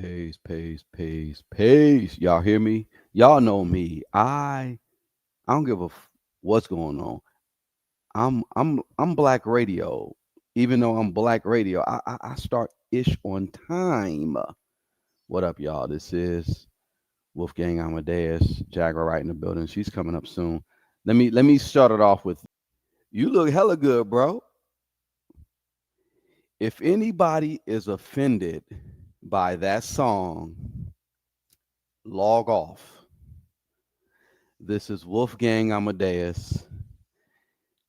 Peace, peace, peace, peace. Y'all hear me? Y'all know me. I don't give what's going on. I'm Black Radio. Even though I'm Black Radio, I start ish on time. What up, y'all? This is Wolfgang Amadeus, Jagger right in the building. She's coming up soon. Let me start it off with you look hella good, bro. If anybody is offended by that song, log off. This is Wolfgang Amadeus.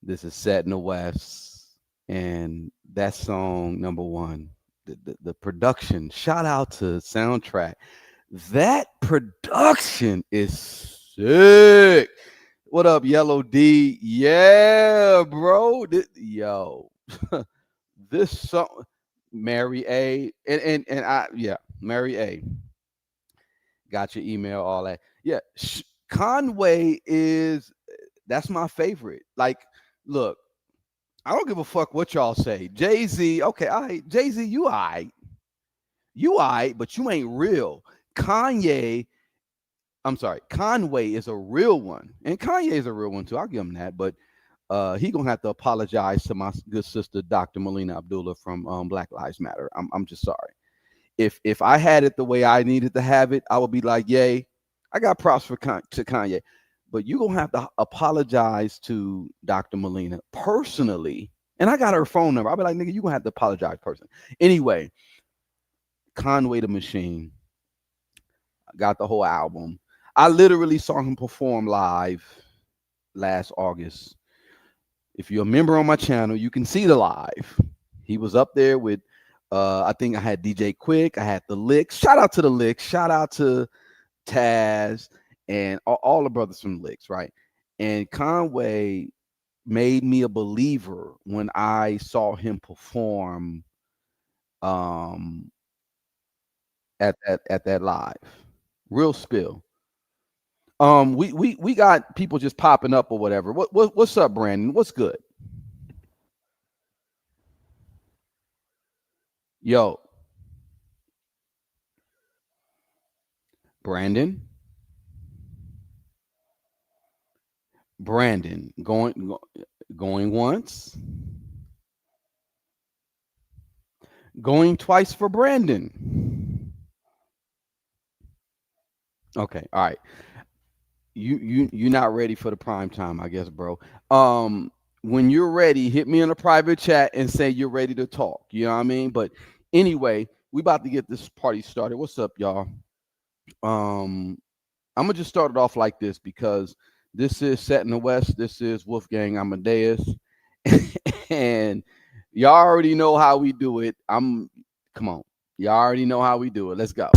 This is Set in the West. And that song, number one, the production, shout out to soundtrack. That production is sick. What up, Yellow D? Yeah, bro. Yo, this song, Mary A. And I, yeah, Mary A. Got your email, all that. Yeah, Conway is that's my favorite. Like, look, I don't give a fuck what y'all say. Jay Z, okay, all right, Jay Z, you all right, but you ain't real. Kanye, I'm sorry, Conway is a real one, and Kanye is a real one too. I'll give him that, but he gonna have to apologize to my good sister, Dr. Melina Abdullah from Black Lives Matter. I'm just sorry. If I had it the way I needed to have it, I would be like, yay, I got props to Kanye. But you're gonna have to apologize to Dr. Melina personally. And I got her phone number. I'll be like, nigga, you're gonna have to apologize personally. Anyway, Conway the Machine. I got the whole album. I literally saw him perform live last August. If you're a member on my channel, you can see the live. He was up there with I think I had DJ Quick, I had the Licks. Shout out to the Licks, shout out to Taz and all the brothers from the Licks, right? And Conway made me a believer when I saw him perform um at that live. Real spill. We got people just popping up or whatever. What's up, Brandon? What's good? Yo, Brandon. Brandon going once, going twice for Brandon. Okay, all right. You're not ready for the prime time, I guess, bro. When you're ready, hit me in a private chat and say you're ready to talk. You know what I mean? But anyway, we about to get this party started. What's up, y'all? Um, I'm gonna just start it off like this because this is Set in the West. This is Wolfgang Amadeus, and y'all already know how we do it. Come on, y'all already know how we do it. Let's go.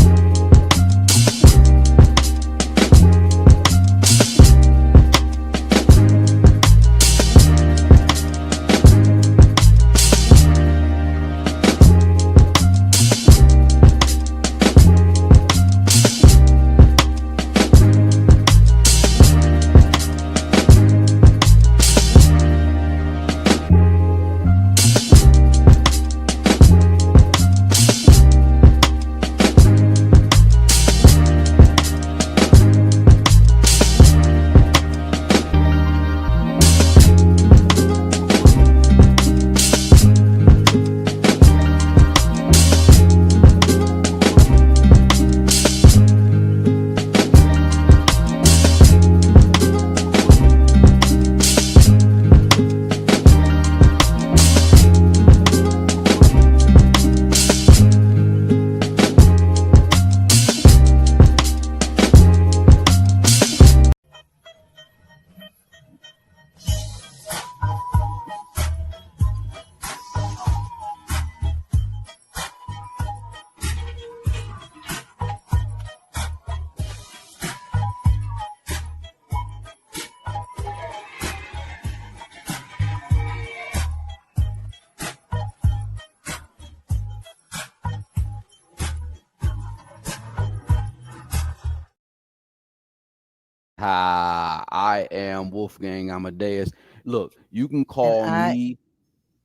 Hi, I am Wolfgang Amadeus. Look, you can And call me.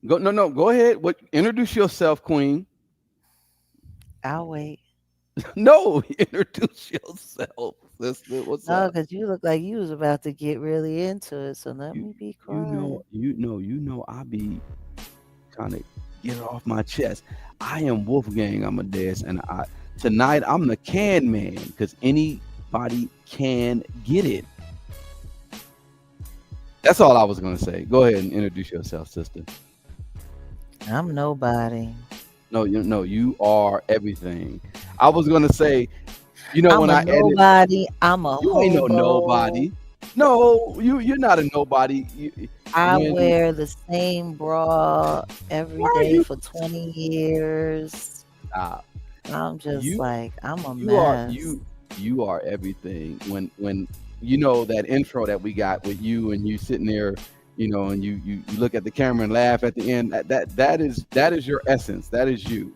No, go ahead. What? Introduce yourself, Queen. I'll wait. No, introduce yourself, sister. What's No, up? because you look like you was about to get really into it. So let You me be you know quiet. I be trying to get it off my chest. I am Wolfgang Amadeus, and tonight I'm the can man because anybody can get it. That's all I was gonna say. Go ahead and introduce yourself, sister. I'm nobody. No, you are everything. I was gonna say, I'm when a I edit, nobody. I'm a you ain't no hobo. nobody. No, you're not a nobody. I When wear the same bra every why are day you for 20 years. stop? I'm just You like, I'm a you are mess. you are everything. When that intro that we got with you and you sitting there, and you look at the camera and laugh at the end. That is your essence. That is you.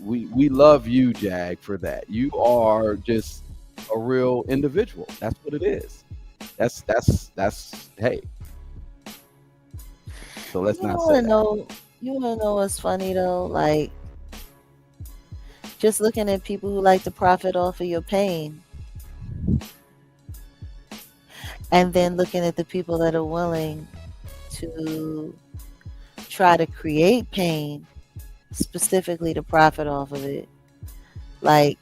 We love you, Jag, for that. You are just a real individual. That's what it is. That's hey. So let's You not say wanna that. know you wanna know what's funny though? Like just looking at people who like to profit off of your pain and then looking at the people that are willing to try to create pain specifically to profit off of it. Like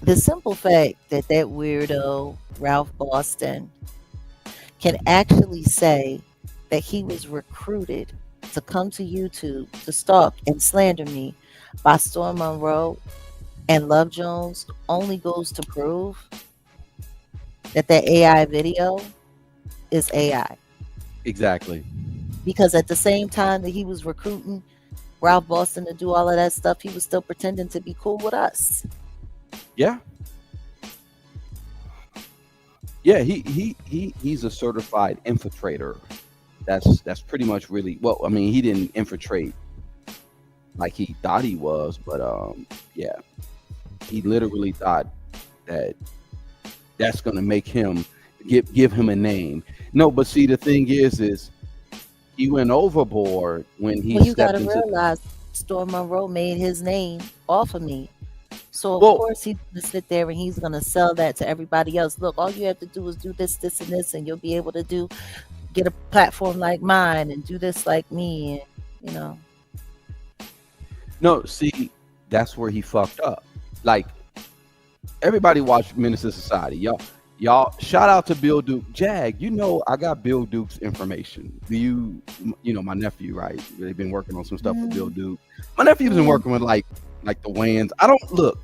the simple fact that that weirdo Ralph Boston can actually say that he was recruited to come to YouTube to stalk and slander me by Storm Monroe and Love Jones only goes to prove that that AI video is AI. Exactly. Because at the same time that he was recruiting Ralph Boston to do all of that stuff, he was still pretending to be cool with us. Yeah. Yeah. He's a certified infiltrator. That's pretty much really well. I mean, he didn't infiltrate like he thought he was, but yeah, he literally thought that that's gonna make him give him a name. No, but see, the thing is he went overboard when he Well, you got stepped to into. realize Storm Monroe made his name off of me. So of Well, course he's gonna sit there and he's gonna sell that to everybody else. Look, all you have to do is do this, this, and this, and you'll be able to get a platform like mine and do this like me. And no, see, that's where he fucked up. Like everybody watch Minister Society. Y'all shout out to Bill Duke. Jag, I got Bill Duke's information. My nephew, right? They've been working on some stuff with Bill mm, Duke. My nephew's been mm, working with like the Wayans. I don't look.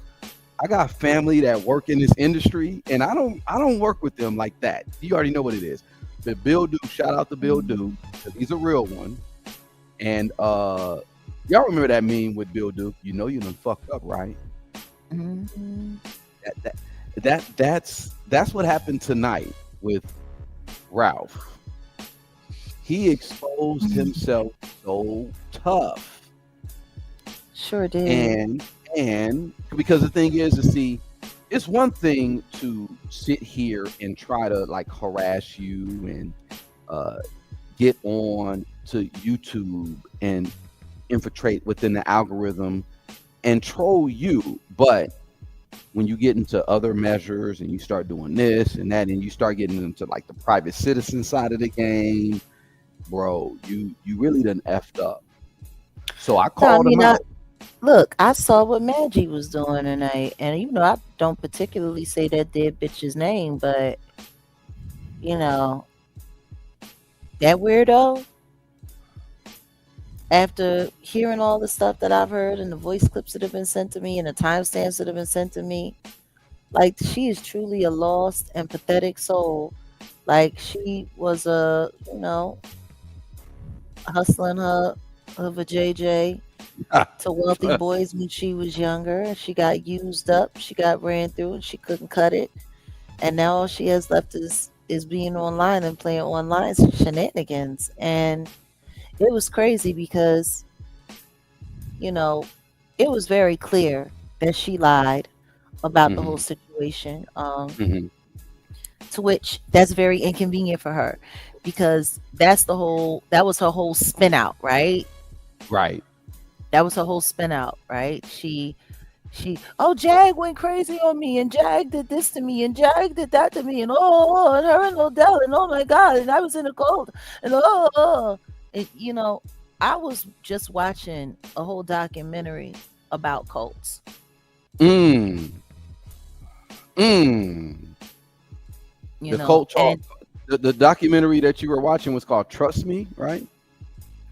I got family that work in this industry, and I don't work with them like that. You already know what it is. But Bill Duke, shout out to Bill Duke, mm, 'cause he's a real one. And y'all remember that meme with Bill Duke? You done fucked up, right? mm, That that that's what happened tonight with Ralph. He exposed mm. himself so tough, Sure did. and because the thing is, to see, it's one thing to sit here and try to like harass you and uh, get on to YouTube and infiltrate within the algorithm and troll you, but when you get into other measures and you start doing this and that and you start getting into like the private citizen side of the game, bro, you really done effed up. So I No, I called him mean, out. look, I saw what Maggie was doing tonight, and I don't particularly say that dead bitch's name, but you know, that weirdo. After hearing all the stuff that I've heard and the voice clips that have been sent to me and the timestamps that have been sent to me, like she is truly a lost and pathetic soul. Like she was hustling her vajayjay to wealthy boys when she was younger. She got used up, she got ran through, and she couldn't cut it. And now all she has left is being online and playing online shenanigans. And it was crazy because you know it was very clear that she lied about the whole Hmm. situation. Hmm. To which that's very inconvenient for her because that was her whole spin out, right? Right. That was her whole spin out, right? She Jag went crazy on me, and Jag did this to me, and Jag did that to me, and and her and Odell, and oh my God, and I was in the cold, and I was just watching a whole documentary about cults. Mm, mm. The cult talk. And The documentary that you were watching was called Trust Me, right?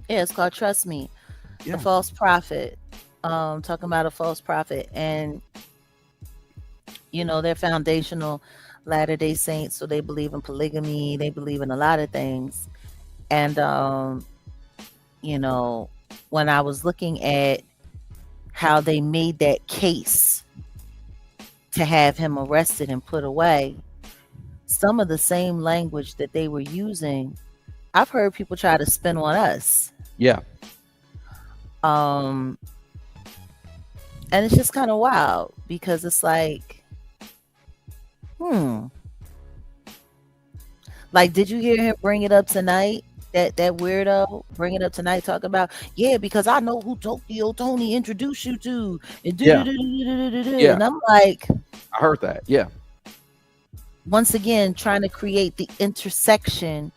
yeah, it's called Trust Me, the Yeah. false prophet. Talking about a false prophet, and they're foundational Latter-day Saints, so they believe in polygamy, they believe in a lot of things. And you know, when I was looking at how they made that case to have him arrested and put away, some of the same language that they were using, I've heard people try to spin on us. Yeah. Um, and it's just kind of wild because it's like, hmm, like, did you hear him bring it up tonight? That weirdo bring it up tonight, talking about, yeah, because I know who Tokyo Tony introduced you to, and Yeah. Yeah. and I'm like, I heard that. Yeah. once again, trying to create the intersection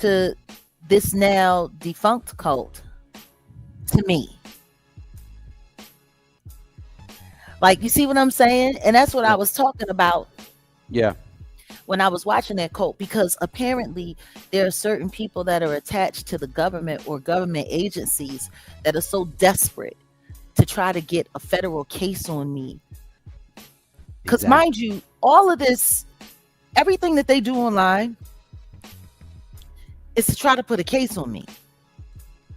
to this now defunct cult. To me, like, you see what I'm saying, and that's what I Yeah. was talking about Yeah. when I was watching that cult, because apparently there are certain people that are attached to the government or government agencies that are so desperate to try to get a federal case on me. Because, Exactly. mind you, all of this, everything that they do online is to try to put a case on me.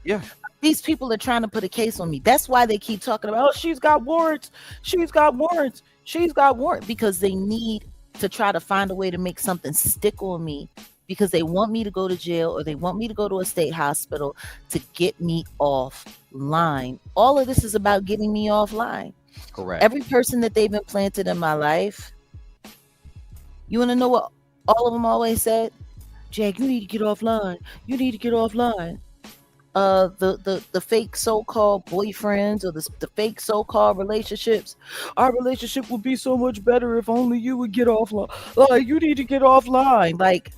Yeah. These people are trying to put a case on me. That's why they keep talking about, oh, she's got warrants, she's got warrants, she's got warrants, because they need to try to find a way to make something stick on me, because they want me to go to jail or they want me to go to a state hospital to get me offline. All of this is about getting me offline. Correct. Every person that they've implanted in my life, you want to know what all of them always said? Jack, you need to get offline. You need to get offline. The fake so-called boyfriends, or the fake so-called relationships. Our relationship would be so much better if only you would get offline. Like, you need to get offline. Like,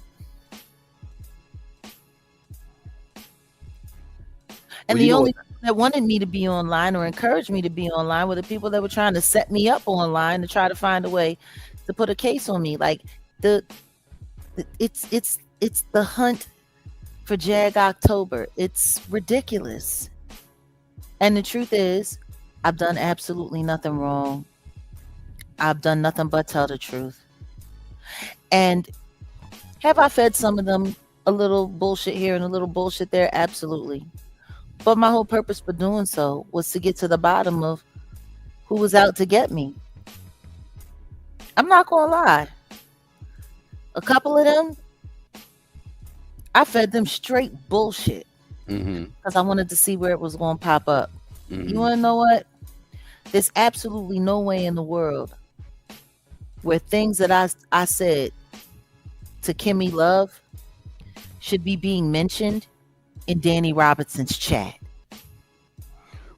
and Well, you the know what? only people that wanted me to be online or encouraged me to be online were the people that were trying to set me up online to try to find a way to put a case on me. Like, the it's the hunt for Jag October. It's ridiculous. And the truth is, I've done absolutely nothing wrong. I've done nothing but tell the truth. And have I fed some of them a little bullshit here and a little bullshit there? Absolutely. But my whole purpose for doing so was to get to the bottom of who was out to get me. I'm not going to lie. A couple of them, I fed them straight bullshit Mm-hmm. because I wanted to see where it was going to pop up. Mm-hmm. You want to know what? There's absolutely no way in the world where things that I said to Kimmy Love should be being mentioned in Danny Robinson's chat.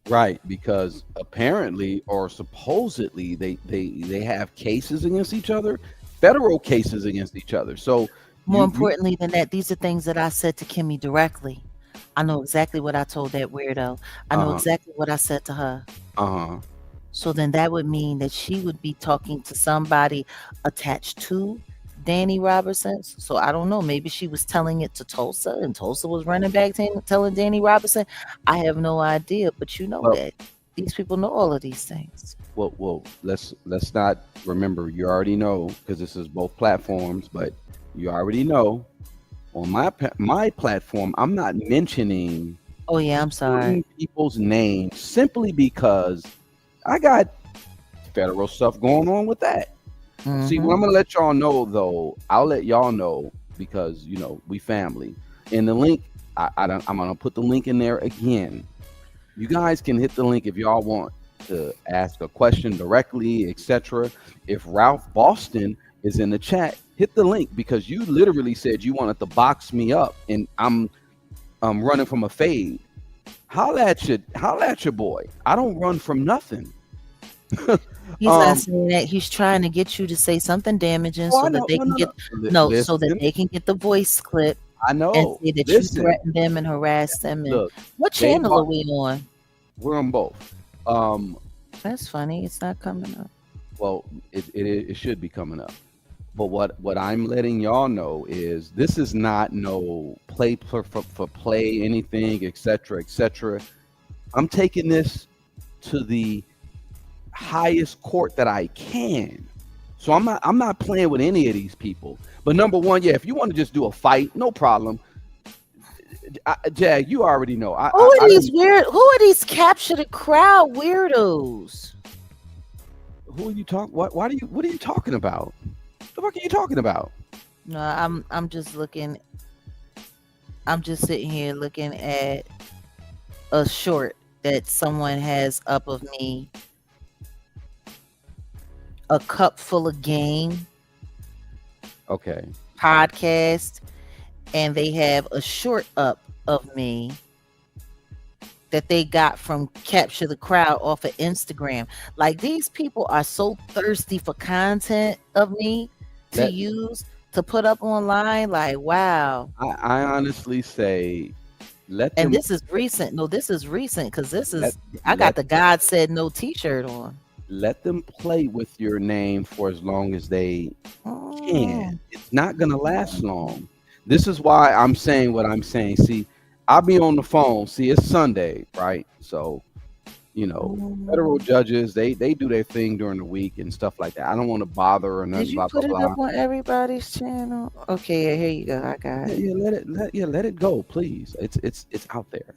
Right, because apparently or supposedly they have cases against each other, federal cases against each other. So More you importantly than that, these are things that I said to Kimmy directly. I know exactly what I told that weirdo. I know uh-huh. exactly what I said to her. Uh-huh. So then that would mean that she would be talking to somebody attached to Danny Robertson. So I don't know. Maybe she was telling it to Tulsa, and Tulsa was running back telling Danny Robertson. I have no idea, but you know Well, that these people know all of these things. well, let's not remember. You already know because this is both platforms, but you already know on my platform, I'm not mentioning Oh yeah, I'm sorry. certain people's names simply because I got federal stuff going on with that. See, what Mm-hmm. I'm gonna let y'all know though, I'll let y'all know because we family. And the link, I'm gonna put the link in there again. You guys can hit the link if y'all want to ask a question directly, etc. If Ralph Boston is in the chat, hit the link because you literally said you wanted to box me up, and I'm running from a fade. Holla at your boy. I don't run from nothing. He's not um, saying that. He's trying to get you to say something damaging oh, so I that know. they No, can no, get no. no, so that Listen, they can get the voice clip I and know. say that you Listen, threatened them and harassed them. And look, what they channel are. are we on? We're on both. Um, That's funny. It's not coming up. well, it should be coming up. But what I'm letting y'all know is this is not no play for play anything, etc., etc. I'm taking this to the highest court that I can. So I'm not playing with any of these people. But number one, yeah, if you want to just do a fight, no problem. Jag, you already know. Who are I these didn't. weird? Who are these capture the crowd weirdos? Who are you talking? What are you talking about? The fuck are you talking about? No, I'm just looking. I'm just sitting here looking at a short that someone has up of me, a cup full of game Okay. podcast, and they have a short up of me that they got from Capture the Crowd off of Instagram. Like these people are so thirsty for content of me to Let use to put up online. Like, wow. I honestly say let And them this is recent. No, this is recent because this let is I got let the God Said No t-shirt on. let them play with your name for as long as they can. Oh, It's not gonna last long. This is why I'm saying what I'm saying. See, I'll be on the phone. See, it's Sunday, right? So, federal mm. judges, they do their thing during the week and stuff like that. I don't want to bother or Did nothing, you blah blah put it blah. up on everybody's channel? Okay, yeah, here you go. I got Yeah, it. yeah, let it go, please. It's out there.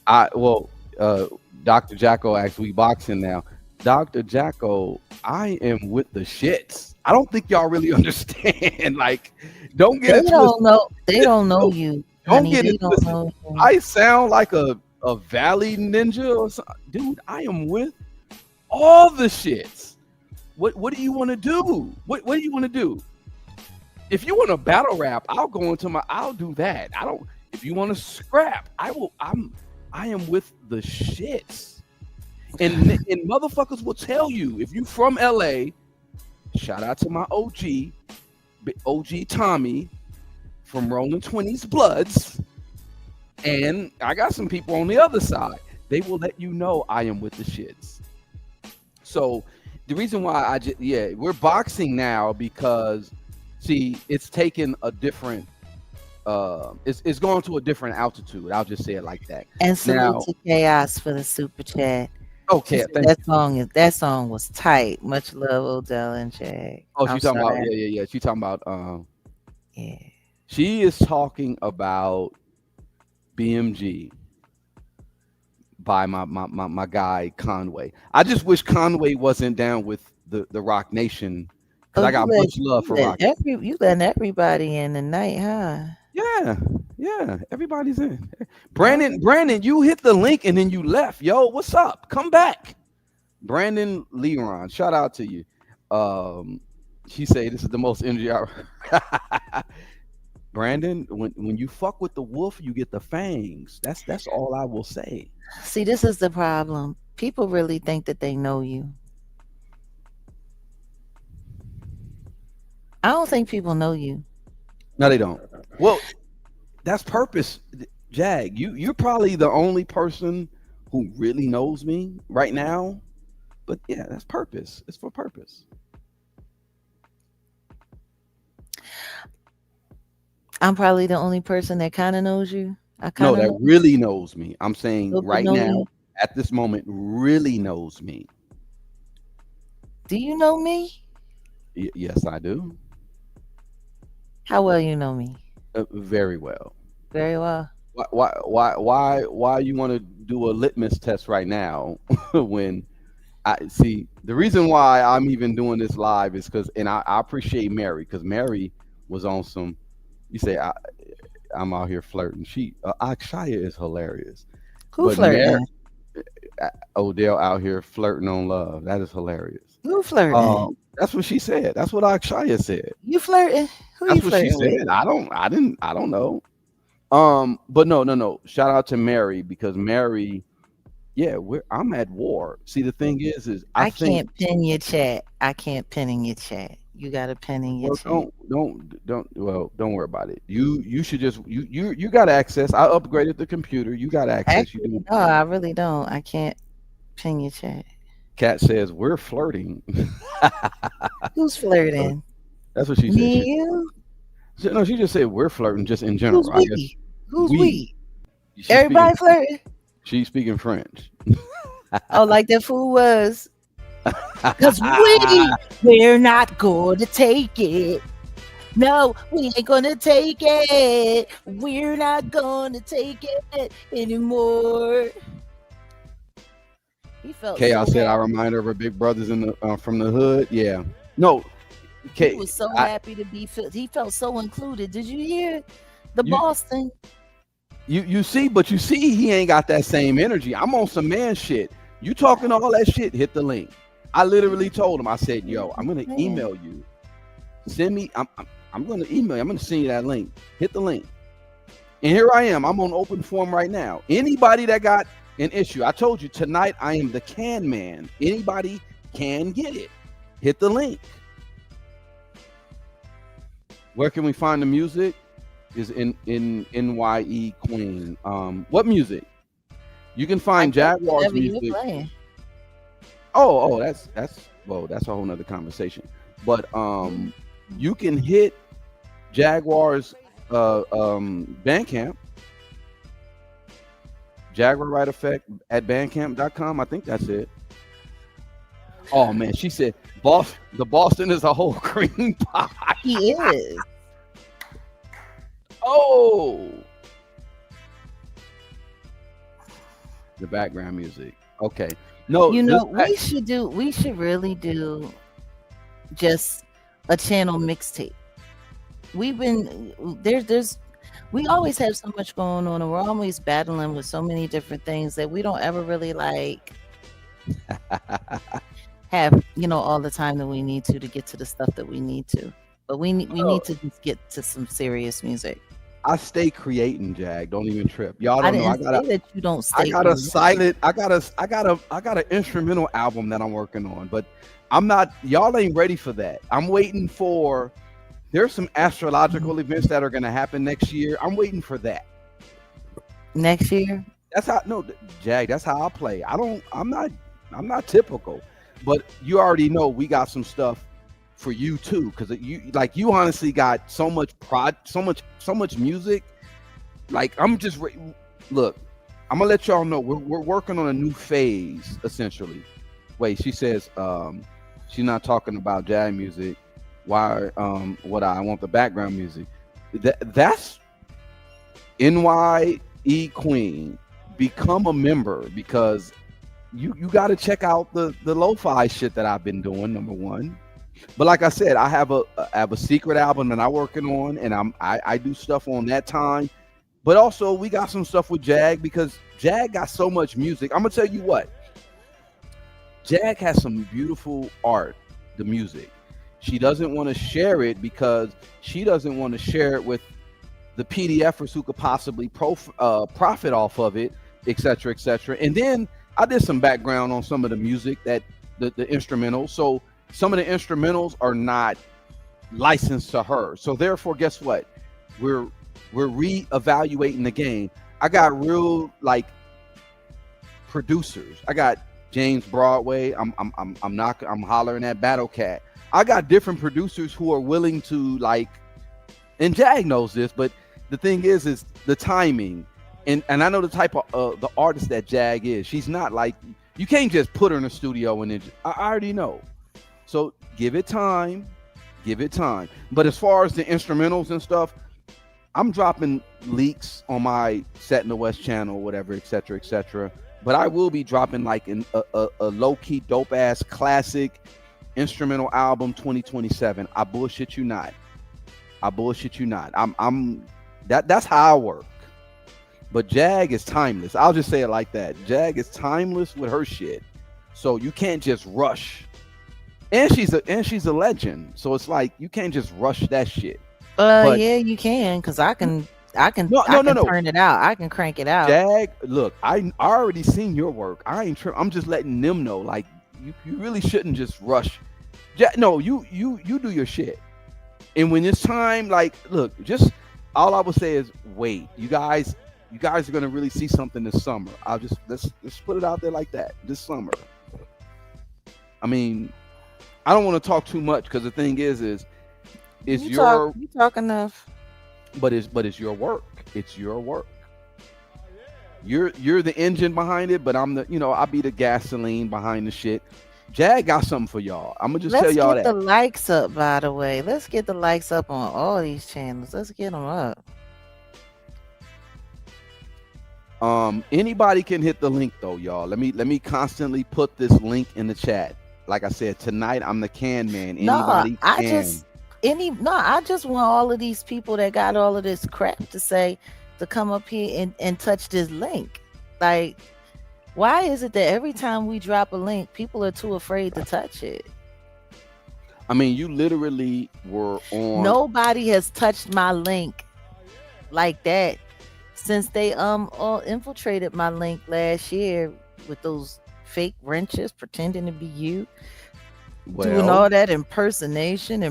I well, uh, Dr. Jacko actually boxing now. Dr. Jacko, I am with the shits. I don't think y'all really understand. Like, don't get They it don't twisted. know. They don't know Don't, you, don't honey. get They it don't twisted. know you. I sound like a valley ninja or something. Dude, I am with all the shits. What do you want to do? What do you want to do? If you want to battle rap, I'll do that. I don't if you want to scrap, I am with the shits. And motherfuckers will tell you if you from LA, shout out to my OG Tommy from Rolling 20s Bloods, and I got some people on the other side. They will let you know I am with the shits. So the reason why we're boxing now because see, it's taken a different it's going to a different altitude. I'll just say it like that. And salute Now, to Chaos for the super chat. She okay, said thank you. that song was tight. Much love, Odell and Jay. Oh, I'm she's talking about sorry. yeah. She's talking about Yeah. she is talking about BMG by my guy Conway. I just wish Conway wasn't down with the Rock Nation because Oh, I got much love for Rock. you letting everybody in tonight, huh? Yeah, yeah. Everybody's in. Oh, Brandon, you hit the link and then you left. Yo, what's up? Come back. Brandon Leron, shout out to you. Um, she say this is the most energy hour. Brandon, when you fuck with the wolf, you get the fangs. That's all I will say. see, this is the problem. People really think that they know you. I don't think people know you. No, they don't. Well, that's purpose, Jag. You're probably the only person who really knows me right now. But yeah, that's purpose. It's for purpose. I'm probably the only person that kind of knows you. I No, kind of that know really knows me. I'm a saying little bit right know now, you. at this moment, really knows me. Do you know me? Yes, I do. How well you know me? Very well. Very well. Why you want to do a litmus test right now when I see the reason why I'm even doing this live is because, and I appreciate Mary because Mary was on some. You say I'm out here flirting. Akshaya is hilarious, Who but Mary flirting? Odell out here flirting on love. That is hilarious. Who flirting? That's what she said. That's what Akshaya said. You flirting? Who you That's what she flirting with? said. I don't know. But no. Shout out to Mary because Mary Yeah, I'm at war. See, the thing is I I think, can't pin your chat. I can't pin in your chat. You got to pin in your well, chat. don't worry about it. You should just you got access. I upgraded the computer. You got access. You Actually, do. no, I really don't. I can't pin your chat. Cat says we're flirting. Who's So flirting? that's what she said. Me and you? No, she just said we're flirting just in Who's general. I guess we? Who's we. we? She's speaking. Everybody flirting. She's speaking French. Oh, like that fool was. Cause we're not going to take it. No, we ain't gonna take it. We're not gonna take it anymore. He felt so Chaos said, "I happy. remind her of her big brothers in the from the hood." Yeah. No. He Okay. was so happy to be felt. He felt so included. Did you hear the You Boston? you see, but you see, he ain't got that same energy. I'm on some man shit. You talking all that shit? Hit the link. I literally told him. I said, "Yo, I'm gonna Man, email you. Send me. I'm gonna email you. I'm gonna send you that link. Hit the link." And here I am. I'm on open form right now. Anybody that got an issue, I told you tonight I am the can man. Anybody can get it. Hit the link. Where can we find the music? Is in NYE Queen. What music? You can I find guess Jaguar's whatever you're music. playing. Oh, that's well, that's a whole nother conversation. But you can hit Jaguar's Bandcamp, Jaguar Right Effect at bandcamp.com. I think that's it. Oh man, she said the Boston is a whole cream pie. He is. Oh, the background music. Okay. No, You this know, we should really do just a channel mixtape. We've been there's we always have so much going on and we're always battling with so many different things that we don't ever really like have, all the time that we need to get to the stuff that we need to. But we oh, need to just get to some serious music. I stay creating, Jag. Don't even trip. Y'all I don't know. didn't say that you don't I stay got a creative. silent. I got an instrumental album that I'm working on, but I'm not. Y'all ain't ready for that. I'm waiting for. There's some astrological events that are going to happen next year. I'm waiting for that. Next year. That's how. No, Jag. That's how I play. I don't. I'm not. I'm not typical, but you already know we got some stuff for you too, because you honestly got so much so much music. Like I'm just look. I'm gonna let y'all know we're working on a new phase essentially. Wait, she says she's not talking about jazz music. Why what I want the background music. That's NYE Queen. Become a member because you got to check out the lo-fi shit that I've been doing. Number one, but like I said, I have a secret album that I'm working on, and I do stuff on that time. But also we got some stuff with Jag because Jag got so much music. I'm gonna tell you what, Jag has some beautiful art, the music. She doesn't want to share it because she doesn't want to share it with the PDFers who could possibly profit off of it, etc., etc. And then I did some background on some of the music that the instrumentals. So some of the instrumentals are not licensed to her. So therefore, guess what? We're reevaluating the game. I got real like producers. I got James Broadway. I'm hollering at Battle Cat. I got different producers who are willing to like, and Jag knows this, but the thing is the timing. And I know the type of the artist that Jag is. She's not like, you can't just put her in a studio and then I already know. So give it time. But as far as the instrumentals and stuff, I'm dropping leaks on my Set in the West channel, whatever, etc., etc. But I will be dropping like a low key dope ass classic instrumental album 2027. I bullshit you not. I'm that's how I work. But Jag is timeless. I'll just say it like that. Jag is timeless with her shit. So you can't just rush. And she's a legend. So it's like you can't just rush that shit. But Yeah, you can, because I can No, I no, no, can no. turn it out. I can crank it out. Jag, look, I already seen your work. I ain't I'm just letting them know. Like you really shouldn't just rush. No, you do your shit. And when it's time, like, look, just all I would say is wait. You guys are gonna really see something this summer. I'll just let's put it out there like that. This summer. I mean, I don't want to talk too much because the thing is it's your You talk enough. but it's your work. It's your work. You're the engine behind it, but I'm the I'll be the gasoline behind the shit. Jag got something for y'all. I'm gonna just tell Let's y'all get the that. likes up, by the way. Let's get the likes up on all these channels. Let's get them up. Anybody can hit the link though, y'all. Let me constantly put this link in the chat. Like I said, tonight I'm the can man. No, Anybody I can. just I just want all of these people that got all of this crap to say to come up here and touch this link. Like, why is it that every time we drop a link, people are too afraid to touch it? I mean, you literally were on. Nobody has touched my link like that since they all infiltrated my link last year with those fake wrenches pretending to be you, doing Well, all that impersonating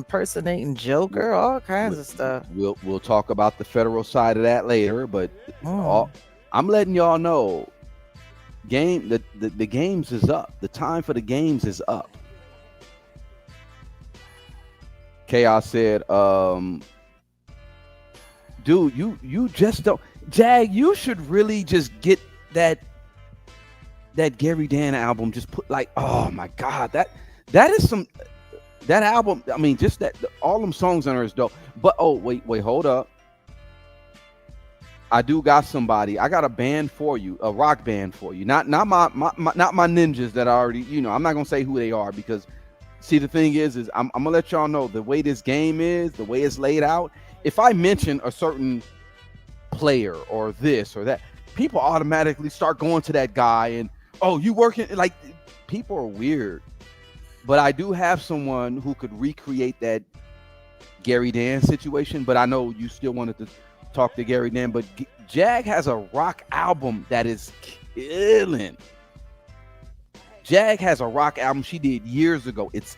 Joker, all kinds we- of stuff. we'll talk about the federal side of that later. But Mm. all, I'm letting y'all know, the games is up. The time for the games is up. Chaos said, dude, you just don't. Jag, you should really just get that Gary Dan album. Just put like, oh my god, that is some that album. I mean, just that all them songs on there is dope. But oh wait, hold up. I do got somebody. I got a band for you, a rock band for you. Not my not my ninjas that I already. I'm not gonna say who they are because see the thing is I'm gonna let y'all know the way this game is, the way it's laid out. If I mention a certain player or this or that, people automatically start going to that guy and oh, you working like people are weird. But I do have someone who could recreate that Gary Dan situation. But I know you still wanted to talk to Gary Dan. But Jag has a rock album that is killing. Jag has a rock album she did years ago. It's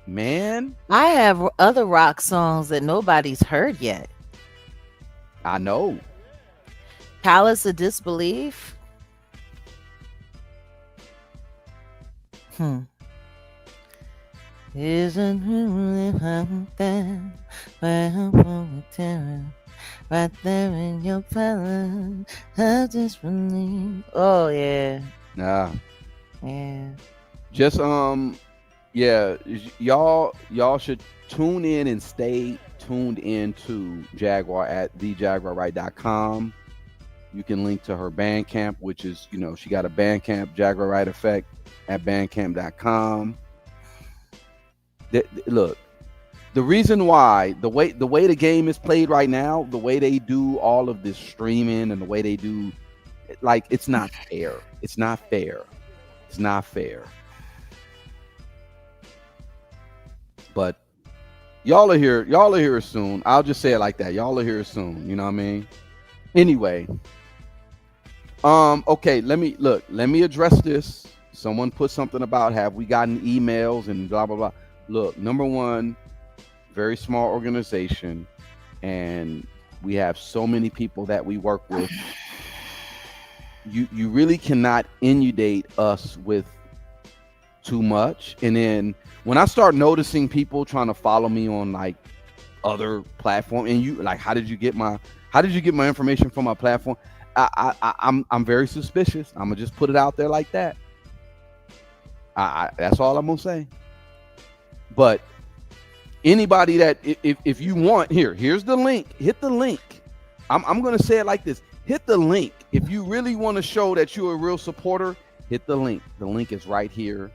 man. I have other rock songs that nobody's heard yet. I know. Palace of Disbelief. Isn't really something where I'm terror right there in your palace of disbelief. Oh yeah, Nah. yeah. Just yeah, y'all should tune in and stay tuned into Jaguar at thejaguarright.com. You can link to her Bandcamp, which is, she got a Bandcamp, Jaguar Right Effect at bandcamp.com. Look, the reason why the way the game is played right now, the way they do all of this streaming and the way they do, like, it's not fair. It's not fair. It's not fair. But y'all are here. Y'all are here soon. I'll just say it like that. Y'all are here soon. You know what I mean? Anyway. Okay, let me address this. Someone put something about have we gotten emails and blah blah blah. Look, number one, very small organization, and we have so many people that we work with. You really cannot inundate us with too much. And then when I start noticing people trying to follow me on like other platform, and you like, how did you get my information from my platform? I'm very suspicious. I'm gonna just put it out there like that. That's all I'm gonna say. But anybody that if you want, here's the link. Hit the link. I'm gonna say it like this. Hit the link. If you really want to show that you're a real supporter, hit the link. The link is right here.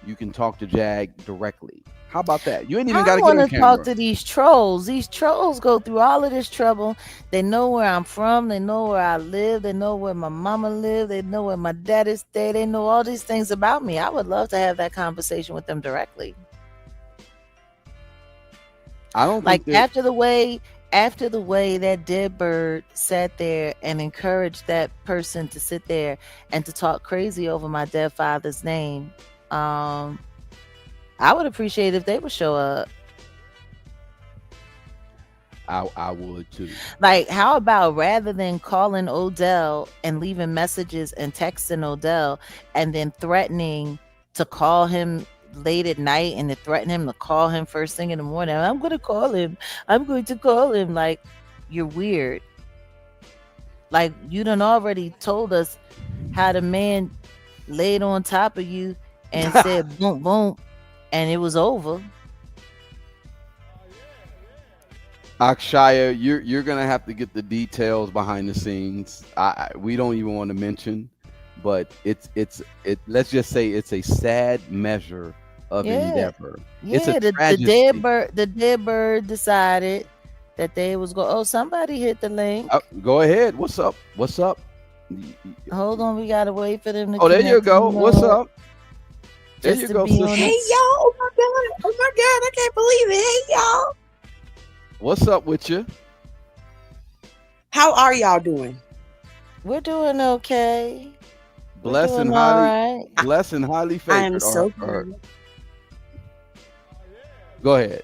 You can talk to Jag directly. How about that? You ain't even got to get on I want to camera. talk to these trolls. These trolls go through all of this trouble. They know where I'm from. They know where I live. They know where my mama lived. They know where my daddy stayed. They know all these things about me. I would love to have that conversation with them directly. I don't like think that, after the way after the way that dead bird sat there and encouraged that person to sit there and to talk crazy over my dead father's name, um, I would appreciate if they would show up. I would too. Like, how about rather than calling Odell and leaving messages and texting Odell and then threatening to call him late at night and to threaten him to call him first thing in the morning? I'm going to call him. I'm going to call him. Like, you're weird. Like, you done already told us how the man laid on top of you and said boom, boom, and it was over. Akshaya, you're gonna have to get the details behind the scenes. We don't even want to mention, but it. Let's just say it's a sad measure of Yeah. endeavor. It's Yeah, a the tragedy. dead bird decided that they was go. Oh, somebody hit the link. Go ahead. What's up? What's up? Hold on, we gotta wait for them to. Oh, there you connect, go. What's up? There just you to go, be sister. on Hey it. y'all! Oh my god! Oh my god! I can't believe it! Hey y'all! What's up with you? How are y'all doing? We're doing okay. We're Blessed and doing all highly, right. blessed and highly I am favored. so Or- good. go ahead.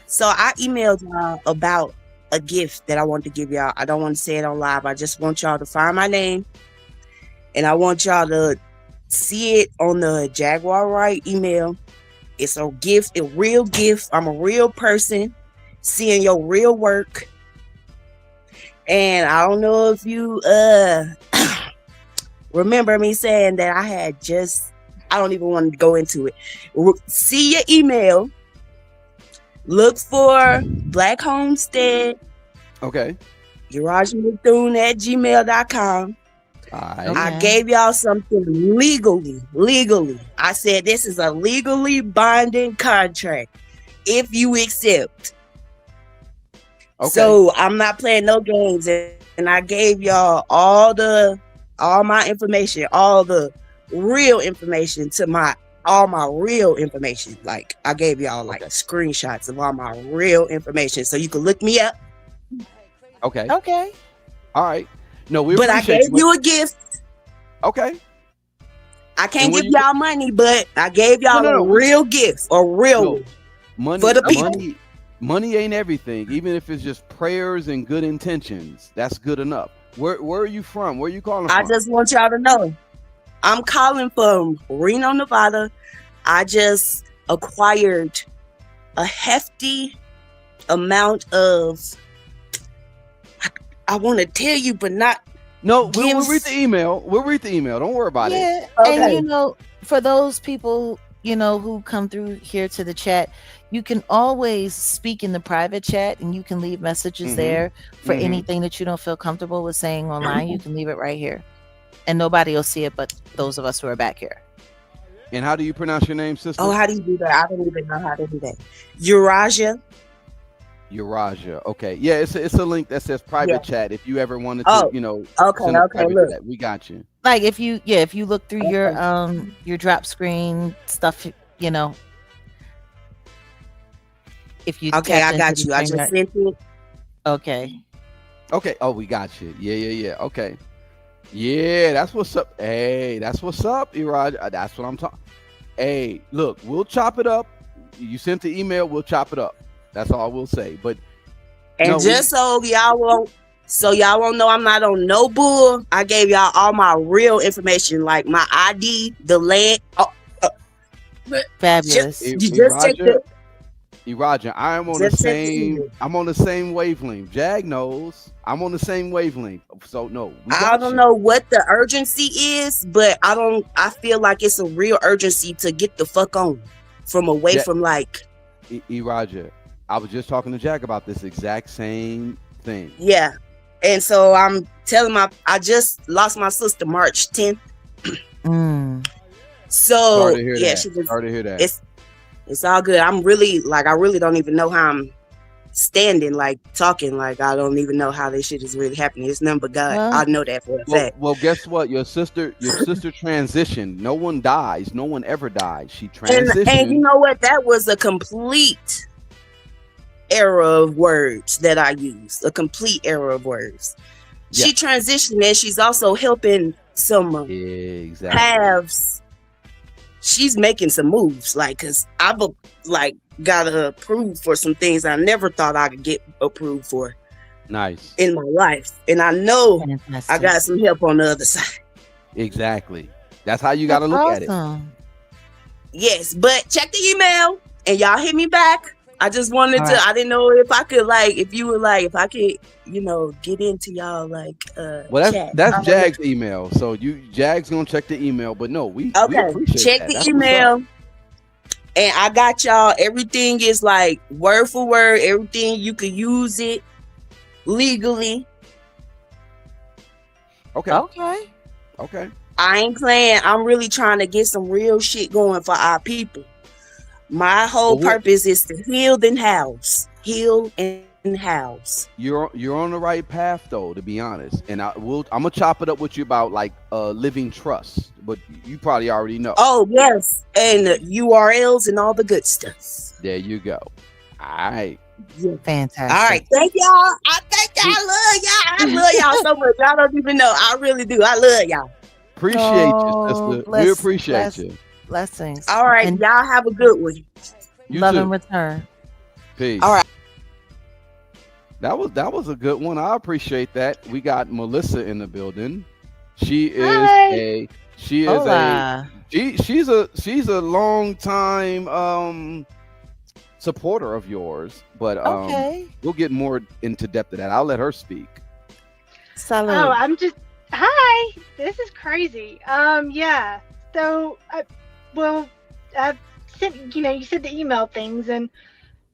So I emailed y'all about a gift that I want to give y'all. I don't want to say it on live. I just want y'all to find my name, and I want y'all to see it on the Jaguar Wright email. It's a gift, a real gift. I'm a real person, seeing your real work. And I don't know if you remember me saying that I had just, I don't even want to go into it. See your email. Look for Black Homestead, Okay. UrajMcDoon at gmail.com. All right. Okay. I gave y'all something legally. I said this is a legally binding contract if you accept. Okay. So I'm not playing no games, and I gave y'all all my information, all the real information all my real information. Like I gave y'all like Okay. screenshots of all my real information, so you can look me up. Okay. Okay. All right. No, we But I appreciate gave you a gift. Okay. I can't And what give you- y'all money, but I gave y'all No. a real gift, a real No. one. Money. For the people. Money ain't everything. Even if it's just prayers and good intentions, that's good enough. Where are you from? Where are you calling I from? just want y'all to know, I'm calling from Reno, Nevada. I just acquired a hefty amount of, I want to tell you, but not. No, we'll gives- read the email. We'll read the email. Don't worry about it. Yeah, Okay. and for those people who come through here to the chat, you can always speak in the private chat, and you can leave messages Mhm. there for Mhm. anything that you don't feel comfortable with saying online. You can leave it right here, and nobody will see it but those of us who are back here. And how do you pronounce your name, sister? Oh, how do you do that? I don't even know how to do that. Uraja. Uraja. Okay. Yeah, it's a link that says private Yeah. chat. If you ever wanted to, Oh, Okay, send a okay, private look. chat, we got you. Like if you look through Okay. your drop screen stuff, if you Okay, tapped I got into the you. I just StreamYard- sent it. okay. Okay. Oh, we got you. Yeah. Okay. Yeah, that's what's up. Hey, that's what's up, Uraja. That's what I'm talking. Hey, look, we'll chop it up. You sent the email, we'll chop it up. That's all we'll say. But And no, just so y'all won't know I'm not on no bull, I gave y'all all my real information, like my ID, the land. Fabulous. You just check the Uraja, I am on Just the check the same. email. I'm on the same wavelength. Jag knows I'm on the same wavelength. So no, we got I don't you. know what the urgency is, but I feel like it's a real urgency to get the fuck on from away Yeah. from like, Uraja, I was just talking to Jag about this exact same thing. yeah. And so I'm telling I just lost my sister March 10th. Mm. So Sorry to hear yeah, that. she was, Sorry to hear that. it's all good. I really don't even know how I'm standing, like talking, like I don't even know how this shit is really happening. It's none but God. Well- I know that for a fact. Well, guess what? Your sister transitioned. No one dies. No one ever dies. She And transitioned. you know what? That was a complete error of words that I use, a complete error of words. Yeah, She transitioned and she's also helping some exactly. paths. She's making some moves, like, cause I've like got approved for some things I never thought I could get approved for Nice. in my life, and I know I Fantastic. got some help on the other side. Exactly. That's how you got to That's look at it. awesome. Yes, but check the email and y'all hit me back. I just All wanted to. right. I didn't know if I could, like, if you were like, if I could, get into y'all like Well, chat. that's I don't know. Jag's email. So Jag's gonna check the email. But no, we Okay, appreciate check that. the That's what's up. email. And I got y'all. Everything is like word for word. Everything you could use it legally. Okay. Okay. Okay. I ain't playing. I'm really trying to get some real shit going for our people. My whole Well, purpose is to heal and house. Heal and house. you're on the right path though, to be honest. And I'm gonna chop it up with you about like living trust, but you probably already know. Oh, yes. And URLs and all the good stuff. There you go. All right. Yeah. All Fantastic. right. Thank y'all. I thank y'all. I love y'all. I love y'all so much. Y'all don't even know. I really do. I love y'all. Appreciate you, Oh, sister. We appreciate you. blessings. All right. And Y'all have a good one. You love in too. return. Peace. All right. That was a good one. I appreciate that. We got Melissa in the building. She is Hi. a she is a Hola. she's a long time supporter of yours, but Okay. we'll get more into depth of that. I'll let her speak. Oh, Salute. I'm just hi. This is crazy. Yeah. So, well, I've sent you said the email things, and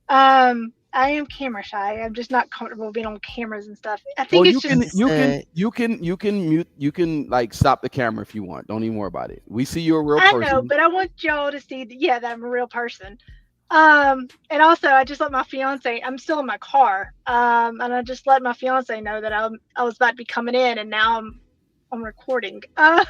I am camera shy. I'm just not comfortable being on cameras and stuff. I Well, think it's just Understood. you can like stop the camera if you want. Don't even worry about it. We see you're a real I know, person. but I want y'all to see that yeah, that I'm a real person. And also I just let my fiance. I'm still in my car. And I just let my fiance know that I was about to be coming in, and now I'm recording. So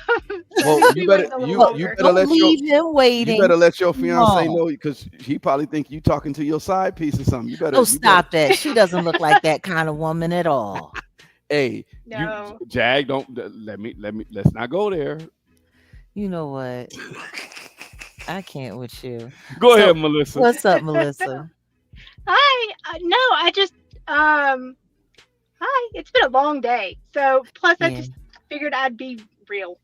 Well, he's gonna be waiting a little Well, longer. don't leave him you waiting. better let your Come fiance on. know because he probably think you talking to your side piece or something. Oh, You better. stop that. She doesn't look like that kind of woman at all. Hey, you No. Jag, don't let's not go there. You know what? I can't with you. Go So, ahead, Melissa. what's up, Melissa? Hi. No, I just hi. It's been a long day. So plus I Yeah. just figured I'd be real.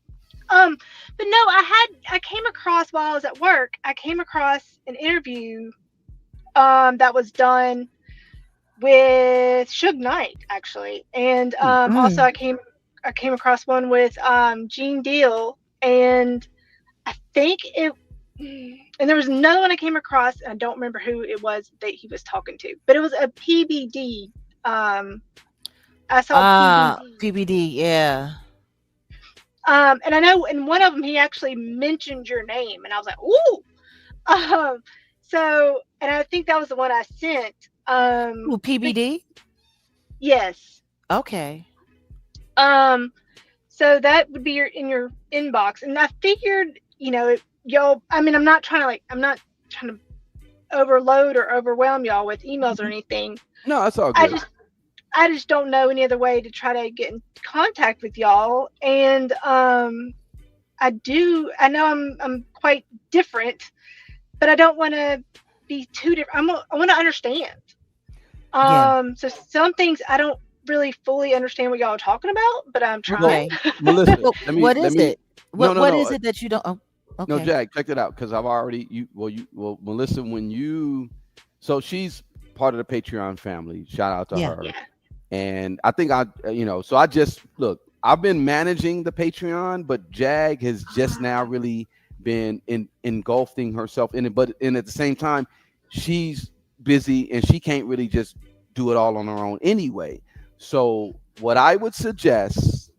But no, I came across while I was at work. I came across an interview that was done with Suge Knight actually, and also Mm. I came across one with Gene Deal, and I think it. And there was another one I came across, and I don't remember who it was that he was talking to, but it was a PBD. I saw PBD. PBD. Yeah. And I know in one of them he actually mentioned your name, and I was like, "Ooh!" Um, so, and I think that was the one I sent. Ooh, I think PBD. yes. Okay. Um, so that would be in your inbox, and I figured, y'all. I mean, I'm not trying to overload or overwhelm y'all with emails or Mhm. anything. No, that's all I good. just I just don't know any other way to try to get in contact with y'all, and I know I'm quite different, but I don't want to be too different. I want to understand. Yeah. So some things I don't really fully understand what y'all are talking about, but I'm Well, trying. Okay. Melissa, Well, what let is me. it? No, no, What no, is it that you don't? Oh, no, okay. Jag, check it out because I've already Melissa, when so she's part of the Patreon family. Shout out to Yeah. her. Yeah. And I think so I just look, I've been managing the Patreon, but Jag has just now really been engulfing herself in it. But at the same time, she's busy and she can't really just do it all on her own anyway. So what I would suggest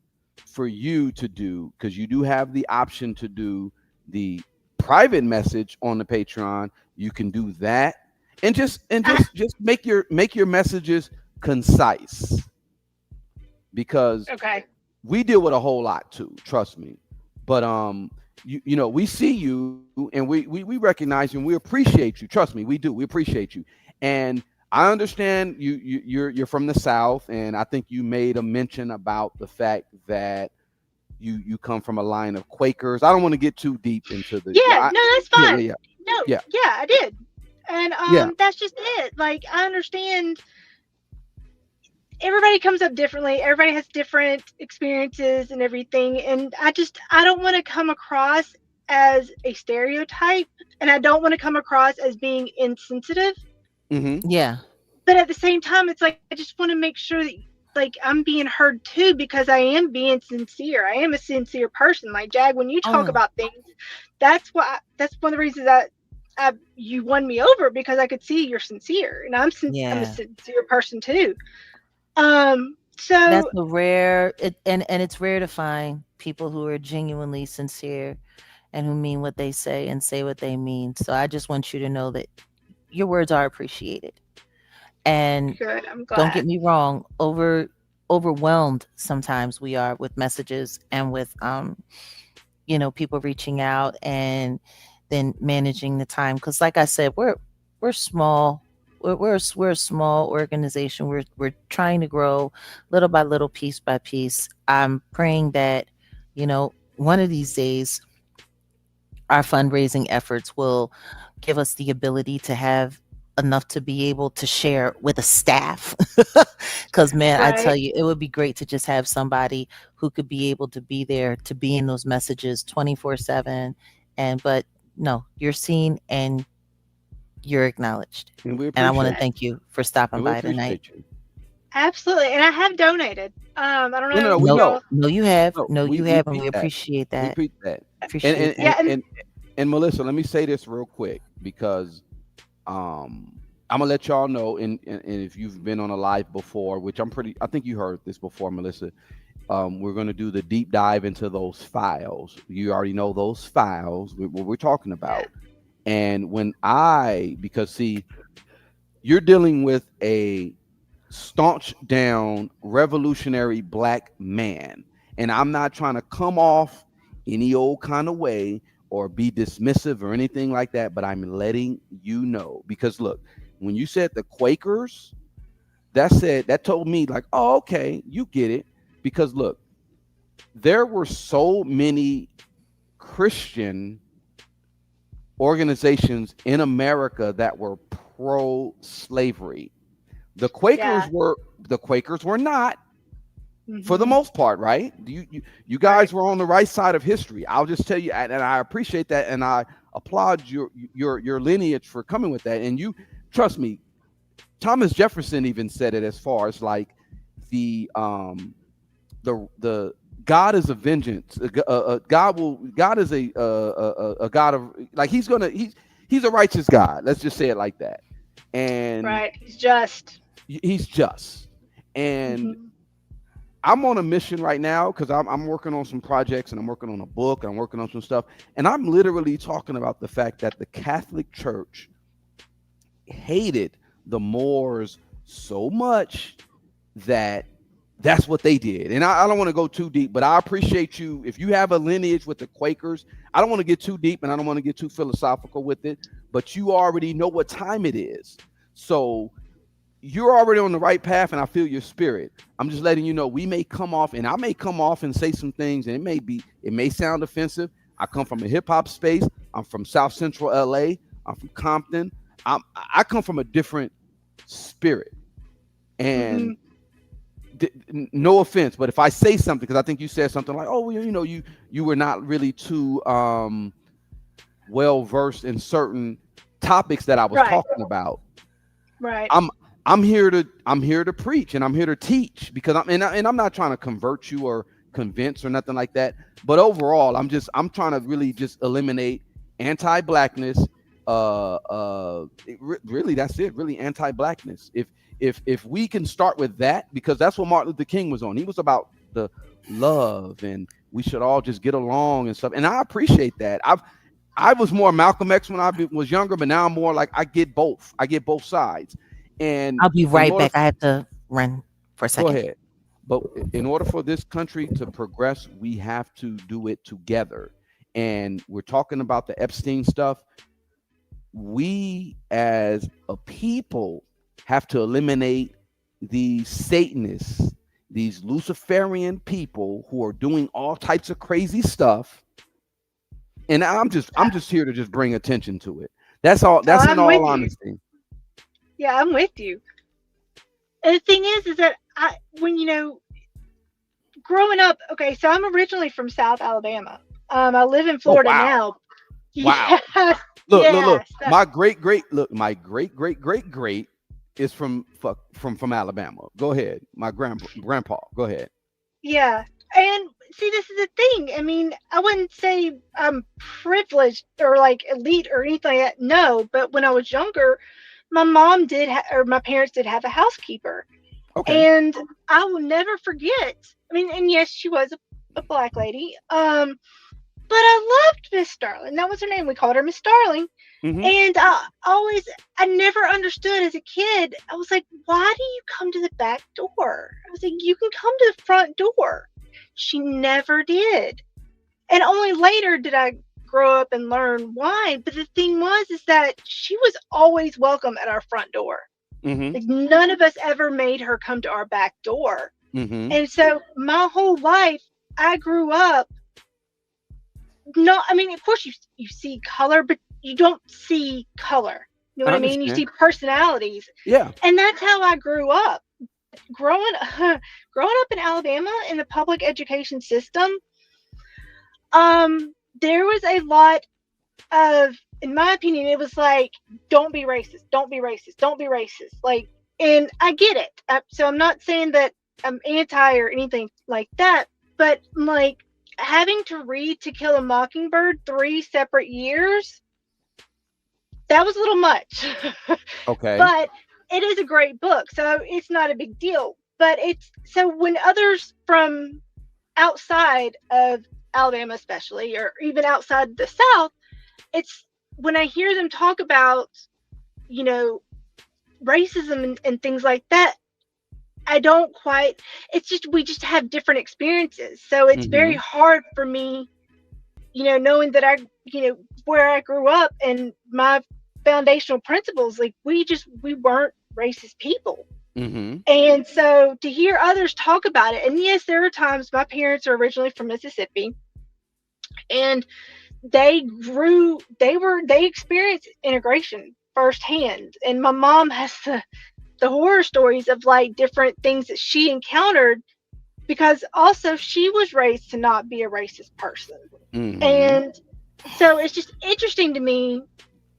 for you to do, because you do have the option to do the private message on the Patreon, you can do that and Ah, just make your messages concise because okay. we deal with a whole lot too, trust me. But we see you and we recognize you and we appreciate you. Trust me, we do. We appreciate you. And I understand you're from the South, and I think you made a mention about the fact that you come from a line of Quakers. I don't want to get too deep into the Yeah, no, that's yeah, yeah, fine. yeah, No, yeah, yeah, I did. And yeah. that's just it. Like, I understand everybody comes up differently. Everybody has different experiences and everything. And I don't want to come across as a stereotype, and I don't want to come across as being insensitive. Mm-hmm. Yeah. But at the same time, it's like I just want to make sure that like I'm being heard too, because I am being sincere. I am a sincere person. Like Jag, when you talk Oh, about things, that's one of the reasons that you won me over, because I could see you're sincere, and I'm a yeah. sincere person too. That's So a rare and it's rare to find people who are genuinely sincere and who mean what they say and say what they mean. So I just want you to know that your words are appreciated. And good. I'm don't glad. get me wrong, overwhelmed sometimes we are with messages and with people reaching out and then managing the time, cuz like I said, we're small. We're a small organization. We're trying to grow little by little, piece by piece. I'm praying that one of these days our fundraising efforts will give us the ability to have enough to be able to share with a staff. Because, man, I tell Right. you, it would be great to just have somebody who could be able to be there to be in those messages 24/7. But no, you're seen and you're acknowledged. And we And I want to appreciate Good. you. thank you for stopping And we by tonight. appreciate you. Absolutely. And I have donated. I don't No, no, know no. if We No, know. y'all. no, you have. No, No, you we have. And peep we that. appreciate We that. peep that. And Appreciate and and that. Yeah, and and, and Melissa, let me say this real quick because I'm gonna let y'all know. And if you've been on a live before, which I think you heard this before, Melissa. We're gonna do the deep dive into those files. You already know those files. What we're talking yeah, about. And because see, you're dealing with a staunch down revolutionary black man. And I'm not trying to come off any old kind of way or be dismissive or anything like that, but I'm letting you know because look, when you said the Quakers, that told me like, oh, okay, you get it. Because look, there were so many Christian organizations in America that were pro slavery. yeah. The Quakers were not, for the Hmm. most part, right? You Right. guys were on the right side of history. I'll just tell you, and I appreciate that, and I applaud your lineage for coming with that. And you trust me, Thomas Jefferson even said it as far as like the God is a vengeance. God is a God of like he's a righteous God. Let's just say it like that. And Right. He's just. he's just. And Hmm. I'm on a mission right now because I'm working on some projects and I'm working on a book and I'm working on some stuff. And I'm literally talking about the fact that the Catholic Church hated the Moors so much that that's what they did. And I don't want to go too deep, but I appreciate you. If you have a lineage with the Quakers, I don't want to get too deep and I don't want to get too philosophical with it, but you already know what time it is. So you're already on the right path and I feel your spirit. I'm just letting you know we may come off and I may come off and say some things and it may sound offensive. I come from a hip hop space. I'm from South Central LA. I'm from Compton. I come from a different spirit. Hmm. And no offense, but if I say something, because I think you said something like, "Oh, well, you were not really too well versed in certain topics that I was Right. talking about." Right. I'm I'm here to preach and I'm here to teach because I'm not trying to convert you or convince or nothing like that. But overall, I'm trying to really just eliminate anti-blackness. Really, that's it. Really, anti-blackness. If we can start with that, because that's what Martin Luther King was on. He was about the love and we should all just get along and stuff. And I appreciate that. I was more Malcolm X when was younger, but now I'm more like I get both. I get both sides. And I'll be in right order, back. I have to run for a go second. ahead. But in order for this country to progress, we have to do it together. And we're talking about the Epstein stuff. We as a people have to eliminate these Satanists, these Luciferian people who are doing all types of crazy stuff. And I'm just here to just bring attention to it. That's all. Oh, That's in I'm with all you. honesty. Yeah, I'm with you. And the thing is that when growing up, okay, so I'm originally from South Alabama. I live in Oh Florida wow, now. wow. Yes, Look. yes. My great is from Alabama. Go ahead. My grandpa. Go ahead. Yeah. And see, this is the thing. I mean, I wouldn't say I'm privileged or like elite or anything like that. No, but when I was younger, my mom or my parents did have a housekeeper. Okay. And I will never forget. I mean, and yes, she was a black lady. But I loved Miss Starling. That was her name. We called her Miss Starling. Mm-hmm. And I never understood as a kid. I was like, why do you come to the back door? I was like, you can come to the front door. She never did. And only later did I grow up and learn why. But the thing is that she was always welcome at our front door. Mm-hmm. Like none of us ever made her come to our back door. Mm-hmm. And so my whole life, I grew up no, I mean, of course you see color, but you don't see color. You know I what I mean? You understand. see personalities, Yeah. and that's how I grew up. Growing growing up in Alabama in the public education system, there was a lot of, in my opinion, it was like, don't be racist, don't be racist, don't be racist. Like, and I get it. So I'm not saying that I'm anti or anything like that, but like having to read To Kill a Mockingbird 3 separate years, that was a little much. Okay. But it is a great book, so it's not a big deal. But it's so when others from outside of Alabama, especially, or even outside the South, it's when I hear them talk about, you know, racism and things like that, I don't quite, it's just, we just have different experiences. So it's very Mm-hmm. hard for me, knowing that where I grew up and my foundational principles, like we weren't racist people. Mm-hmm. And so to hear others talk about it, and yes, there are times my parents are originally from Mississippi and they experienced integration firsthand. And my mom has the horror stories of like different things that she encountered because also she was raised to not be a racist person. Mm-hmm. And so it's just interesting to me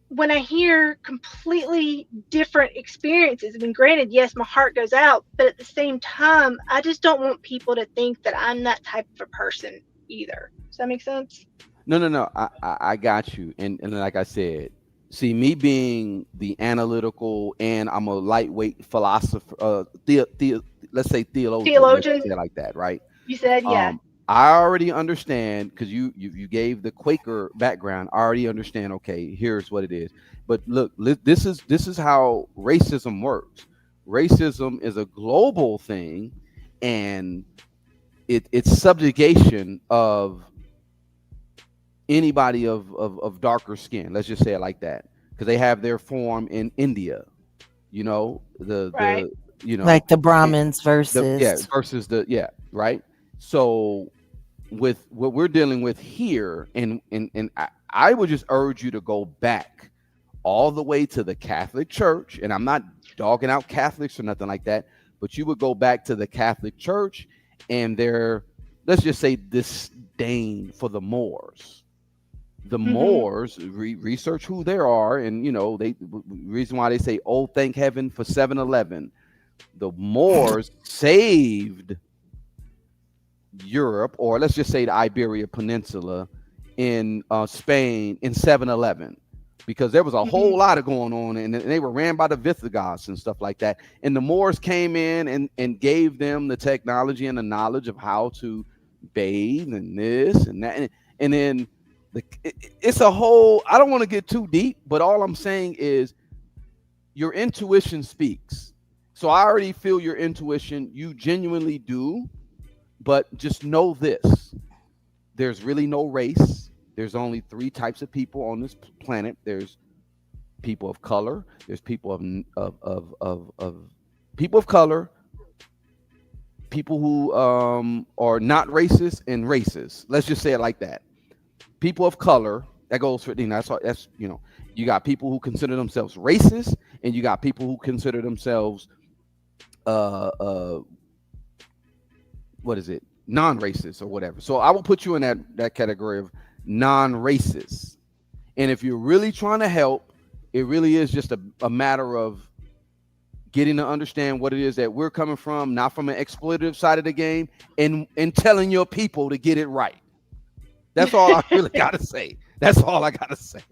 when I hear completely different experiences. I mean, granted, yes, my heart goes out, but at the same time, I just don't want people to think that I'm that type of a person either. Does that make sense? No. I got you. And like I said, see me being the analytical and I'm a lightweight philosopher, let's say theologian. Let's Theologian, say it like that, right? you said, yeah. I already understand because you gave the Quaker background. I already understand. Okay, here's what it is. But look, this is how racism works. Racism is a global thing, and it's subjugation of anybody of darker skin. Let's just say it like that, because they have their form in India. You know Right. the you know Like the it- Brahmins yeah versus. versus the yeah right. So with what we're dealing with here, and I would just urge you to go back all the way to the Catholic Church, and I'm not dogging out Catholics or nothing like that, but you would go back to the Catholic Church and their, let's just say, disdain for the Moors. The Hmm. Moors, research who they are, and reason why they say, "Oh, thank heaven for 7-Eleven." The Moors saved Europe, or let's just say the Iberia Peninsula, in Spain in 7-Eleven, because there was a Hmm. whole lot of going on, and they were ran by the Visigoths and stuff like that. And the Moors came in and gave them the technology and the knowledge of how to bathe and this and that. And then it's a whole, I don't want to get too deep, but all I'm saying is your intuition speaks. So I already feel your intuition. You genuinely do. But just know this: there's really no race. There's only three types of people on this planet. There's people of color. There's people of people of color, people who are not racist and racist. Let's just say it like that. People of color. That goes for that's you got people who consider themselves racist, and you got people who consider themselves uh uh what is it, non-racist or whatever. So I will put you in that category of non-racist. And if you're really trying to help, it really is just a matter of getting to understand what it is that we're coming from, not from an exploitative side of the game, and telling your people to get it right. That's all I really gotta say. That's all I gotta say.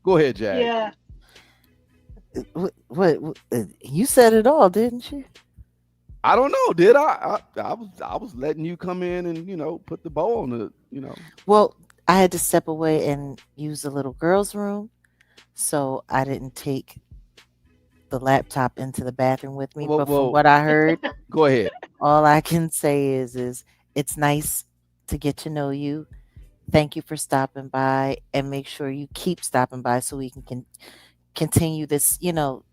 Go ahead, Jag. Yeah. You said it all, didn't you? I don't know, did I was letting you come in and put the bow on the. Well, I had to step away and use the little girl's room, so I didn't take the laptop into the bathroom with me. Well, But from well, what I heard, go ahead. all I can say is it's nice to get to know you. Thank you for stopping by, and make sure you keep stopping by so we can continue this,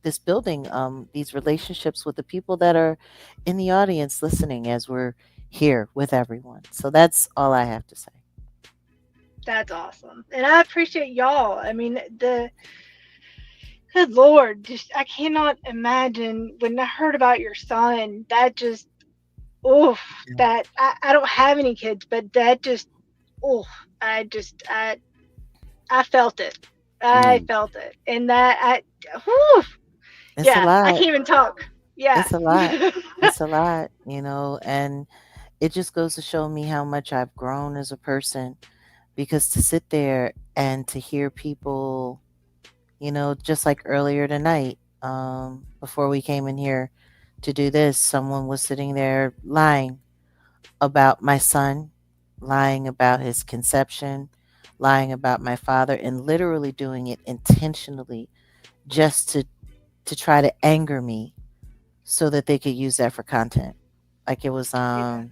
this building, these relationships with the people that are in the audience listening as we're here with everyone. So that's all I have to say. That's awesome. And I appreciate y'all. I mean, the good Lord, just I cannot imagine when I heard about your son, that just oof, Yeah. that I don't have any kids, but that just oof, I felt it. I Mm, felt it. And that whew, It's a yeah, I lot. can't even talk. Yeah. It's a lot. It's a lot, and it just goes to show me how much I've grown as a person, because to sit there and to hear people, just like earlier tonight, before we came in here to do this, someone was sitting there lying about my son, lying about his conception, lying about my father, and literally doing it intentionally just to try to anger me so that they could use that for content. Like it was Yeah.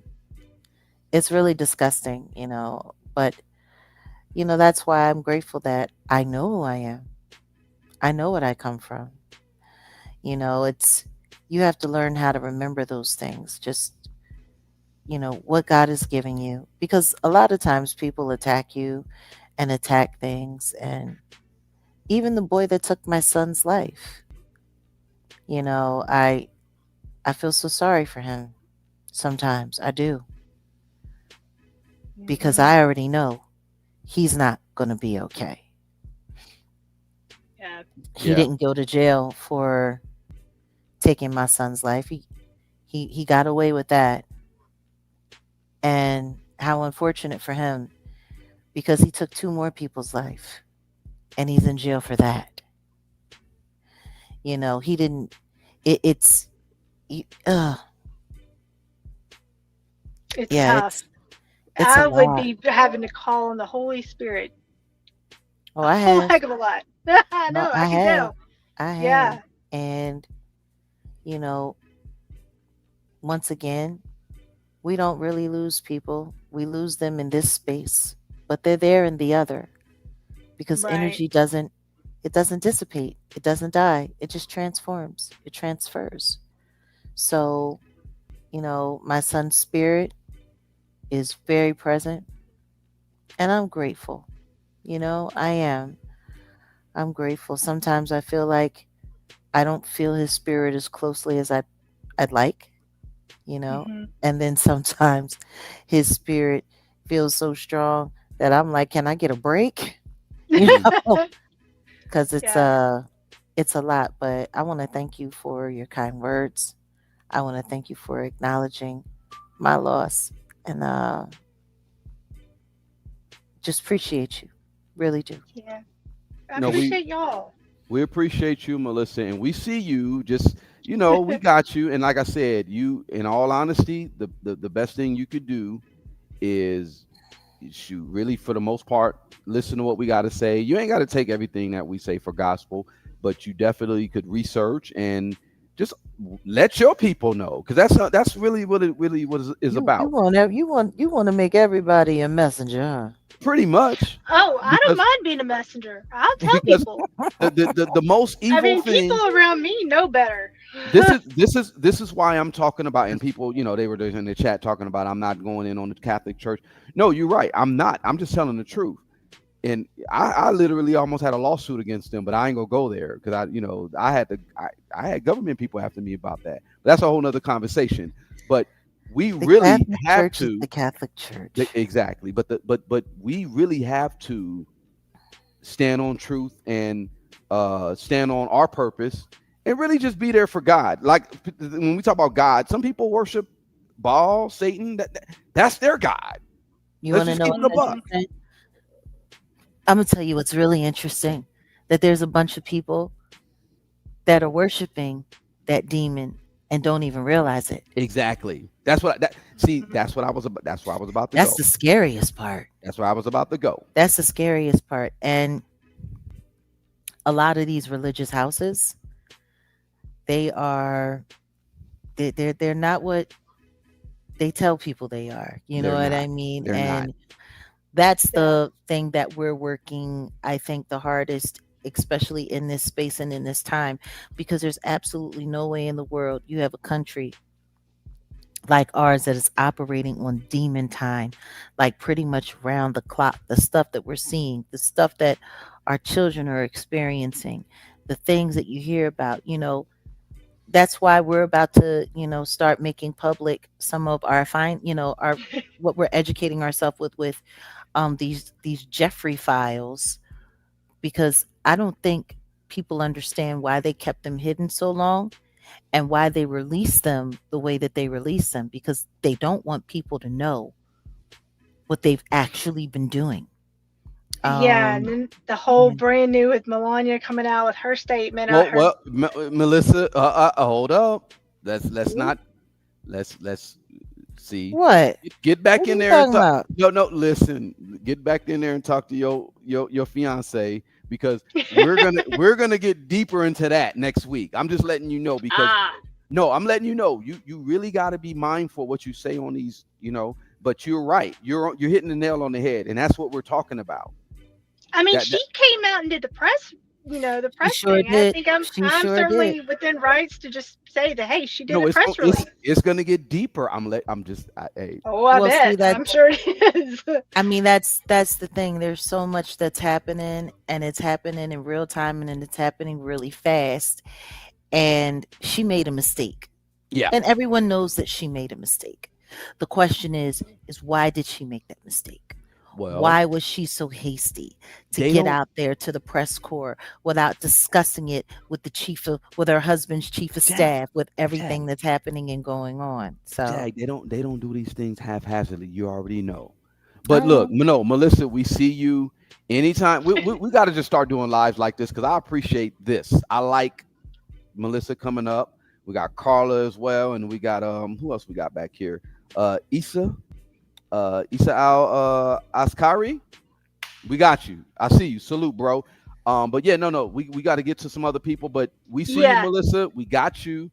it's really disgusting, but that's why I'm grateful that I know who I am. I know what I come from. It's you have to learn how to remember those things. Just what God is giving you, because a lot of times people attack you and attack things, and even the boy that took my son's life, I feel so sorry for him. Sometimes I do, because Hmm. I already know he's not going to be okay. Yeah. He yeah. didn't go to jail for taking my son's life. He got away with that. And how unfortunate for him, because he took two more people's life and he's in jail for that. He didn't it's uh, It's yeah, tough. it's a I would lot. be having to call on the Holy Spirit Oh, a I whole have. heck of a lot. I No, know, I I can have. tell. I have. Yeah. And you know, once again, we don't really lose people. We lose them in this space, but they're there in the other, because Right. energy doesn't dissipate. It doesn't die. It just transforms. It transfers. So, my son's spirit is very present, and I'm grateful. I am. I'm grateful. Sometimes I feel like I don't feel his spirit as closely as I'd like, you know. Hmm. And then sometimes his spirit feels so strong that I'm like, can I get a break? You Mm, know, because Yeah. it's a lot. But I want to thank you for your kind words. I want to thank you for acknowledging my loss, and just appreciate you. Really do. Yeah. I no, we appreciate y'all. we appreciate you, Melissa, and we see you. Just we got you. And like I said, you, in all honesty, the best thing you could do is shoot, really, for the most part, listen to what we got to say. You ain't got to take everything that we say for gospel, but you definitely could research and just let your people know, because that's really what it really is You about. want you want to make everybody a messenger, Pretty much, Oh, I don't because mind being a messenger. I'll tell because people. the most I evil mean, people thing. around me know better. This is why I'm talking about, and people, they were there in the chat talking about I'm not going in on the Catholic Church. No, you're right. I'm not. I'm just telling the truth. And I literally almost had a lawsuit against them, but I ain't gonna go there because I had government people after me about that. But that's a whole nother conversation. But we the really Catholic have Church is to the Catholic Church. exactly. But we really have to stand on truth and stand on our purpose and really just be there for God. Like when we talk about God, some people worship Baal, Satan. That's their God. You Let's want to just know keep it a what's Mhm. buck. interesting? I'm gonna tell you what's really interesting. That there's a bunch of people that are worshiping that demon and don't even realize it. Exactly. That's what that see. Mhm. That's what I was. That's where I was about to That's go. the scariest part. That's where I was about to go. That's the scariest part. And a lot of these religious houses, they are they're not what they tell people they are. You know They're what not. I mean? They're not. And that's Yeah. the thing that we're working, I think, the hardest, especially in this space and in this time, because there's absolutely no way in the world you have a country like ours that is operating on demon time, like pretty much round the clock. The stuff that we're seeing, the stuff that our children are experiencing, the things that you hear about, that's why we're about to, start making public some of our our what we're educating ourselves with these Jeffrey files, because I don't think people understand why they kept them hidden so long and why they release them the way that they release them, because they don't want people to know what they've actually been doing. Yeah, and Um, then the whole yeah. brand new with Melania coming out with her statement. I heard. Well, Melissa, hold up. Let's Ooh. not let's see. What? Get back What are in you there and talking talk. about? No. Listen, get back in there and talk to your fiance, because we're gonna get deeper into that next week. I'm just letting you know, because Ah, no, I'm letting you know. You really got to be mindful what you say on these. But you're right. You're hitting the nail on the head, and that's what we're talking about. I mean, That she that came out and did the press. The She press sure thing. I did. think I'm She I'm sure did. certainly within rights to just say that. Hey, she did no, a it's press it's release. it's gonna get deeper. I'm just hey. Oh, I Well, see bet. that I'm sure it is. I mean, that's the thing. There's so much that's happening, and it's happening in real time, and then it's happening really fast. And she made a mistake, Yeah. and everyone knows that she made a mistake. The question is why did she make that mistake? Well, Why was she so hasty to they get don't. out there to the press corps without discussing it with with her husband's chief of Jag, staff, with everything Jag, that's happening and going on? So They don't do these things haphazardly. You already know. But I look, know. no, Melissa, we see you anytime. We got to just start doing lives like this, because I appreciate this. I like Melissa coming up. We got Carla as well, and we got who else we got back here? Isa Al Askari. We got you. I see you. Salute, bro. But yeah, no. We got to get to some other people, but we see you, Yeah, Melissa. We got you.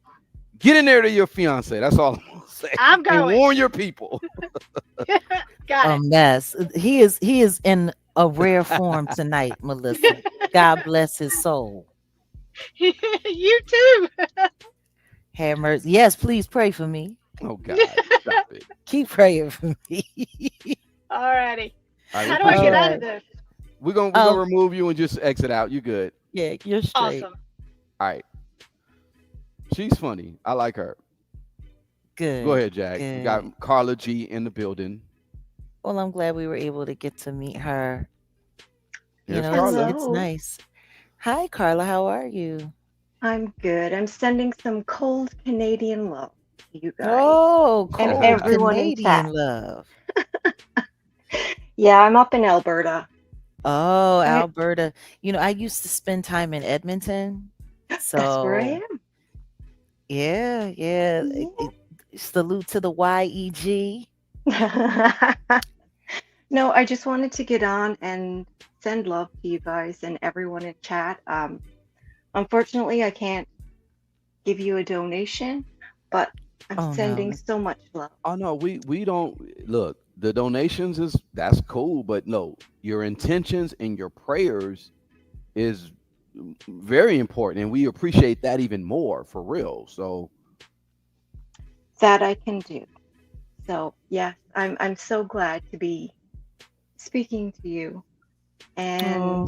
Get in there to your fiance. That's all I'm gonna say. I'm And going. warn your people. Got A mess. He is in a rare form tonight, Melissa. God bless his soul. it. You too. Have mercy. Yes, please pray for me. Oh God, stop it. Keep praying for me. Alrighty. All right, we How do I get appreciate All out you. of right. this? We're gonna Um, remove you and just exit out. You good. yeah, you're straight. Awesome. All right. She's funny. I like her. Go Good. ahead, Jack. We got Good. Carla G in the building. Well, I'm glad we were able to get to meet her. Here's Carla. It's Hello. nice. Hi, Carla. How are you? I'm good. I'm sending some cold Canadian love to you guys Oh, and cold everyone in Canadian chat. love. Yeah, I'm up in Alberta. Oh, I, Alberta. I used to spend time in Edmonton. that's where I So, am. yeah, yeah. Yeah. Salute to the YEG. No, I just wanted to get on and send love to you guys and everyone in chat. Unfortunately, I can't give you a donation, but I'm Oh sending no. so much love. Oh no, we don't look. The donations is that's cool, but no, your intentions and your prayers is very important, and we appreciate that even more for real. So That I can do. So yes, I'm so glad to be speaking to you and Oh.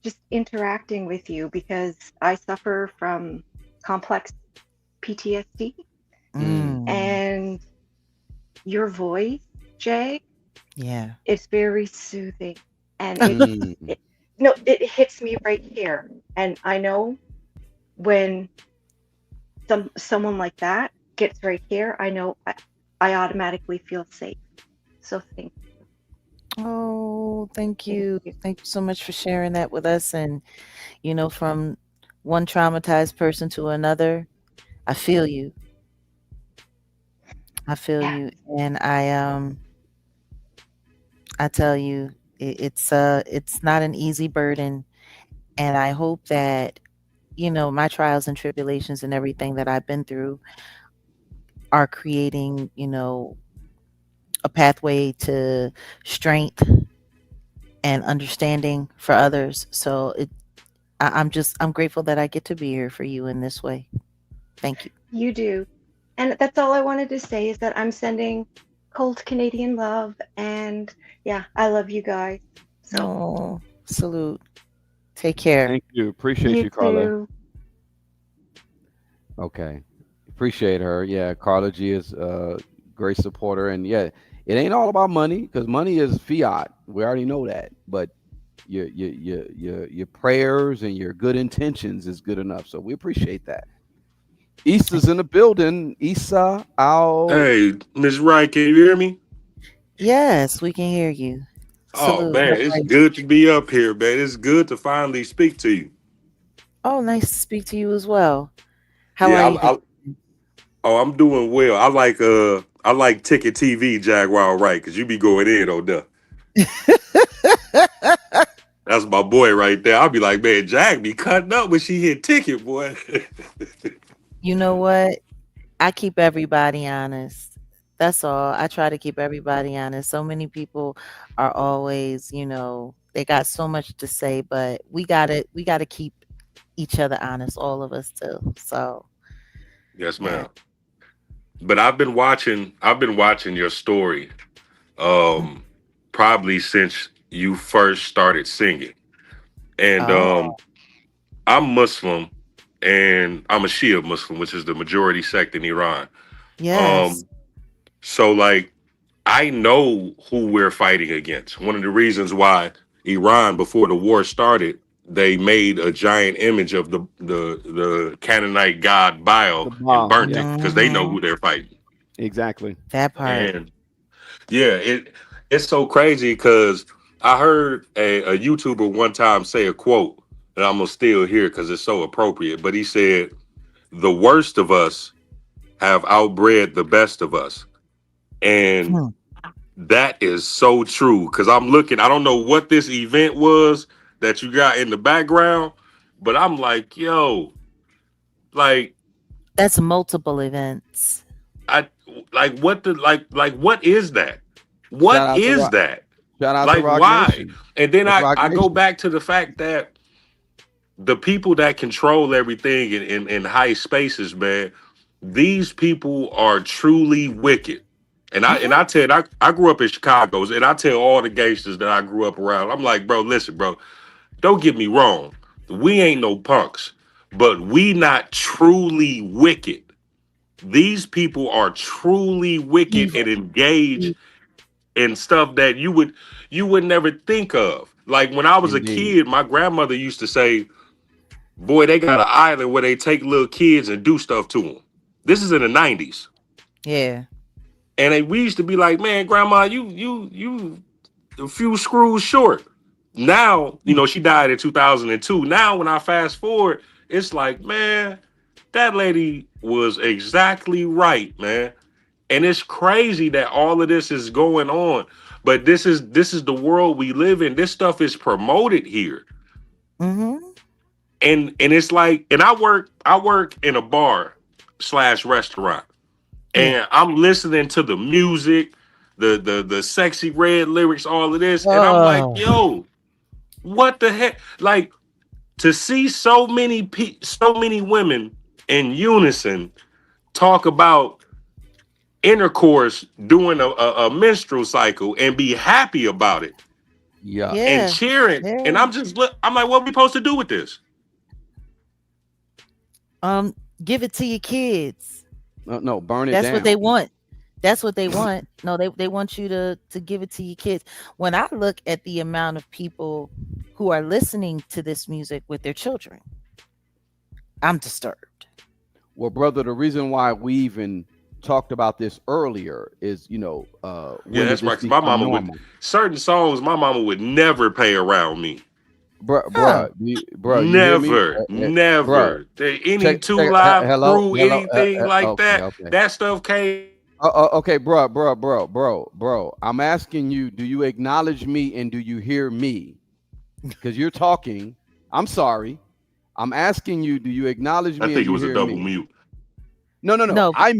just interacting with you because I suffer from complex PTSD, mm, Mm. and your voice, Jay, Yeah. is very soothing, and mm, it no, it hits me right here. And I know when someone like that gets right here, I know I automatically feel safe. So Oh, thank thank you. you. Thank you so much for sharing that with us. And, from one traumatized person to another, I feel you. I feel Yeah, you. And I tell you, it's not an easy burden. And I hope that, my trials and tribulations and everything that I've been through are creating, a pathway to strength and understanding for others. So I'm grateful that I get to be here for you in this way. Thank you. you do. And that's all I wanted to say is that I'm sending cold Canadian love, and yeah, I love you guys. So Oh, salute. Take care. thank you, appreciate you you, Carla. too. Okay, appreciate her. Yeah, Carla G is a great supporter, and yeah, it ain't all about money because money is fiat. We already know that, but your prayers and your good intentions is good enough. So we appreciate that. Issa's in the building. Issa, Al. Hey, Miss Wright, can you hear me? Yes, we can hear you. Oh Salute. man, How it's are you? good to be up here, man. It's good to finally speak to you. Oh, nice to speak to you as well. How are Yeah, you this oh, I'm doing well. I like Ticket TV Jaguar Wright because you be going in on that. That's my boy right there. I'll be like, man, Jag be cutting up when she hit Ticket, boy. You know what? I keep everybody honest. That's all. I try to keep everybody honest. So many people are always, they got so much to say, but we gotta keep each other honest, all of us too. So Yes, yeah. ma'am. But I've been watching your story Mm. um probably since you first started singing. And Oh, I'm Muslim and I'm a Shia Muslim, which is the majority sect in Iran. yes. Um, so like I know who we're fighting against. One of the reasons why Iran, before the war started, they made a giant image of the Canaanite god The Baal and bomb. burnt Yeah, it because they know Mhm. who they're fighting. exactly. That part. And yeah, it's so crazy because I heard a YouTuber one time say a quote that I'm gonna steal here because it's so appropriate. But he said, "The worst of us have outbred the best of us," and Hmm. that is so true. Because I'm looking, I don't know what this event was that you got in the background, but I'm like, yo, like That's multiple events. I what the what is that? Shout What out to is Rock. that? Shout out to Like Rock why? Nation. And then That's Rock I go Nation. back to the fact that the people that control everything in high spaces, man, these people are truly wicked. Mhm. I tell I grew up in Chicago, and I tell all the gangsters that I grew up around, I'm like, bro, listen, bro, don't get me wrong. We ain't no punks, but we not truly wicked. These people are truly wicked and Evil. engaged in stuff that you would never think of. Like when I was a Indeed. kid, my grandmother used to say, "Boy, they got an island where they take little kids and do stuff to them." This is in the '90s, Yeah. and we used to be like, "Man, grandma, you a few screws short." Now, you Mm. know, she died in 2002. Now, when I fast forward, it's like, man, that lady was exactly right, man. And it's crazy that all of this is going on. But this is the world we live in. This stuff is promoted here. Mhm. And it's like, and I work in a bar slash restaurant, Yeah. and I'm listening to the music, the sexy red lyrics, all of this, and I'm like, Oh, yo, what the heck? Like, to see so many women in unison talk about intercourse during a menstrual cycle and be happy about it Yuck. and yeah. cheering, and Yeah. I'm like, what we supposed to do with this? Give it to your kids. No, no, burn it That's what they down. want. That's what they want. No, they want you to give it to your kids. When I look at the amount of people who are listening to this music with their children, I'm disturbed. Well, brother, the reason why we even talked about this earlier is, Yeah, when did that's right. this Because my become mama would, normal? certain songs my mama would never play around me. Huh. You hear me? Never, Bruh, never. Any two check. live Hello, crew, hello. anything like Okay, that, okay. that stuff came. Okay, bro. I'm asking you, do you acknowledge me and do you hear me? Because you're talking. I'm sorry. I'm asking you, do you acknowledge I me and think it you was a hear double me? mute. No, no, no. No, I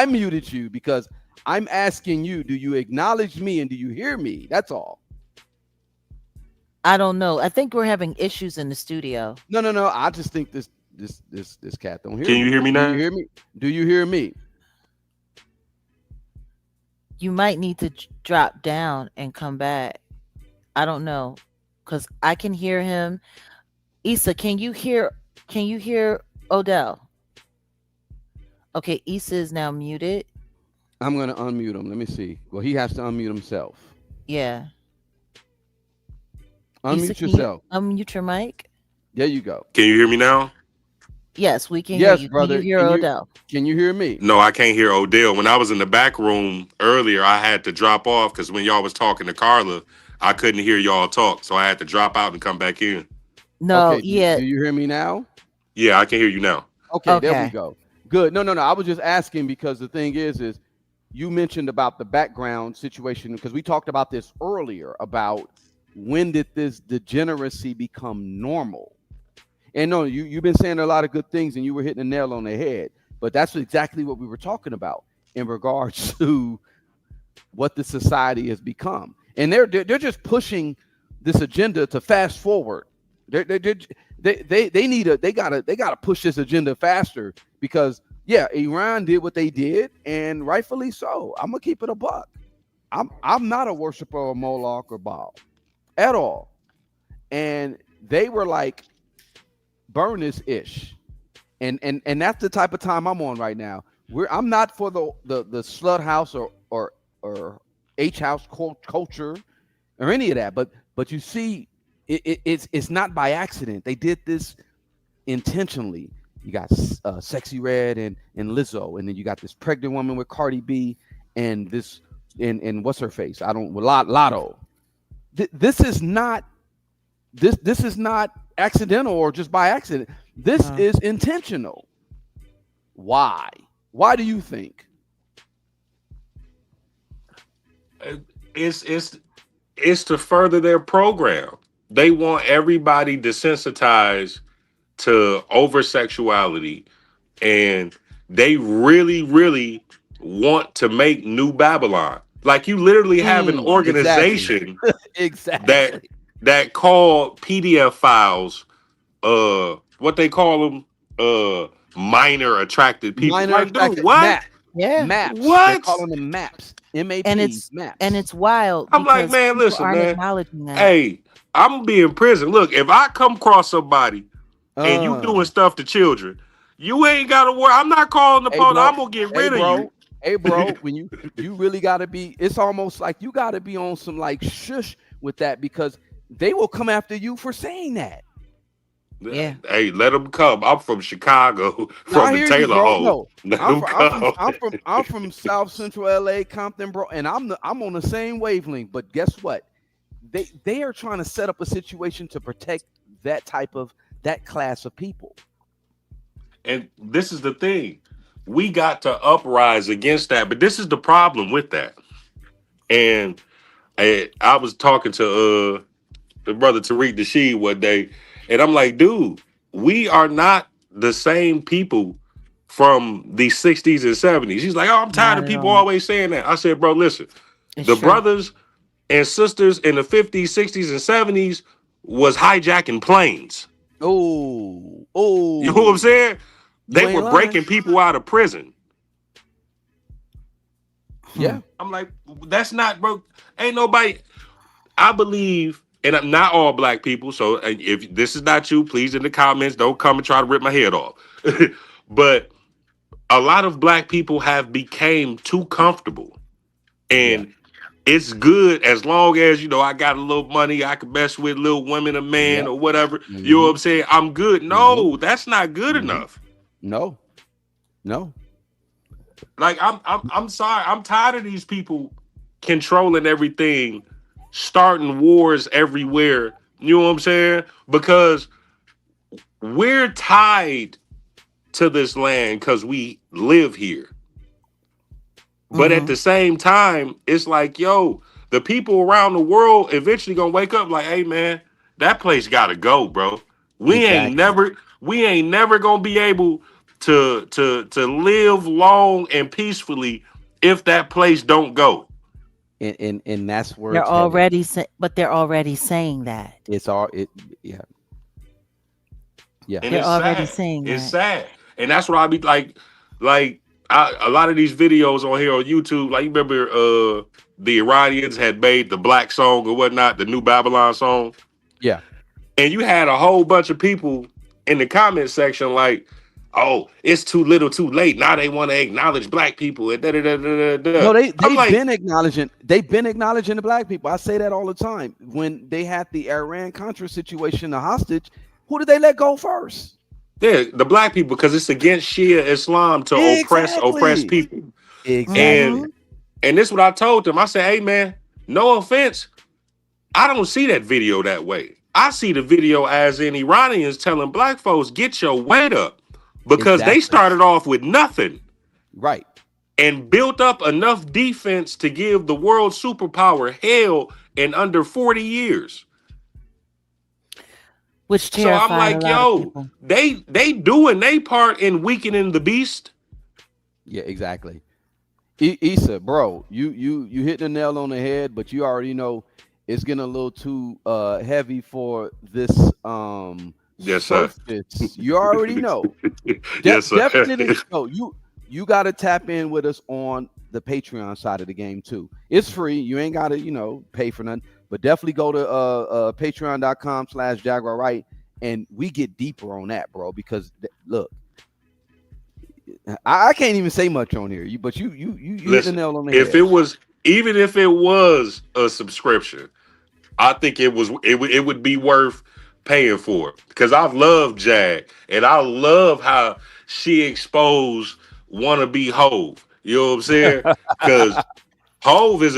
muted you because I'm asking you, do you acknowledge me and do you hear me? That's all. I don't know. I think we're having issues in the studio. No, no, no. I just think this cat don't hear Can you me. hear me Do you now? hear me? Do you hear me? You might need to drop down and come back. I don't know, cuz I can hear him. Issa, can you hear Odell? Okay, Issa is now muted. I'm gonna unmute him. Let me see. Well, he has to unmute himself. Yeah. Issa, Unmute can you yourself. unmute your mic? There you go. Can you hear me now? Yes, we can hear Yes, you. Can you brother. hear Odell? Can you hear me? No, I can't hear Odell. When I was in the back room earlier, I had to drop off because when y'all was talking to Carla, I couldn't hear y'all talk, so I had to drop out and come back in. No, Okay. yeah. Do you hear me now? Yeah, I can hear you now. Okay, there we Okay. go. Good. No, no, no. I was just asking because the thing is you mentioned about the background situation because we talked about this earlier about when did this degeneracy become normal? And no, you've been saying a lot of good things and you were hitting the nail on the head. But that's exactly what we were talking about in regards to what the society has become. And they're just pushing this agenda to fast forward. They gotta push this agenda faster because yeah, Iran did what they did and rightfully so. I'm gonna keep it a buck. I'm not a worshiper of Moloch or Baal at all. And they were like, burn this ish. And that's the type of time I'm on right now. I'm not for the slut house or H house culture or any of that. But you see, it's not by accident. They did this intentionally. You got Sexy Red and Lizzo, and then you got this pregnant woman with Cardi B, and this and what's her face? I don't Lotto. This is not this is not accidental or just by accident. This Uh, is intentional. Why? Why do you think? It's to further their program. They want everybody desensitized to over sexuality, and they really, really want to make New Babylon. Like, you literally have an Exactly. organization that Exactly. call PDF files what they call them, minor attracted people. Minor Like, dude, attracted what? yeah. maps. They're What? calling them maps. And MAPs, it's and maps. it's wild I'm like, because man, people listen, aren't man. acknowledging that. Hey, I'm gonna be in prison. Look, if I come across somebody and you Uh, doing stuff to children, you ain't gotta worry. I'm not calling the hey police. bro, I'm gonna get hey rid of you. bro, hey bro. When you really gotta be, it's almost like you gotta be on some like shush with that because they will come after you for saying that. Yeah. Hey, let them come. I'm from Chicago, No, from I the hear you, Taylor bro. hole. No, Let I'm them from I'm from come. I'm from South Central LA, Compton, bro, and I'm on the same wavelength. But guess what? They are trying to set up a situation to protect that class of people. And this is the thing. We got to uprise against that. But this is the problem with that. And I was talking to the brother Tariq Nasheed one day, and I'm like, dude, we are not the same people from the 60s and 70s. He's like, oh, I'm tired Not of at people all. always saying that. I said, bro, listen, It's the true. brothers and sisters in the 50s, 60s, and 70s was hijacking planes. Oh, You know what I'm oh, saying? They you were ain't lying. breaking people out of prison. Hmm. Yeah. I'm like, that's not, bro. Ain't nobody. I believe, and not all black people. So if this is not you, please in the comments don't come and try to rip my head off. But a lot of black people have became too comfortable, Yeah. and it's good as long as I got a little money, I can mess with little women, a man, Yep. or whatever. You know what Mm-hmm. I'm saying? I'm good. Mm-hmm. No, that's not good Mm-hmm. enough. No. No. Like I'm sorry. I'm tired of these people controlling everything, starting wars everywhere. You know what I'm saying? Because we're tied to this land because we live here. But at Mm-hmm. the same time, it's like, yo, the people around the world eventually gonna wake up like, hey man, that place gotta go, bro. We ain't Exactly. never, we ain't never gonna be able to live long and peacefully if that place don't go. And that's where They're it's headed. already but they're already saying that. It's all it. Yeah. Yeah. And They're it's already sad. saying It's that. sad. And that's what I be like a lot of these videos on here on YouTube, like you remember the Iranians had made the black song or whatnot, the new Babylon song. Yeah. And you had a whole bunch of people in the comment section like, oh, it's too little too late. Now they want to acknowledge black people and da da da da da da. No, they I'm they've like, been acknowledging. They've been acknowledging the black people. I say that all the time. When they had the Iran Contra situation, the hostage, who did they let go first? yeah, the black people, because it's against Shia Islam to oppress Exactly. people. Exactly. And Mm-hmm. and this is what I told them. I said, hey man, no offense, I don't see that video that way. I see the video as in Iranians telling black folks, get your weight up. Because they Exactly. started off with nothing Right. and built up enough defense to give the world superpower hell in under 40 years. Which So I'm terrified a like, lot of yo, people. they doing their part in weakening the beast. Yeah. Exactly. Issa, bro, you hit the nail on the head, but you already know it's getting a little too heavy for this Yes, sir. surface. You already know. Yes, sir. Definitely no. You got to tap in with us on the Patreon side of the game too. It's free. You ain't got to pay for nothing. But definitely go to patreon.com/Jaguar Right, and we get deeper on that, bro. Because look, I can't even say much on here. But you hit the Listen, nail on the if head. it was even if it was a subscription, I think it would be worth paying for because I've loved Jag and I love how she exposed wannabe Hove. You know what I'm saying? Because Hove is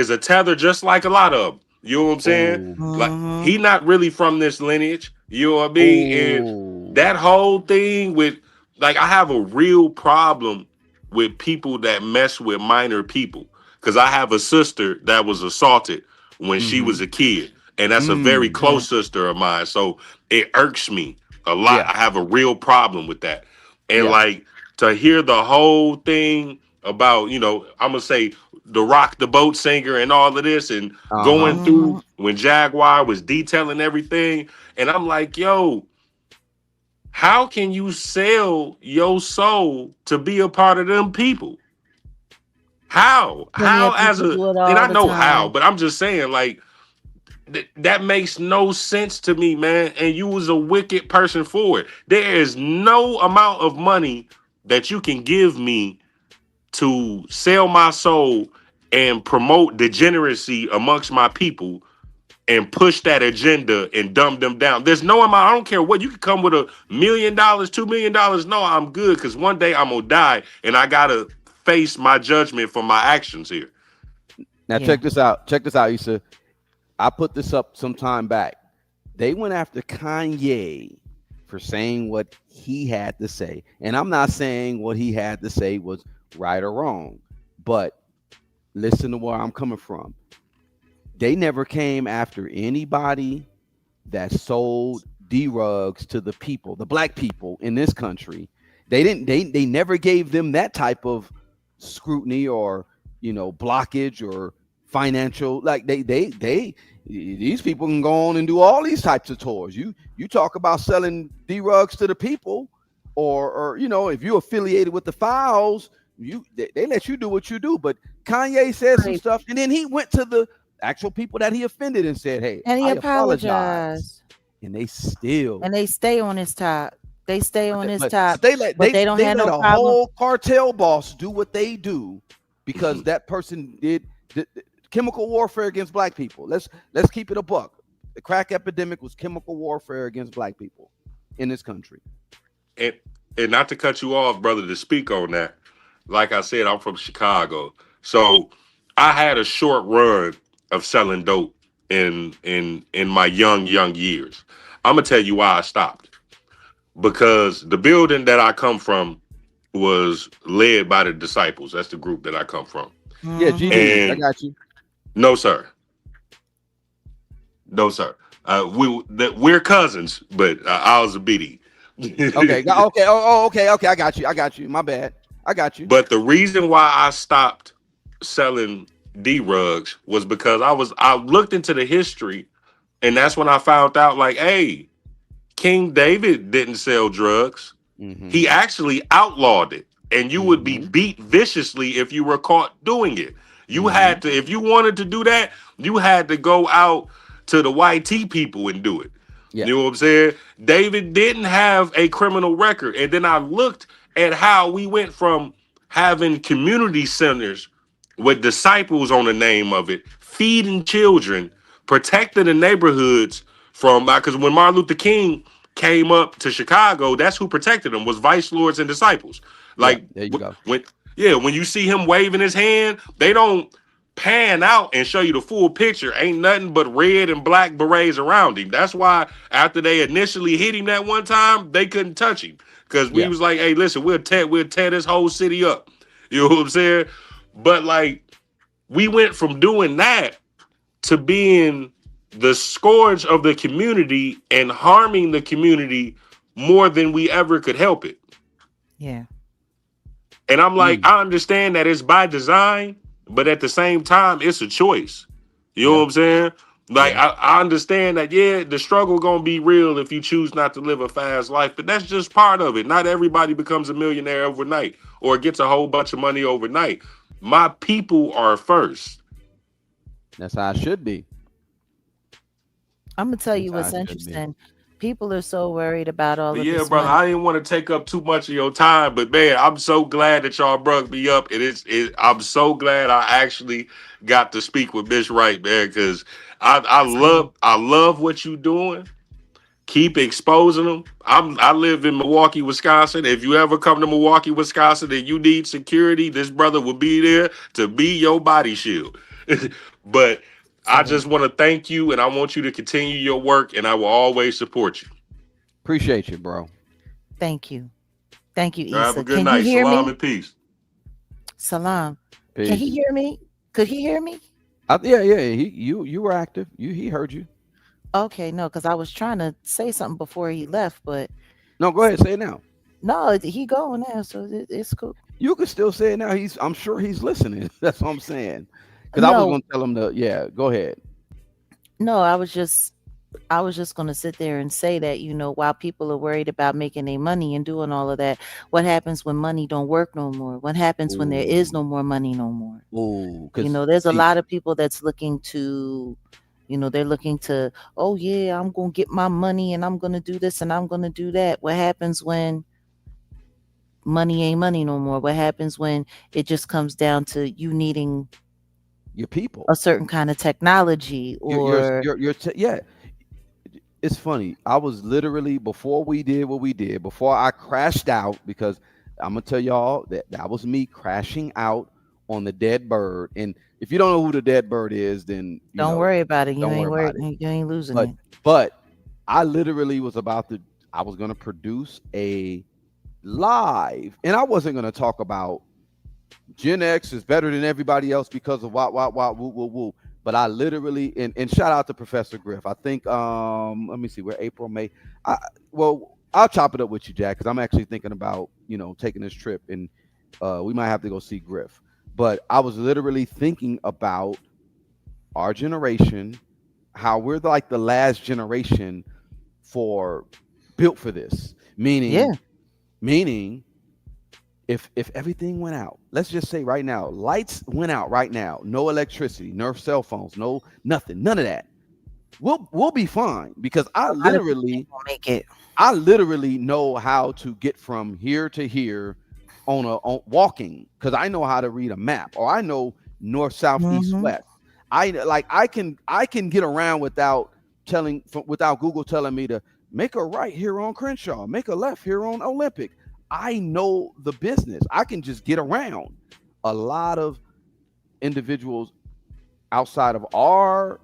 a tether just like a lot of them. You know what I'm saying? Oh, Like Mm-hmm. he not really from this lineage. You know what I mean? And oh, that whole thing with like I have a real problem with people that mess with minor people because I have a sister that was assaulted when she mm-hmm, was a kid, and that's a very mm, Yeah. close sister of mine. So it irks me a lot. yeah, I have a real problem with that, and yeah, like to hear the whole thing about I'm gonna say the Rock the Boat singer and all of this and uh huh, going Mm-hmm. through when Jaguar was detailing everything. And I'm like, yo, how can you sell your soul to be a part of them people? How? Plenty How of as people a, do it and all I the know how, time. but I'm just saying, like, that makes no sense to me, man. And you was a wicked person for it. There is no amount of money that you can give me to sell my soul and promote degeneracy amongst my people and push that agenda and dumb them down. There's no amount. I don't care what you could come with $1 million, $2 million. No, I'm good because one day I'm gonna die and I gotta face my judgment for my actions here. Now Yeah. check this out. Check this out, Issa. I put this up some time back. They went after Kanye for saying what he had to say, and I'm not saying what he had to say was right or wrong, but listen to where I'm coming from. They never came after anybody that sold drugs to the people, the black people in this country. They didn't. They never gave them that type of scrutiny or blockage or financial. Like they these people can go on and do all these types of tours. You talk about selling drugs to the people, or if you're affiliated with the files, they let you do what you do. But Kanye said some Right. stuff, and then he went to the actual people that he offended and said, "Hey, And he I apologize." apologized. And they still, And they stay on his top. They stay on his but top. they let But they don't have let no a problem. whole cartel boss do what they do because that person did chemical warfare against black people. Let's keep it a buck. The crack epidemic was chemical warfare against black people in this country. and and not to cut you off, brother, to speak on that. Like I said, I'm from Chicago, so I had a short run of selling dope in my young years. I'm gonna tell you why I stopped, because the building that I come from was led by the disciples. That's the group that I come from. Yeah, Mhm. GD, I And got you. no, sir, no, sir. We're cousins, but I was a BD. Okay, okay, okay. I got you. I got you. My bad. I got you. But the reason why I stopped selling D rugs was because I looked into the history, and that's when I found out, like, hey, King David didn't sell drugs. Mm-hmm. He actually outlawed it, and you would be Mm-hmm. beat viciously if you were caught doing it. You Mm-hmm. had to, if you wanted to do that, you had to go out to the YT people and do it. Yeah. You know what I'm saying? David didn't have a criminal record. And then I looked at how we went from having community centers with disciples on the name of it, feeding children, protecting the neighborhoods from, because when Martin Luther King came up to Chicago, that's who protected him, was vice lords and disciples. Yeah. Like There you go. when you see him waving his hand, they don't pan out and show you the full picture. Ain't nothing but red and black berets around him. That's why after they initially hit him that one time, they couldn't touch him. Because we Yeah. was like, hey, listen, we'll tear this whole city up. You know what I'm saying? But like, we went from doing that to being the scourge of the community and harming the community more than we ever could help it. Yeah. And I'm like, Mm. I understand that it's by design, but at the same time, it's a choice. You know Yeah. what I'm saying? Like, Yeah. I understand that, yeah, the struggle gonna be real if you choose not to live a fast life, but that's just part of it. Not everybody becomes a millionaire overnight or gets a whole bunch of money overnight. My people are first. That's how it should be. I'm gonna tell you That's how what's it should be. interesting. People are so worried about all But of yeah, this brother, money. I didn't want to take up too much of your time, but man, I'm so glad that y'all brought me up. I'm so glad I actually got to speak with Miss Wright, man, because Same. I love what you doing. Keep exposing them. I live in Milwaukee, Wisconsin. If you ever come to Milwaukee, Wisconsin, and you need security, this brother will be there to be your body shield. But I Same. just want to thank you, and I want you to continue your work, and I will always support you. Appreciate you, bro. Thank you. Thank you, Have a Issa. good Can you night. hear Salam me? and peace. Salam. Can Peace. he hear me? Could he hear me? Yeah. You were active. He heard you. Okay, no, because I was trying to say something before he left, but No, go ahead. Say it now. no, he going now, so it's cool. You can still say it now. I'm sure he's listening. That's what I'm saying. Because I was No, going to tell him to. Yeah. Go ahead. no, I was just gonna sit there and say that, while people are worried about making their money and doing all of that, what happens when money don't work no more? What happens when there is Ooh. no more money no more? Ooh. Because There's a see, lot of people that's looking to, they're looking to, oh yeah, I'm gonna get my money and I'm gonna do this and I'm gonna do that. What happens when money ain't money no more? What happens when it just comes down to you needing your people. a certain kind of technology or Yeah. It's funny. I was literally before we did what we did, before I crashed out, because I'm gonna tell y'all that was me crashing out on the dead bird. And if you don't know who the dead bird is, then don't worry about it. You don't ain't worry worried, about it. you ain't losing But it. but I literally was I was gonna produce a live, and I wasn't gonna talk about Gen X is better than everybody else because of woo woo woo. But but I literally and shout out to Professor Griff. I think let me see, we're April, May. I well, I'll chop it up with you, Jack, because I'm actually thinking about, taking this trip and we might have to go see Griff. But I was literally thinking about our generation, how we're like the last generation for built for this. Yeah. Meaning if everything went out, let's just say right now, lights went out right now, no electricity, no cell phones, no nothing, none of that. We'll be fine because A lot of people ain't gonna make it. I literally know how to get from here to here on walking because I know how to read a map, or I know north, south, east, Hmm. west. I can get around without Google telling me to make a right here on Crenshaw, make a left here on Olympic. I know the business. I can just get around. A lot of individuals outside of our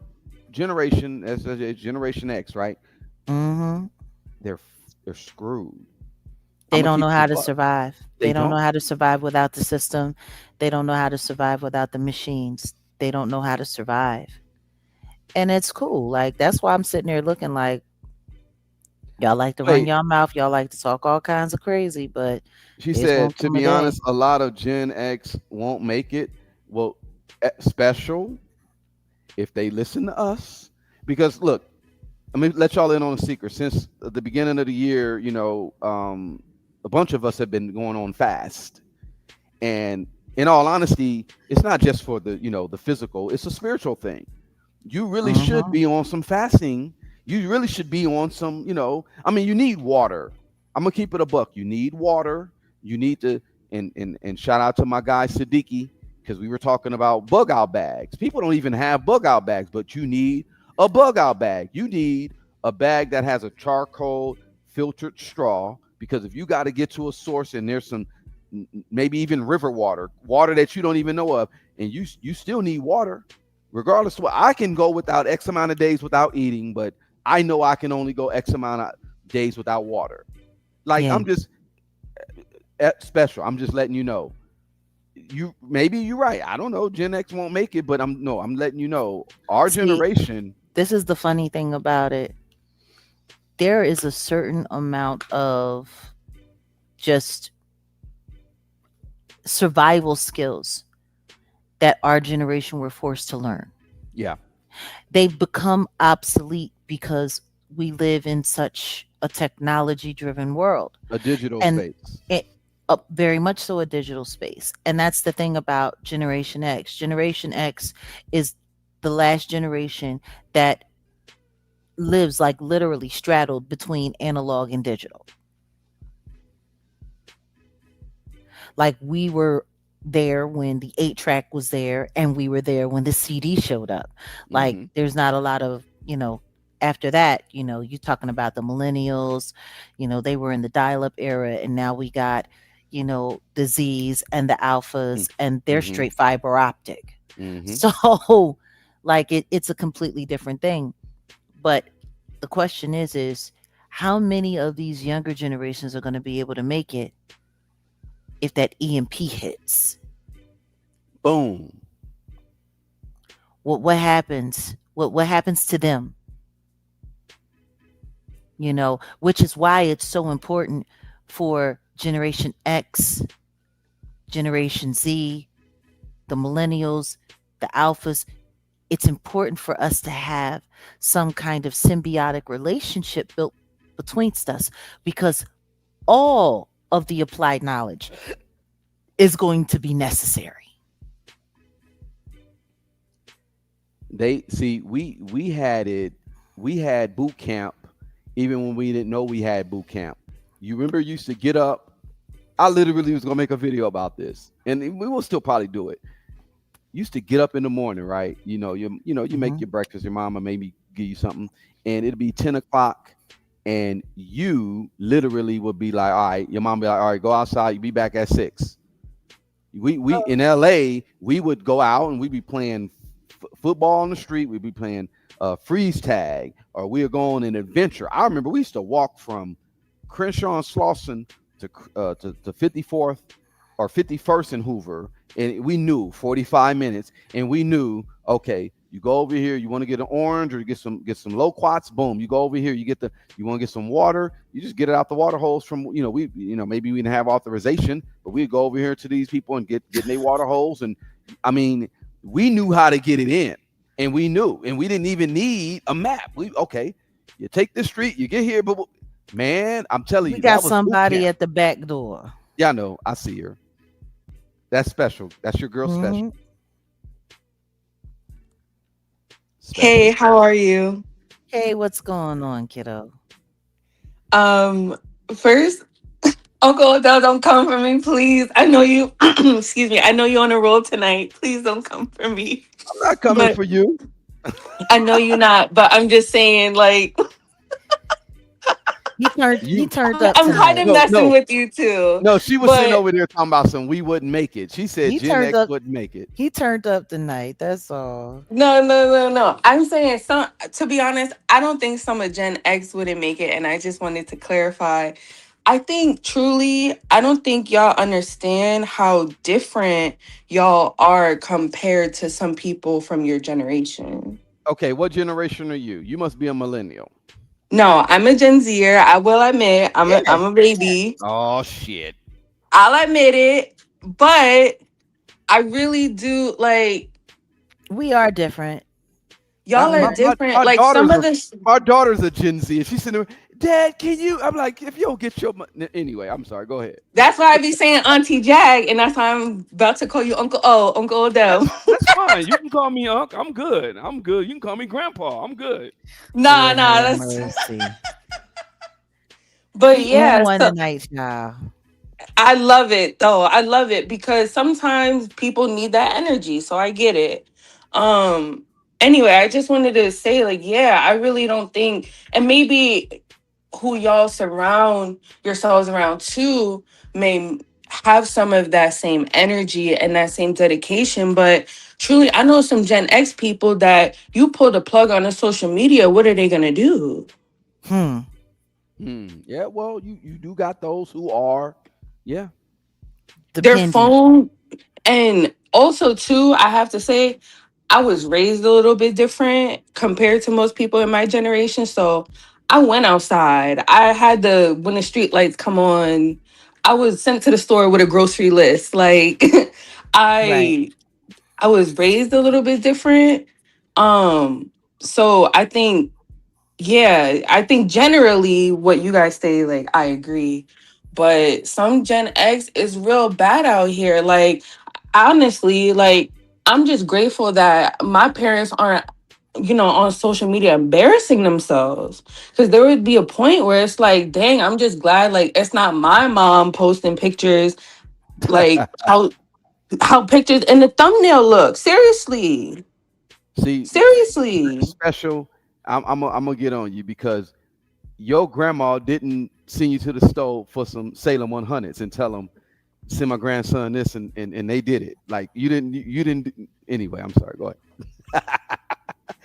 generation, as Generation X, right? Hmm. They're they're screwed. I'm They gonna don't keep know it a how to buck. survive. They They don't know don't. how to survive without the system. They don't know how to survive without the machines. They don't know how to survive. And it's cool. Like that's why I'm sitting there looking like y'all like to run Wait, your mouth, y'all like to talk all kinds of crazy, but she there's gonna said, to come a be day. honest, a lot of Gen X won't make it. Well, special if they listen to us. Because look, let me let y'all in on a secret. Since the beginning of the year, a bunch of us have been going on fast. And in all honesty, it's not just for the physical, it's a spiritual thing. You really should Hmm. be on some fasting. You really should be on some. You need water. I'm gonna keep it a buck. You need water. You need to, and shout out to my guy Siddiqui, because we were talking about bug out bags. People don't even have bug out bags, but you need a bug out bag. You need a bag that has a charcoal filtered straw, because if you got to get to a source and there's some maybe even river water that you don't even know of, and you still need water regardless of what. I can go without X amount of days without eating, but I know I can only go X amount of days without water. Like, Yeah. I'm just special. I'm just letting you know. You maybe you're right. I don't know. Gen X won't make it, but I'm letting you know. Our See, generation. this is the funny thing about it. There is a certain amount of just survival skills that our generation were forced to learn. Yeah, They've become obsolete because we live in such a technology driven world. a digital And space. it very much so a digital space. And that's the thing about Generation X. Generation X is the last generation that lives like literally straddled between analog and digital. Like we were there when the 8 track was there and we were there when the CD showed up. Like Hmm. there's not a lot of, after that, you're talking about the millennials, they were in the dial up era and now we got, the Z's and the alphas and they're Hmm. straight fiber optic. Hmm. So like it's a completely different thing. But the question is how many of these younger generations are going to be able to make it if that EMP hits? Boom. What happens? What happens to them? Which is why it's so important for Generation X, Generation Z, the millennials, the alphas. It's important for us to have some kind of symbiotic relationship built betwixt us because all of the applied knowledge is going to be necessary. They see we had it. We had boot camp even when we didn't know we had boot camp. You remember you used to get up. I literally was gonna make a video about this, and we will still probably do it. Used to get up in the morning, right? You make Hmm. your breakfast. Your mama maybe give you something, and it'd be 10 o'clock, and you literally would be like, "All right," your mom be like, "All right, go outside. You be back at 6." We in LA, we would go out and we'd be playing football on the street. We'd be playing freeze tag, or we would go on an adventure. I remember we used to walk from Crenshaw and Slauson to 54th or 51st and Hoover, and we knew 45 minutes, and we knew, okay, You go over here. You want to get an orange or get some loquats. Boom. You go over here. You want to get some water. You just get it out the water hose from maybe we didn't have authorization, but we go over here to these people and getting their water hose. And I mean, we knew how to get it in, and we knew, and we didn't even need a map. You take this street, you get here, but man, I'm telling We you, got that was boot somebody camp. at the back door. Yeah, I know. I see her. That's special. That's your girl special. Mhm. Hey, Special. how are you? Hey, what's going on, kiddo? Um, First, Uncle Odell, don't come for me, please. I know you. Excuse me. I know you're on a roll tonight. Please don't come for me. I'm not coming But for you. I know you're not. But I'm just saying, like, He You turned up I'm kind tonight. of no, messing no, with you too. no. She was sitting But over there talking about some we wouldn't make it. She said He Gen turned X up. wouldn't make it. He turned up tonight. That's all. no, no, no, no. I'm saying some. To be honest, I don't think some of Gen X wouldn't make it, and I just wanted to clarify. I think truly, I don't think y'all understand how different y'all are compared to some people from your generation. Okay, what generation are you? You must be a millennial. No, I'm a Gen Zer. I will admit, Yeah. I'm a baby. Oh shit. I'll admit it, but I really do like We are different. y'all are My, Yeah. my, different. my Like some daughters of are the my daughter's a Gen Z, and she's sitting there. Dad, can you? I'm like, if you don't get your anyway. I'm sorry. Go ahead. that's why I be saying Auntie Jag, and that's why I'm about to call you Uncle O, Uncle Odell. That's fine. You can call me Unc. I'm good. I'm good. You can call me Grandpa. I'm good. Nah, Lord nah, have that's mercy. but We on yeah, one so tonight, y'all. I love it though. I love it because sometimes people need that energy. So I get it. Anyway, I just wanted to say, like, yeah, I really don't think, and maybe who y'all surround yourselves around too may have some of that same energy and that same dedication. But truly, I know some Gen X people that you pull the plug on a social media, what are they gonna do? Hmm. Yeah. Well, you do got those who are. Yeah. Their Dependent. phone. And also, too, I have to say, I was raised a little bit different compared to most people in my generation. So I went outside. I had when the street lights come on, I was sent to the store with a grocery list. Like Right. I I was raised a little bit different. So I think, yeah, I think generally what you guys say, like, I agree. But some Gen X is real bad out here. Like, honestly, like, I'm just grateful that my parents aren't, on social media embarrassing themselves. Because there would be a point where it's like, dang, I'm just glad, like, it's not my mom posting pictures, like, how pictures in the thumbnail look. Seriously. See, Seriously. special. I'm gonna get on you because your grandma didn't send you to the store for some Salem 100s and tell them send my grandson this and they did it. Like you didn't anyway. I'm sorry. Go ahead.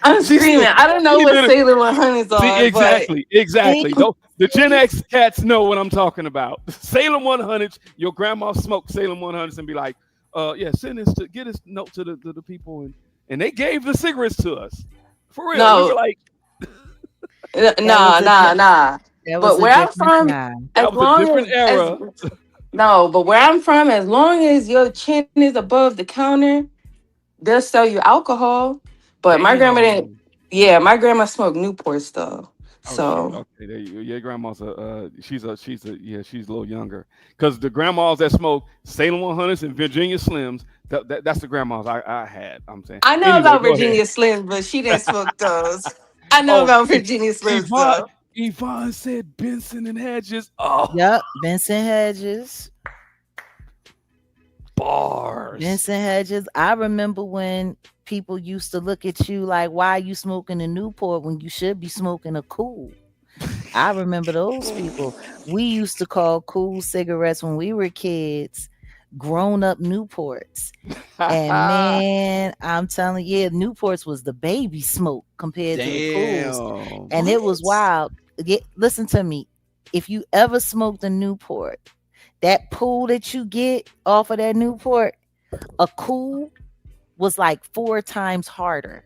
I'm She screaming. said I don't know He what did it. Sailor Moon Honeys See, are, but exactly, See? exactly. Though the Gen X cats know what I'm talking about. Salem 100s. Your grandma smoked Salem 100s and be like, yeah, send this to get this note to the people and they gave the cigarettes to us. For real. We were no, like, That was nah, nah, nah. that was But a where I'm different from, time. that was a different as era. no, but where I'm from, as long as your chin is above the counter, they'll sell you alcohol. But my grandma didn't. Damn. Yeah, my grandma smoked Newports though. Oh shit. So Okay, there you go. Your grandma's she's a little younger. Cause the grandmas that smoke Salem 100s and Virginia Slims, that's the grandmas I had. I'm saying. I know Anyway, about go ahead. Virginia Slims, but she didn't smoke those. I know Oh, about Virginia Slims Yvonne though. Yvonne said Benson and Hedges. Oh, Yep. Vincent Hedges. bars. Vincent Hedges. I remember when people used to look at you like, why are you smoking a Newport when you should be smoking a cool? I remember those people. We used to call cool cigarettes when we were kids grown up Newports. And man, I'm telling you, yeah, Newports was the baby smoke compared to the cools. Damn. And it was What? wild. Listen to me. If you ever smoked a Newport, that pull that you get off of that Newport, a cool was like 4 times harder.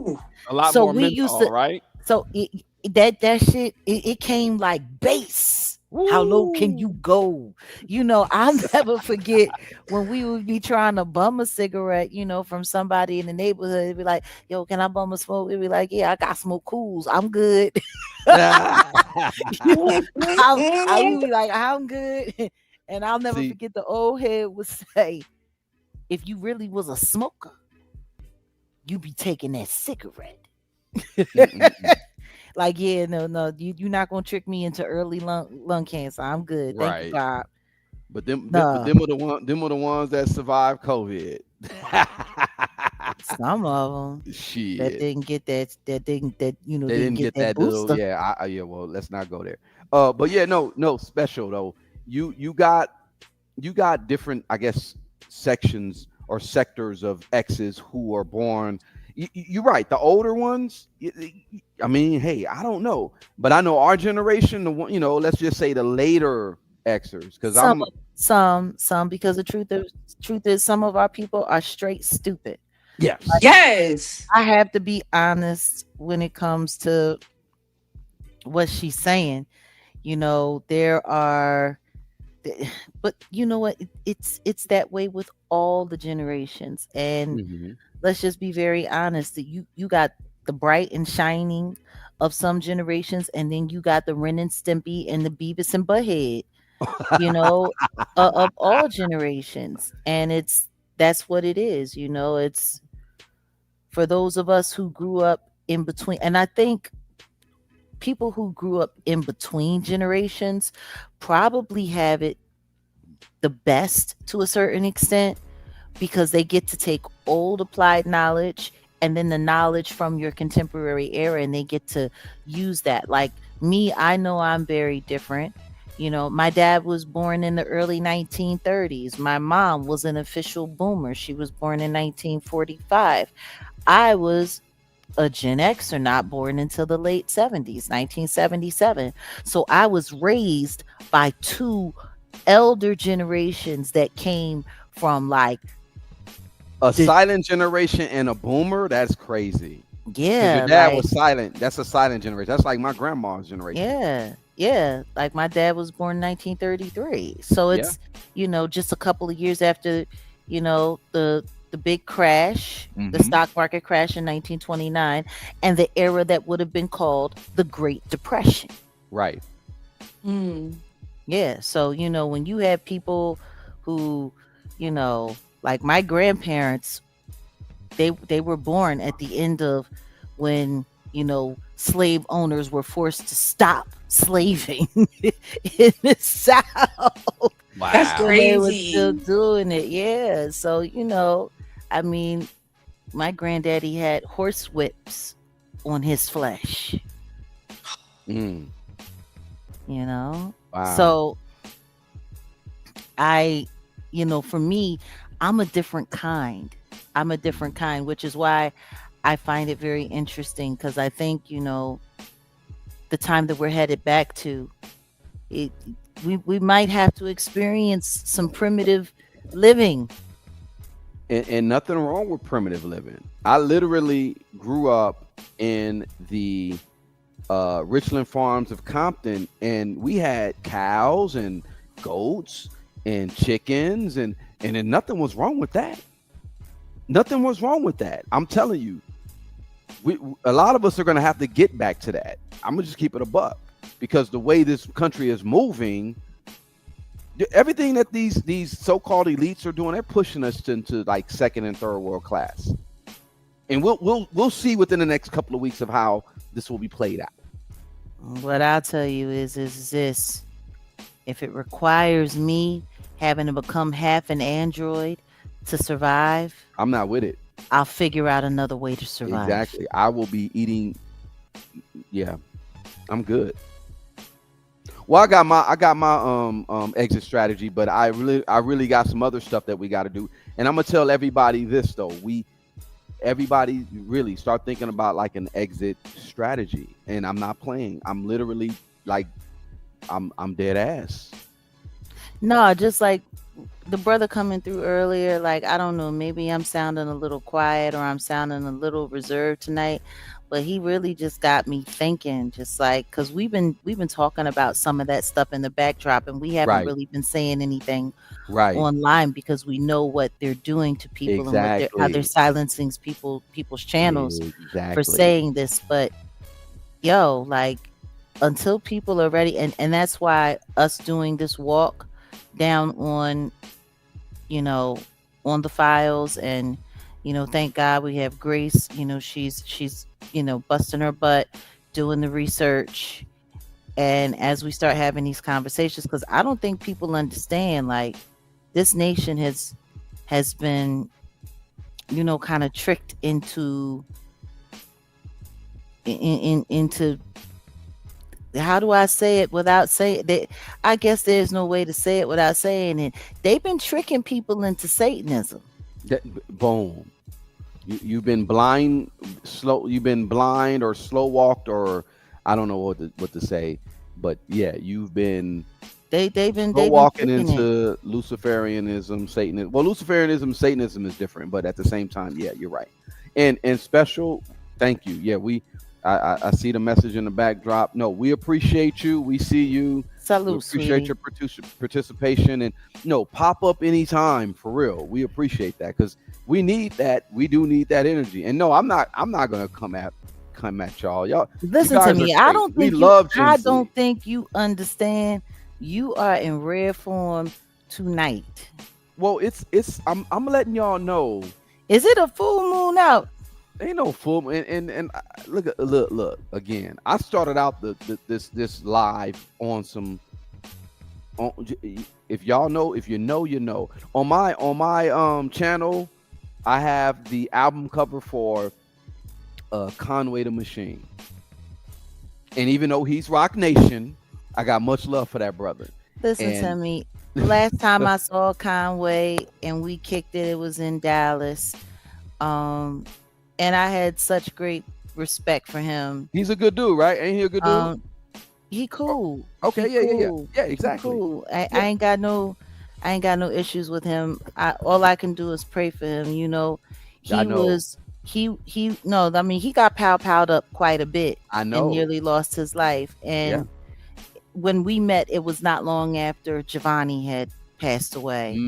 Ooh. A lot So more we used menthol, to. right? So that shit it came like bass. How low can you Woo! go? I'll never forget when we would be trying to bum a cigarette, from somebody in the neighborhood. It'd be like, yo, can I bum a smoke? We'd be like, yeah, I got smoke cools. I'm good. I would be like, I'm good. And I'll never See, forget the old head would say, if you really was a smoker, you be taking that cigarette. mm-mm-mm. Like, yeah, no, you're not gonna trick me into early lung cancer. I'm good. Thank you, Right. Bob. But No, them are the ones that survived COVID. some of them that Shit. didn't get that They didn't didn't get get that that little, booster. yeah, yeah, well, let's not go there. But yeah, no, special though. You got different, I guess, sections or sectors of X's who are born. You're right. The older ones, I mean, hey, I don't know, but I know our generation, the one, let's just say the later Xers, because Some, I'm some, because the truth is, some of our people are straight stupid. yes, Yes. I have to be honest when it comes to what she's saying. There are, but you know what? It's that way with all the generations, and hmm let's just be very honest. That you got the bright and shining of some generations, and then you got the Ren and Stimpy and the Beavis and Butthead. You know, of all generations, and that's what it is. It's for those of us who grew up in between, and I think people who grew up in between generations probably have it the best to a certain extent because they get to take old applied knowledge and then the knowledge from your contemporary era and they get to use that. Like me, I know I'm very different. My dad was born in the early 1930s. My mom was an official boomer. She was born in 1945. I was a Gen Xer, not born until the late 70s, 1977. So I was raised by two elder generations that came from like a the silent generation and a boomer. That's crazy. Because your yeah, dad like was silent. That's a silent generation. That's like my grandma's generation. yeah, like my dad was born in 1933. So Yeah. it's just a couple of years after the big crash, the hmm stock market crash in 1929, and the era that would have been called the Great Depression. Right. Mm. Yeah, so when you have people who, like my grandparents, they were born at the end of when slave owners were forced to stop slaving in the South. That's Wow. When they were still crazy. doing it. Yeah, so I mean, my granddaddy had horse whips on his flesh. Mm, wow. So I, for me, I'm a different kind. I'm a different kind, which is why I find it very interesting because I think, the time that we're headed back to, it, we might have to experience some primitive living. And nothing wrong with primitive living. I literally grew up in the Richland Farms of Compton, and we had cows and goats and chickens, and then nothing was wrong with that. Nothing was wrong with that. I'm telling you, a lot of us are going to have to get back to that. I'm gonna just keep it a buck because the way this country is moving, everything that these so-called elites are doing, they're pushing us into like second and third world class. And we'll see within the next couple of weeks of how this will be played out. What I'll tell you is this: if it requires me having to become half an android to survive, I'm not with it. I'll figure out another way to survive. Exactly. I will be eating. Yeah, I'm good. Well, I got my exit strategy, but I really got some other stuff that we got to do. And I'm gonna tell everybody this though. Everybody really start thinking about like an exit strategy. And I'm not playing. I'm literally like I'm dead ass. No, just like the brother coming through earlier, like I don't know, maybe I'm sounding a little quiet or I'm sounding a little reserved tonight, but he really just got me thinking, just like because we've been talking about some of that stuff in the backdrop, and we haven't Right, really been saying anything right, online because we know what they're doing to people and what they're how they're exactly, silencing people's channels for exactly. saying this. But yo, like until people are ready, and that's why us doing this walk down on you know, on the files. And, thank God we have Grace. She's busting her butt doing the research. And as we start having these conversations, because I don't think people understand, like this nation has been, kind of tricked into how do I say it without saying that? I guess there's no way to say it without saying it. They've been tricking people into Satanism. Boom. You've been blind, slow. You've been blind or slow walked, or I don't know what to say, but yeah, you've been slow They've been walking tricking it. into Luciferianism, Satanism. Well, Luciferianism, Satanism is different, but at the same time, yeah, you're right. And special, thank you. Yeah, I see the message in the backdrop. No, we appreciate you. We see you. We Salute, appreciate sweetie. your participation, and no, pop up anytime for real. We appreciate that because we need that. We do need that energy. And no, I'm not gonna come at y'all. You Listen to guys are me. great. We love Gen I Z. don't think you understand. You are in rare form tonight. Well, I'm letting y'all know. Is it a full moon out? Ain't no full and look again. I started out this live on some on, if y'all know, if you know, you know. On my channel, I have the album cover for Conway the Machine. And even though he's Rock Nation, I got much love for that brother. Listen to And me. Last time I saw Conway and we kicked it, it was in Dallas. Um, and I had such great respect for him. he's a good dude, right? Ain't he a good dude? Um, he cool. Okay, He yeah, yeah, yeah. cool. Yeah, He exactly. cool. I, Yeah, I ain't got no I ain't got no issues with him. All I can do is pray for him. I He know. was he no, I mean he got piled up quite a bit I and know. nearly lost his life. Yeah. And when we met, it was not long after Giovanni had passed away.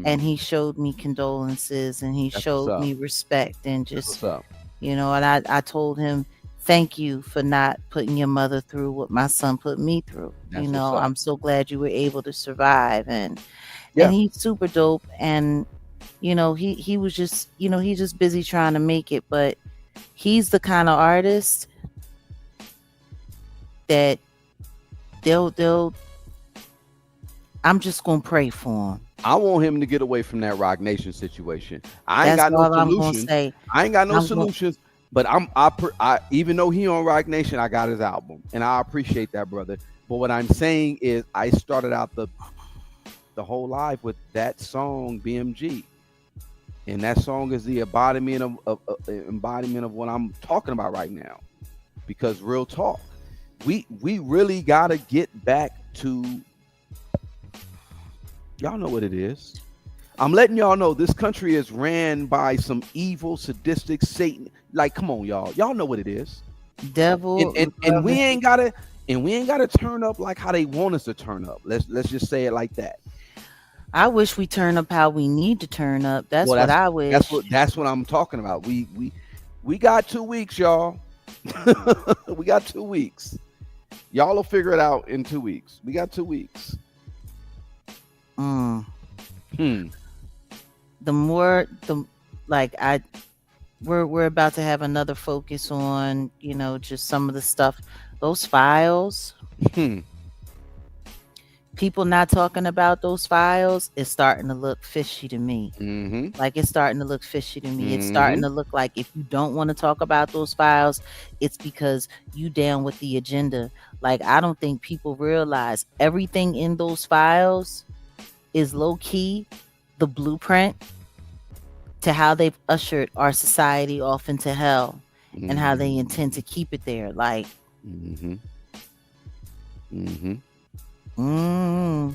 And he Mm, showed me condolences and he that's what's showed up. me respect and That's just what's up. and I told him, thank you for not putting your mother through what my son put me through. That's what's up. I'm so glad you were able to survive. And Yeah. he's super dope. And he was just he's just busy trying to make it. But he's the kind of artist that they'll I'm just gonna pray for him. I want him to get away from that Rock Nation situation. I ain't That's got no all I'm gonna solutions. say. I ain't got no I'm going solutions. But I even though he on Rock Nation, I got his album, and I appreciate that, brother. But what I'm saying is, I started out the whole live with that song BMG, and that song is the embodiment of what I'm talking about right now. Because real talk, we really gotta get back to, y'all know what it is. I'm letting y'all know this country is ran by some evil, sadistic Satan. Like, come on, y'all. Y'all know what it is. And devil and, and we ain't gotta turn up like how they want us to turn up. Let's just say it like that. I wish we turn up how we need to turn up. That's Well, what that's I that's wish. what that's what I'm talking about. We got 2 weeks, y'all. We got 2 weeks. Y'all will figure it out in 2 weeks. We got 2 weeks. Mm. Hmm. The more the like I we're about to have another focus on, just some of the stuff, those files. Hmm. People not talking about those files is starting to look fishy to me. Mm-hmm. Like it's starting to look fishy to me. It's starting Mm-hmm. to look like if you don't want to talk about those files, it's because you down with the agenda. Like I don't think people realize everything in those files is low key the blueprint to how they've ushered our society off into hell and how they intend to keep it there. Like, Mm-hmm. Mm-hmm. mm,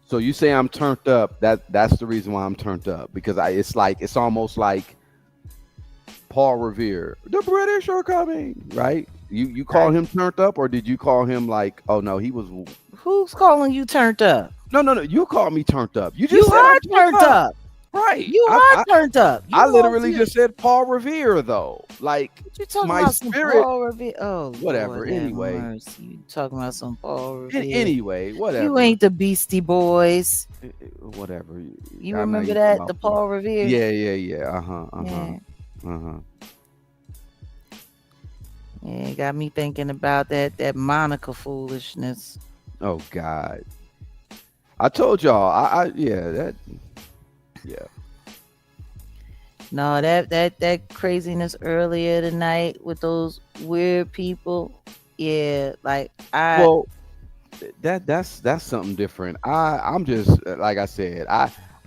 So you say I'm turned up. That's the reason why I'm turned up, because it's almost like Paul Revere. The British are coming, right? You call I, him turned up, or did you call him like, oh no, he was who's calling you turned up? no. You called me turned up. You You just said I'm are turned up. right. You are turned up. You I on literally to- just said Paul Revere though. Like What you talking my about some spirit, Paul Revere? Oh, whatever. Lord have Anyway, mercy. You talking about some Paul Revere? anyway, whatever. You ain't the Beastie Boys. Whatever. You I know remember you that? talking The about Paul Revere? Yeah. Yeah. Uh-huh. Yeah, got me thinking about that Monica foolishness. Oh God. I told y'all. Yeah. No, that craziness earlier tonight with those weird people. Yeah, like Well, that's something different. I'm just like I said.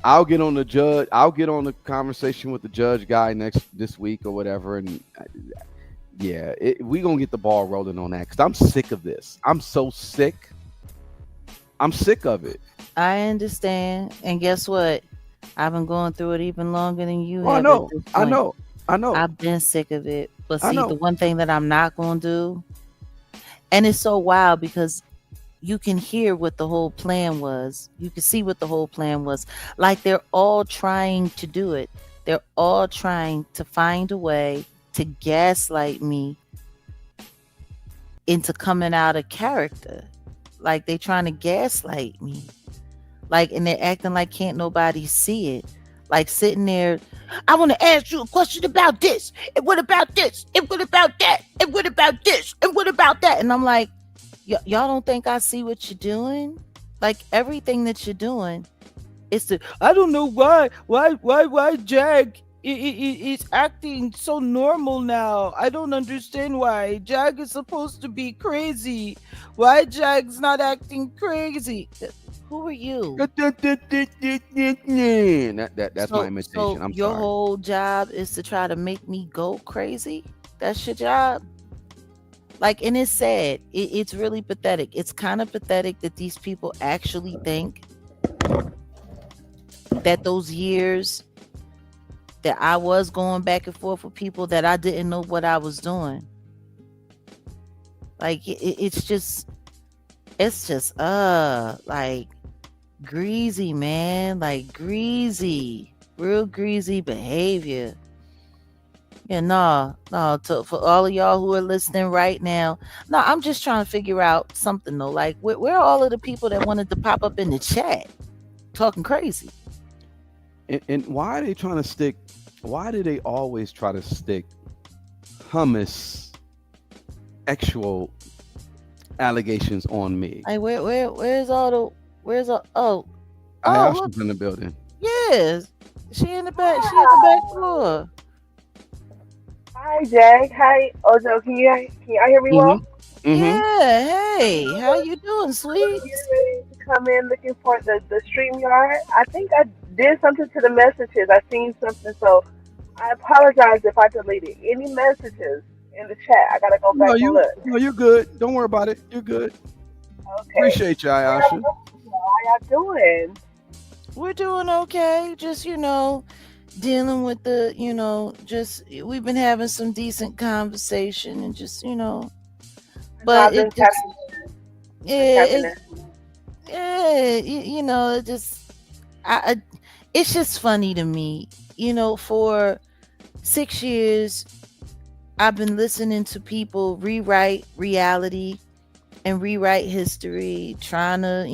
I'll get on the judge. I'll get on the conversation with the judge guy this week or whatever, and yeah, we gonna get the ball rolling on that, because I'm sick of this. I'm so sick. I'm sick of it. I understand. And guess what? I've been going through it even longer than you Well, have at this I point. know. I've been sick of it. But I see, know. the one thing that I'm not going to do, and it's so wild because you can hear what the whole plan was. You can see what the whole plan was. Like they're all trying to do it. They're all trying to find a way to gaslight me into coming out of character. Like they trying to gaslight me. Like, and they're acting like can't nobody see it. Like sitting there, I want to ask you a question about this. And what about this? And what about that? And what about this? And what about that? And I'm like, y'all don't think I see what you're doing? Like everything that you're doing is the, I don't know why Jag is acting so normal now. I don't understand why. Jag is supposed to be crazy. Why Jag's not acting crazy? Who are you? That's my imitation. I'm your sorry. whole job is to try to make me go crazy? That's your job? Like, and it's sad. It's really pathetic. It's kind of pathetic that these people actually think that those years that I was going back and forth with people, that I didn't know what I was doing. Like it's just like greasy, man. Like greasy, real greasy behavior. Yeah, no. For all of y'all who are listening right now, no, I'm just trying to figure out something though. Like, where are all of the people that wanted to pop up in the chat talking crazy? And why are they trying to stick? Why do they always try to stick hummus actual allegations on me? Like, where's all? Oh, Ayasha's look, in the building. yes, she in the back. She at the back door. Hi, Jag. Hi, Ojo. Can you hear me well? Yeah. Hey, how you doing, sweet? Getting ready to come in looking for the StreamYard. I think I did something to the messages. I seen something, so I apologize if I deleted any messages in the chat. I gotta go back and look. No, you're good. Don't worry about it. You're good. Okay. Appreciate you, Ayasha. How y'all doing? We're doing okay. Just dealing with the just we've been having some decent conversation and just but it just it just it's just funny to me. For 6 years I've been listening to people rewrite reality and rewrite history, trying to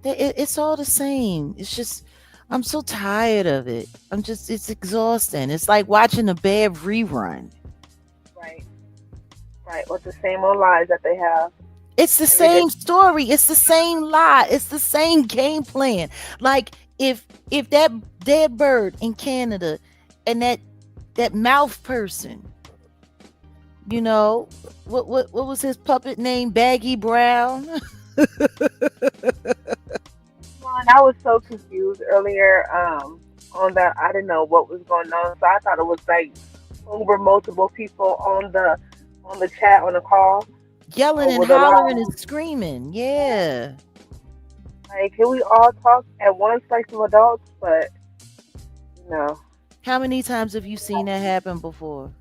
it's all the same. It's just I'm so tired of it. It's exhausting. It's like watching a bad rerun. Right, with the same old lies that they have. It's the same story. It's the same lie. It's the same game plan. Like if that dead bird in Canada and that mouth person, what was his puppet name? Baggy Brown. I was so confused earlier on that. I didn't know what was going on, so I thought it was like over multiple people on the chat on the call, yelling and hollering and screaming. Yeah. Like, can we all talk at once like some adults? But no. How many times have you seen that happen before?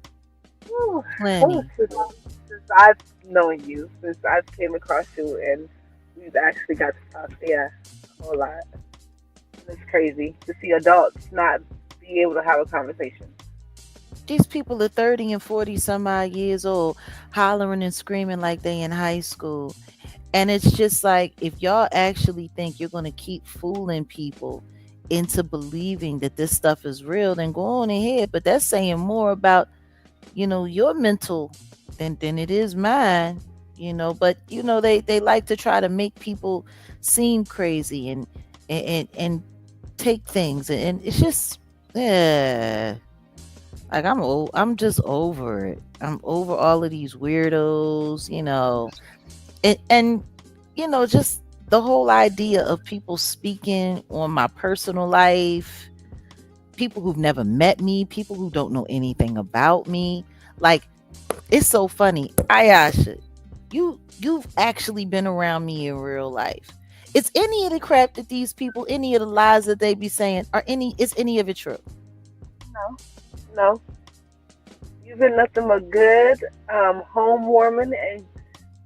Whew. Plenty. Since I've known you, since I've came across you, and we've actually got to talk, yeah, a whole lot. It's crazy to see adults not be able to have a conversation. These people are 30 and 40 some odd years old, hollering and screaming like they in high school. And it's just like, if y'all actually think you're going to keep fooling people into believing that this stuff is real, then go on ahead. But that's saying more about, your mental than it is mine. But they like to try to make people seem crazy and take things, and it's just, yeah. Like, I'm just over it. I'm over all of these weirdos, and just the whole idea of people speaking on my personal life, people who've never met me, people who don't know anything about me. Like, it's so funny. Ayasha, you've actually been around me in real life. Is any of the crap that these people, any of the lies that they be saying, is any of it true? No, no. You've been nothing but good, home warming, and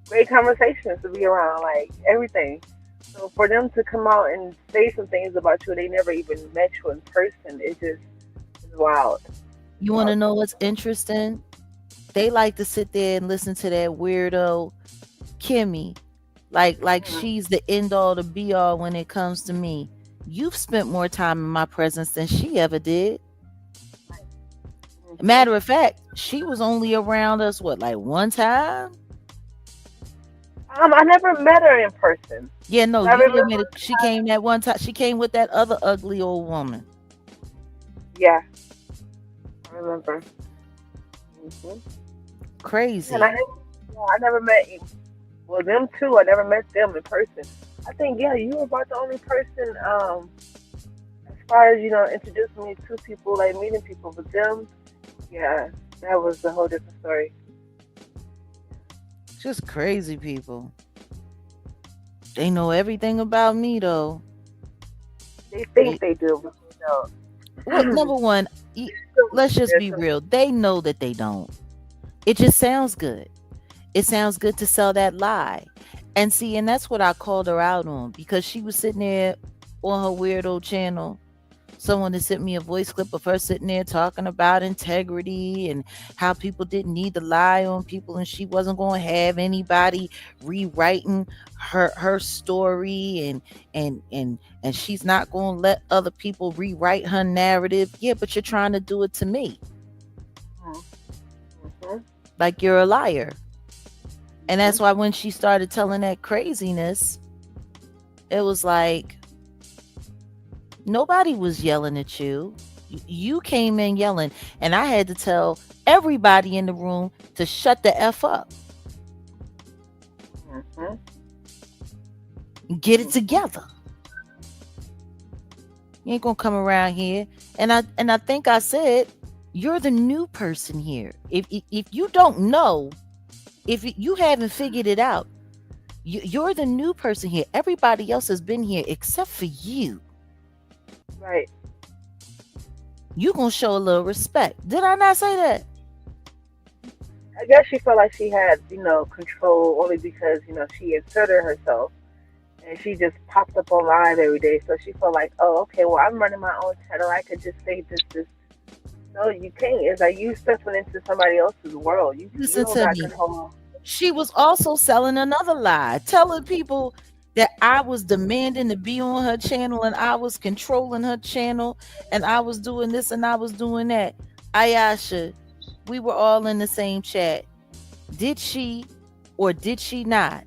great conversations to be around, like everything. So for them to come out and say some things about you, they never even met you in person. It just is wild. You want to know what's interesting? They like to sit there and listen to that weirdo Kimmy, like she's the end all to be all when it comes to me. You've spent more time in my presence than she ever did. Matter of fact, she was only around us like one time. I never met her in person. Yeah, no, I you remember. admitted she came that one time. She came with that other ugly old woman. Yeah, I remember. hmm Crazy. And I never met. Well, them two, I never met them in person. I think, yeah, you were about the only person, as far as introducing me to people, like meeting people. But them, yeah, that was a whole different story. Just crazy people. They know everything about me though. They think they do, but they don't. Well, number one, let's just be real. They know that they don't. It just sounds good. It sounds good to sell that lie. And see, and that's what I called her out on, because she was sitting there on her weirdo channel. Someone had sent me a voice clip of her sitting there talking about integrity and how people didn't need to lie on people, and she wasn't going to have anybody rewriting her story, and she's not going to let other people rewrite her narrative. Yeah, but you're trying to do it to me. Mm-hmm. Like, you're a liar. And that's why when she started telling that craziness, it was like, nobody was yelling at you. You came in yelling, and I had to tell everybody in the room to shut the F up. Mm-hmm. Get it together. You ain't gonna come around here. And I think I said, you're the new person here. If you don't know, if you haven't figured it out, you're the new person here. Everybody else has been here except for you. Right. You gonna show a little respect. Did I not say that? I guess she felt like she had, control only because, she inserted herself and she just popped up on live every day. So she felt like, oh, okay, well, I'm running my own channel. I could just say this. No, you can't. It's like you stepping into somebody else's world. You Listen don't to got me. control. She was also selling another lie, telling people that I was demanding to be on her channel and I was controlling her channel and I was doing this and I was doing that. Ayasha, we were all in the same chat. Did she or did she not?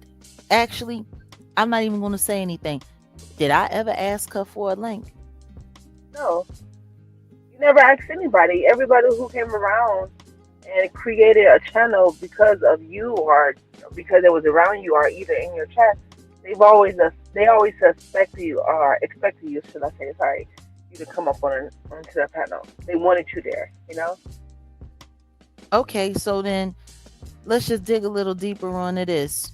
Actually, I'm not even going to say anything. Did I ever ask her for a link? No. You never asked anybody. Everybody who came around and created a channel because of you or because it was around you or either in your chat, they always suspect you or expected you, should I say, sorry, you to come up onto their panel. They wanted you there, Okay, so then let's just dig a little deeper onto this.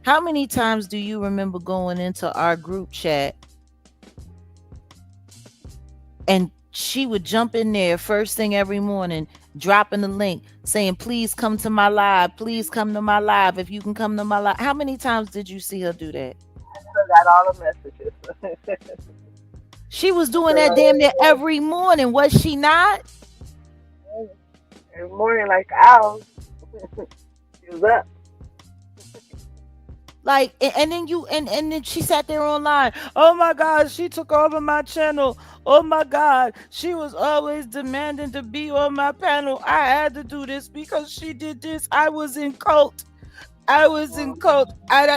How many times do you remember going into our group chat and she would jump in there first thing every morning, dropping the link, saying, please come to my live. Please come to my live. If you can come to my live. How many times did you see her do that? I got all the messages. She was doing that damn near every morning, was she not? Every morning, like owls. She was up. Like, and then you and then she sat there online. Oh my God, she took over my channel. Oh my God, she was always demanding to be on my panel. I had to do this because she did this. I was in cult. I was in cult.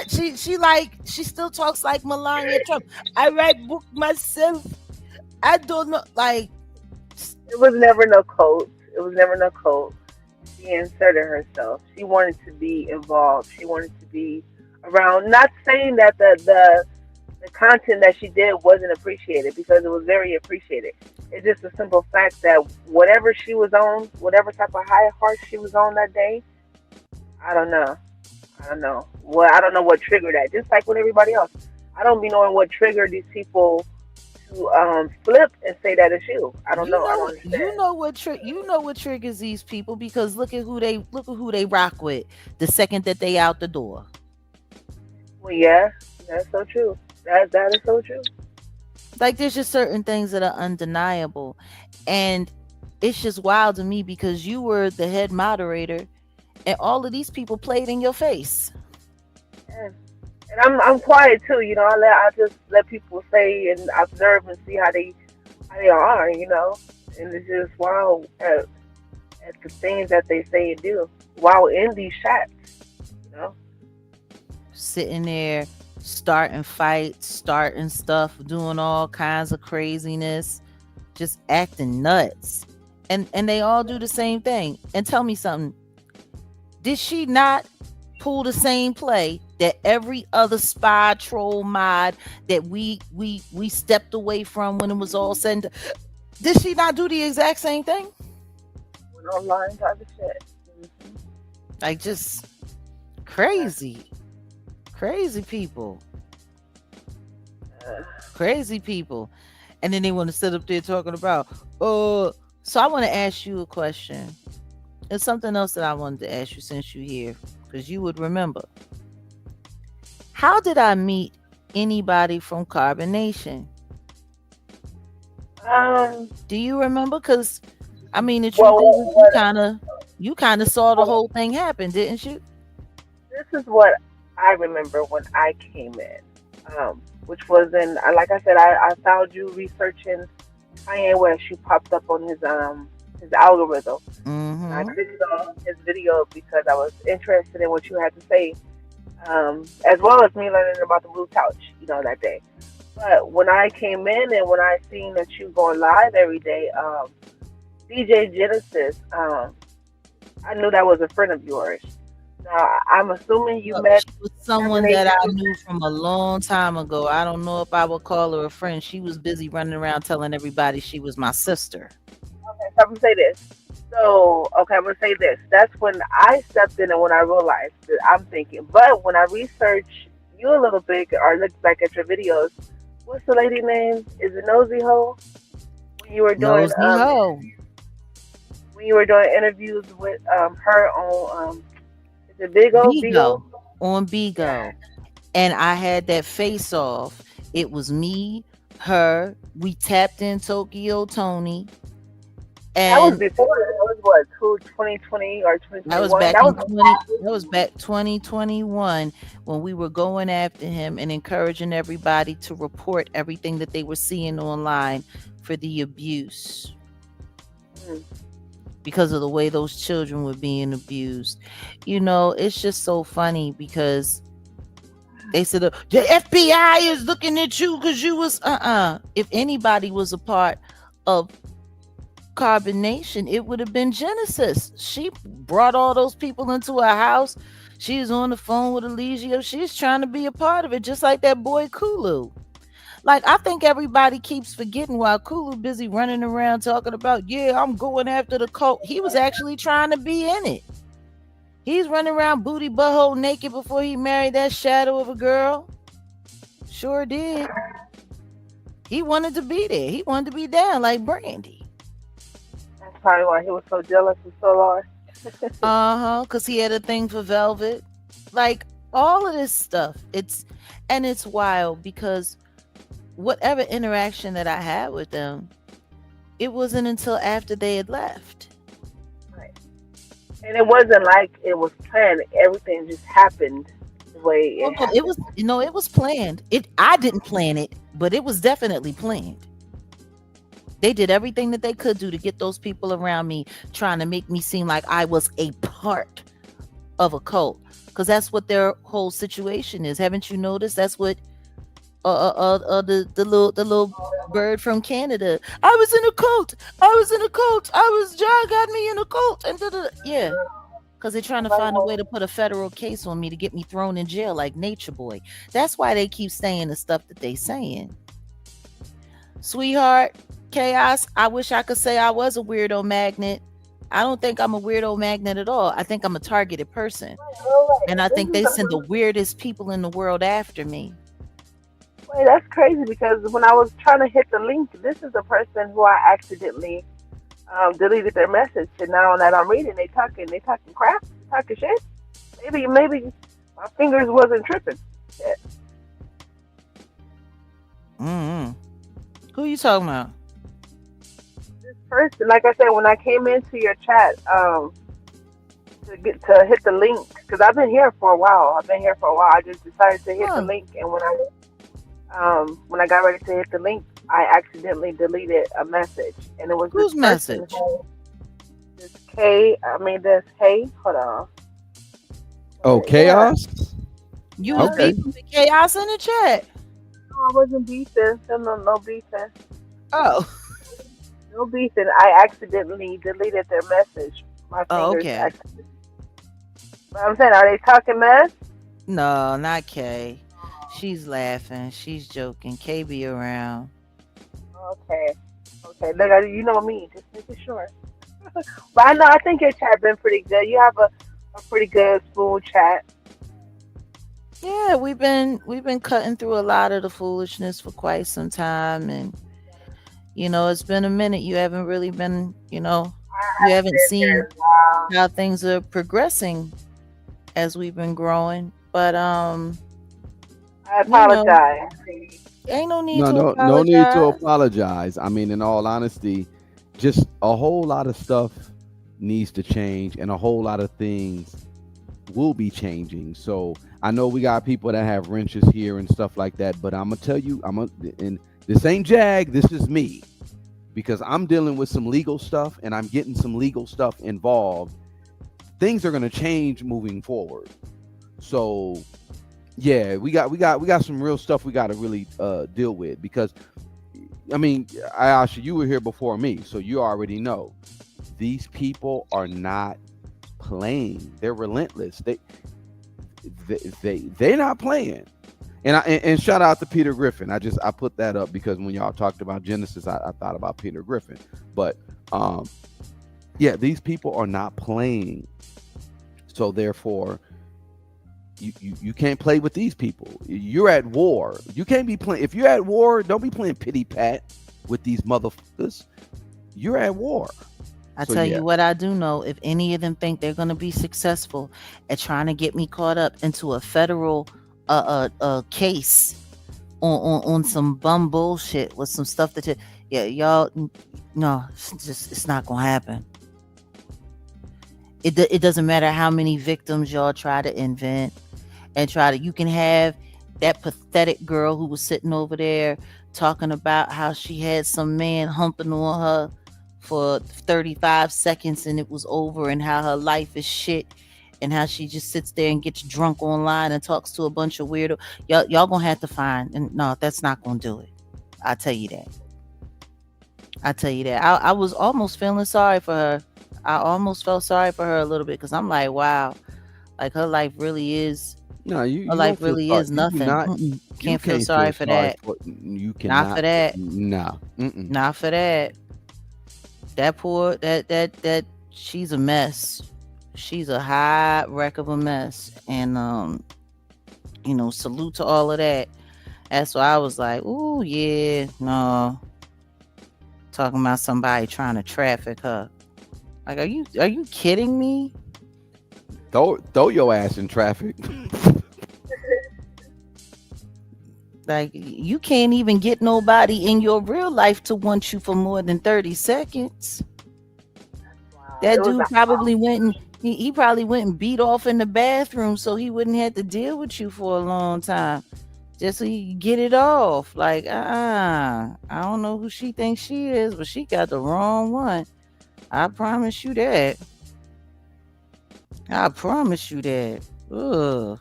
She still talks like Melania Trump. I write book myself. I don't know, like. It was never no cult. It was never no cult. She inserted herself. She wanted to be involved. She wanted to be around. Not saying that the content that she did wasn't appreciated, because it was very appreciated. It's just a simple fact that whatever she was on, whatever type of high horse she was on that day, I don't know. I don't know. Well, I don't know what triggered that. Just like with everybody else, I don't be knowing what triggered these people to flip and say that it's you. I don't know. I don't understand. You know what triggers these people, because look at who they rock with the second that they out the door. Well, yeah, that's so true. That is so true. Like, there's just certain things that are undeniable, and it's just wild to me because you were the head moderator, and all of these people played in your face. Yeah. And I'm quiet too, you know. I just let people say and observe and see how they are, you know. And it's just wow at the things that they say and do while in these chats, you know. Sitting there, starting fights, starting stuff, doing all kinds of craziness, just acting nuts. And they all do the same thing. And tell me something. Did she not pull the same play that every other spy troll mod that we stepped away from when it was all said and done? Did she not do the exact same thing? Went online type of shit. Mm-hmm. Like, just crazy people. Crazy people. And then they want to sit up there talking about, so I want to ask you a question. There's something else that I wanted to ask you since you're here, because you would remember. How did I meet anybody from Carbon Nation? Do you remember? Because I mean, the truth is, you kind of saw the whole thing happen, didn't you? This is what I remember when I came in, which was in, like I said, I found you researching Kanye West. You popped up on his algorithm. Mm-hmm. I clicked on his video because I was interested in what you had to say, as well as me learning about the blue couch, you know, that day. But when I came in and when I seen that you going live every day, DJ Genesis, I knew that was a friend of yours. Now, I'm assuming you met. She was someone that I knew from a long time ago. I don't know if I would call her a friend. She was busy running around telling everybody she was my sister. Okay, so I'm going to say this. I'm going to say this. That's when I stepped in and when I realized that I'm thinking. But when I researched you a little bit or looked back at your videos, what's the lady name? Is it Nosy Ho? When you were doing when you were doing interviews with her on is it Bigo? On Bigo. And I had that face off. It was me, her, we tapped in Tokyo Tony. And that was before. That was what, 2020 or 2021? That was back 2021 when we were going after him and encouraging everybody to report everything that they were seeing online for the abuse. Because of the way those children were being abused. You know, it's just so funny because they said the FBI is looking at you because you was if anybody was a part of Carbon Nation, it would have been Genesis. She brought all those people into her house. She's on the phone with Eligio. She's trying to be a part of it, just like that boy Kulu. Like, I think everybody keeps forgetting while Kulu busy running around talking about, yeah, I'm going after the cult. He was actually trying to be in it. He's running around booty butthole naked before he married that shadow of a girl. Sure did. He wanted to be there. He wanted to be down like Brandy. That's probably why he was so jealous for so long. Because he had a thing for Velvet. Like all of this stuff. It's wild because whatever interaction that I had with them, it wasn't until after they had left. Right. And it wasn't like it was planned. Everything just happened the way it No, it happened. was it was planned. I didn't plan it, but it was definitely planned. They did everything that they could do to get those people around me, trying to make me seem like I was a part of a cult, because that's what their whole situation is. Haven't you noticed? That's what the little bird from Canada. I was in a cult. I was in a cult. John got me in a cult, and yeah. Because they're trying to Like, find a way well, to put a federal case on me to get me thrown in jail like Nature Boy. That's why they keep saying the stuff that they saying. Sweetheart, Chaos, I wish I could say I was a weirdo magnet. I don't think I'm a weirdo magnet at all. I think I'm a targeted person. And I this think is they the, send the weirdest people in the world after me. wait, that's crazy because when I was trying to hit the link, this is the person who I accidentally deleted their message. And now that I'm reading, they talking crap, talking shit. Maybe my fingers wasn't tripping. Shit. Mm-hmm. Who you talking about? This person, like I said, when I came into your chat, to hit the link, because I've been here for a while. I just decided to hit the Huh. link, and when I got ready to hit the link, I accidentally deleted a message, and it was this Whose person message? who this K. I mean this Hey. Hold on. Oh, Yeah. chaos. You was Yeah. Okay. beefing with Chaos in the chat. No, I wasn't beefing. No beefing. Oh. No beefing. I accidentally deleted their message. My Oh, fingers okay. accidentally. But I'm saying, are they talking mess? No, not Kay. She's laughing. She's joking. Kay be around. Okay. Okay. Look, you know me. Just making sure. But I think your chat been pretty good. You have a pretty good smooth chat. Yeah, we've been cutting through a lot of the foolishness for quite some time, and it's been a minute. You haven't really been, you I've haven't been seen there. Wow. how things are progressing as we've been growing. But I you know, apologize. ain't no need No, to no need to apologize. apologize. I mean, in all honesty, just a whole lot of stuff needs to change, and a whole lot of things will be changing. So I know we got people that have wrenches here and stuff like that, but I'm gonna tell you, and this ain't Jag, this is me, because I'm dealing with some legal stuff and I'm getting some legal stuff involved. Things are gonna change moving forward. So yeah, we got some real stuff we got to really deal with, because I mean, Ayasha, you were here before me, so you already know these people are not playing. They're relentless. They're not playing. And shout out to Peter Griffin. I put that up because when y'all talked about Genesis, I thought about Peter Griffin. But yeah, these people are not playing. So therefore, you can't play with these people. You're at war. You can't be playing. If you're at war, don't be playing pity pat with these motherfuckers. You're at war. I So tell yeah. you what, I do know. If any of them think they're gonna be successful at trying to get me caught up into a federal case on some bum bullshit with some stuff that yeah, y'all, no, it's not gonna happen. It doesn't matter how many victims y'all try to invent and you can have that pathetic girl who was sitting over there talking about how she had some man humping on her for 35 seconds and it was over, and how her life is shit, and how she just sits there and gets drunk online and talks to a bunch of weirdo. Y'all gonna have to find, and no, that's not gonna do it. I tell you that. I was almost feeling sorry for her. I almost felt sorry for her a little bit, because I'm like, wow, like her life really is No, her you don't life feel really sorry. is You do nothing. not. You Can't feel can't feel sorry for sorry that. for. You Not for cannot. that. No. Not for that. That poor that she's a mess. she's a hot wreck of a mess. And salute to all of that. That's why I was like, ooh, yeah, no. Talking about somebody trying to traffic her. Like, are you kidding me? Throw your ass in traffic. Like, you can't even get nobody in your real life to want you for more than 30 seconds. Wow. That It was dude probably went and he probably went and beat off in the bathroom so he wouldn't have to deal with you for a long time. Just so you get it off. Like, I don't know who she thinks she is, but she got the wrong one. I promise you that. I promise you that. Ugh.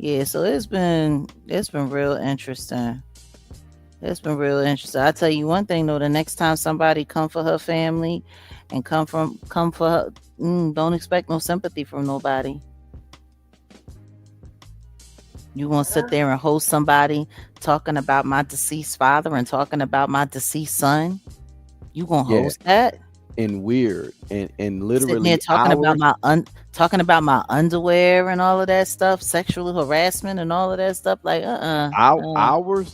Yeah, so it's been real interesting. It's been real interesting. I tell you one thing though, the next time somebody come for her family and come for her, don't expect no sympathy from nobody. You gonna sit there and host somebody talking about my deceased father and talking about my deceased son? You gonna Yeah, host that? and weird and Sitting there literally hours. talking about my underwear and all of that stuff, sexual harassment and all of that stuff. Like, Hours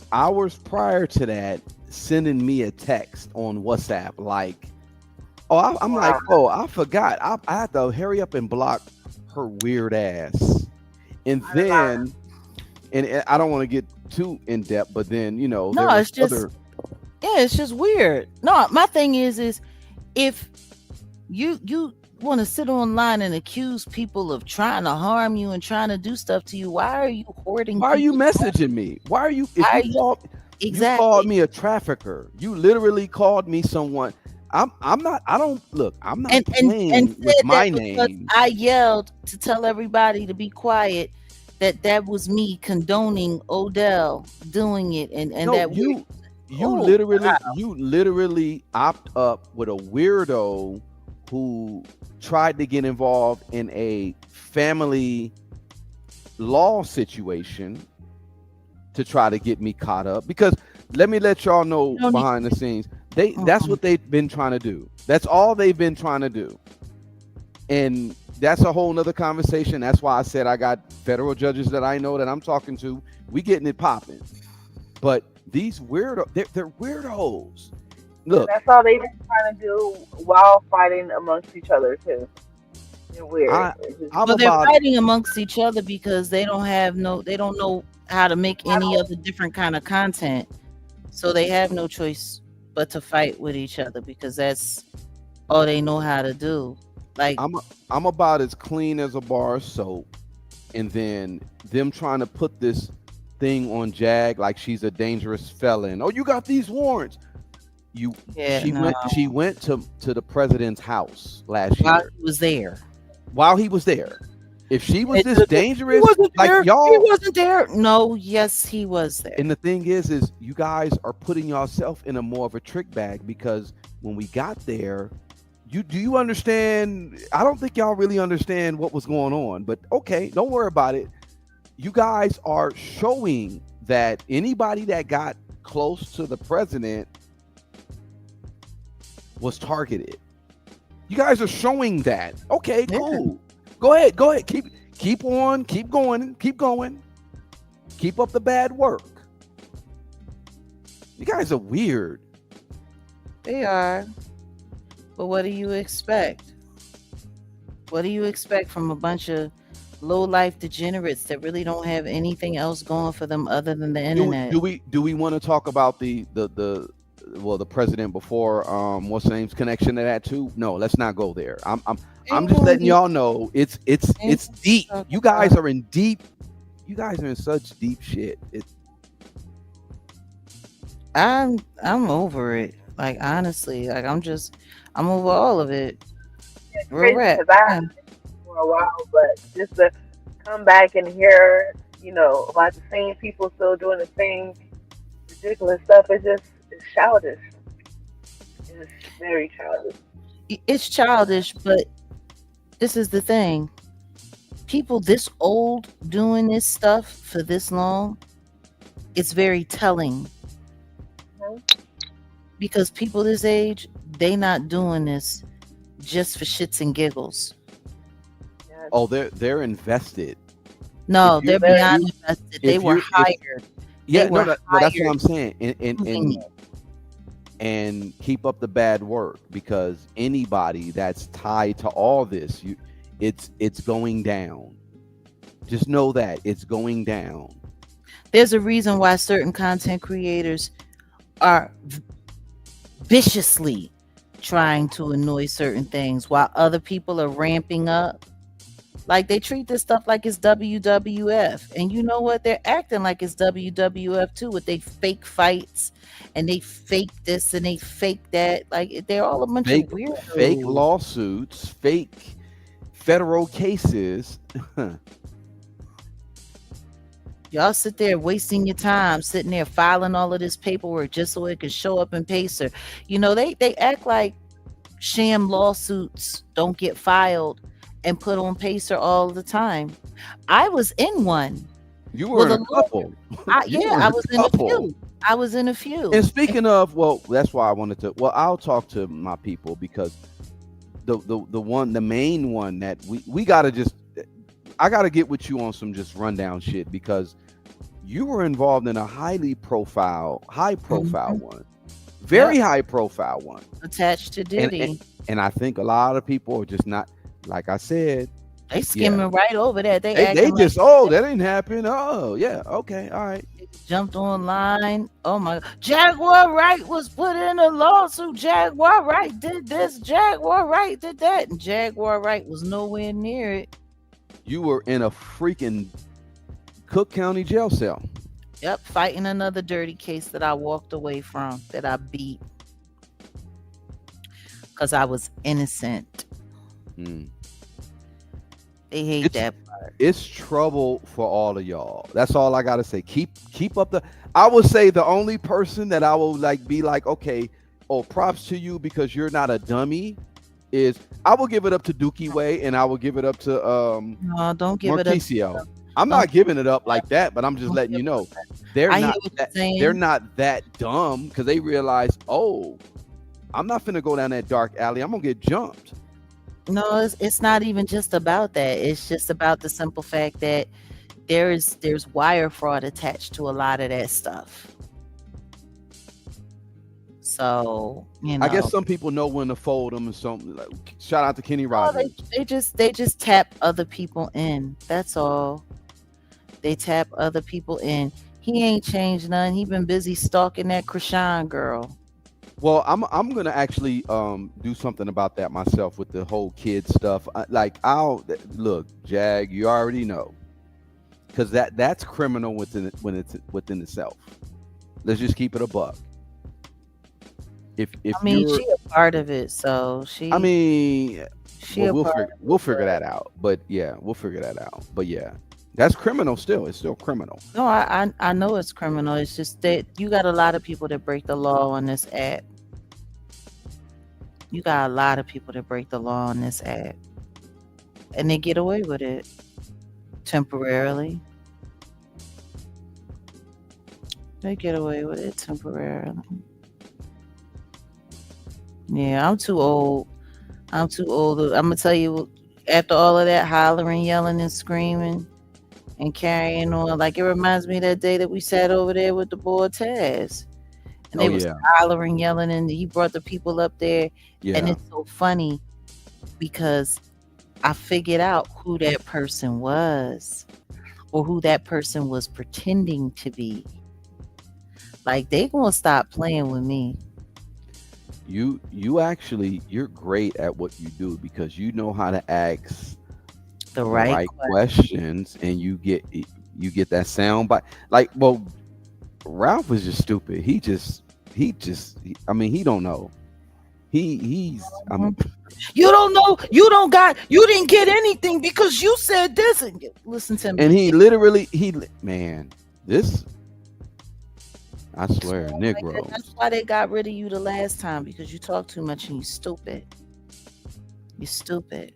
prior to that, sending me a text on WhatsApp like, oh, I'm like, wow. oh, I forgot. I had to hurry up and block her weird ass. And then, and I don't want to get too in depth, but then there no, was it's just other. yeah, it's just weird. No, my thing is if you want to sit online and accuse people of trying to harm you and trying to do stuff to you, why are you hoarding Why are you people's messaging me? Why are you? If Why are you you called, you called exactly? me a trafficker. You literally called me someone. I'm not. I don't look. I'm not And playing with said that my because name. I yelled to tell everybody to be quiet, that was me condoning Odell doing it, and No, that we're oh you literally opt up with a weirdo who tried to get involved in a family law situation to try to get me caught up, because let y'all know you don't need behind the scenes, that's mhm. what they've been trying to do. That's all they've been trying to do. And that's a whole nother conversation. That's why I said I got federal judges that I know that I'm talking to. We getting it popping. But these they're weirdos. And Look, that's all they've been trying to do while fighting amongst each other too. They're weird. I It's just, I'm Well, they're about fighting amongst each other because they don't know how to make any other different kind of content, so they have no choice but to fight with each other because that's all they know how to do. Like, I'm about as clean as a bar of soap, and then them trying to put this thing on Jag like she's a dangerous felon. Oh, you got these warrants. You yeah, no, she went to the president's house last while year he was there. while he was there. If she was It this took he dangerous, wasn't like there. He y'all, wasn't there. No, yes, he was there. and the thing is you guys are putting yourself in a more of a trick bag, because when we got there, you understand? I don't think y'all really understand what was going on, but okay, don't worry about it. You guys are showing that anybody that got close to the president was targeted. You guys are showing that. Okay, Yeah. cool. Go ahead. Keep on, keep going. Keep up the bad work. You guys are weird. They are. But what do you expect? What do you expect from a bunch of low life degenerates that really don't have anything else going for them other than the internet? Do we want to talk about the president before what's the name's connection to that too? No, let's not go there. I'm just letting y'all know it's deep. You guys are in deep. You guys are in such deep shit. I'm over it. Like, honestly, like I'm over all of it. it's Real crazy rap. because I Yeah. haven't been for a while, but just to come back and hear, about the same people still doing the same ridiculous stuff, it's childish. It's very childish. It's childish, but this is the thing. People this old doing this stuff for this long, it's very telling, Mhm. because people this age, they not doing this just for shits and giggles. Oh, they're invested. No, If you're they're if beyond you invested. They if were you're if hired. They yeah, no, were well, that's what hired I'm saying. using it. And keep up the bad work, because anybody that's tied to all this, it's going down. Just know that it's going down. There's a reason why certain content creators are viciously trying to annoy certain things while other people are ramping up. Like they treat this stuff like it's WWF. And you know what? They're acting like it's WWF too with they fake fights and they fake this and they fake that. Like they're all a bunch of Fake weirdos. lawsuits, fake federal cases. Y'all sit there wasting your time sitting there filing all of this paperwork just so it can show up in Pacer. You know, they act like sham lawsuits don't get filed and put on Pacer all the time. I was in one. You were in a lawyer. couple. You were in I a was in a couple. few. I was in a few. And speaking of, well, that's why I wanted to. Well, I'll talk to my people, because the main one that we gotta just, I gotta get with you on some just rundown shit, because you were involved in a high profile one, very high profile one, Attached to Diddy. and I think a lot of people are just not, like I said, They skimming right over that. They just, oh, that didn't happen. Oh, yeah, okay, all right. Jumped online. Oh my God. Jaguar Wright was put in a lawsuit. Jaguar Wright did this. Jaguar Wright did that. And Jaguar Wright was nowhere near it. You were in a freaking Cook County jail cell. Yep, fighting another dirty case that I walked away from, that I beat. Because I was innocent. They hate that part. It's trouble for all of y'all. That's all I gotta say. Keep up the. I would say the only person that I will be like, okay, oh, props to you because you're not a dummy, is I will give it up to Dookie Way, and I will give it up to No, don't give Marquisio. it up. I'm not giving it up like that, but I'm just letting you know they're not that dumb, because they realize, oh, I'm not finna go down that dark alley. I'm gonna get jumped. No, it's not even just about that. It's just about the simple fact that there's wire fraud attached to a lot of that stuff. So, you know, I guess some people know when to fold them, and something. Like, shout out to Kenny Rogers. They just tap other people in. That's all. They tap other people in. He ain't changed none. He been busy stalking that Krishan girl. Well, I'm gonna actually do something about that myself with the whole kid stuff. I'll look, Jag, you already know, because that's criminal when it's within itself. Let's just keep it a buck. If I mean, she a part of it, so she. I mean, we'll figure that it. out. But yeah, we'll figure that out. But yeah, that's criminal still. It's still criminal. No, I know it's criminal. It's just that you got a lot of people that break the law on this app. You got a lot of people that break the law on this app, and they get away with it temporarily. They get away with it temporarily. Yeah, I'm too old. I'm gonna tell you, after all of that hollering, yelling, and screaming and carrying on, like, it reminds me of that day that we sat over there with the boy Taz. And they was hollering, yelling, and he brought the people up there. Yeah. And it's so funny because I figured out who that person was, or who that person was pretending to be. Like, they gonna stop playing with me. You're great at what you do, because you know how to ask the right questions, and you get that sound bite. Like, well, Ralph was just stupid. He don't know. He's you don't know. You didn't get anything because you said this. And listen to me. And he literally, this. I swear, Negro. That's why they got rid of you the last time, because you talk too much and you stupid. You're stupid.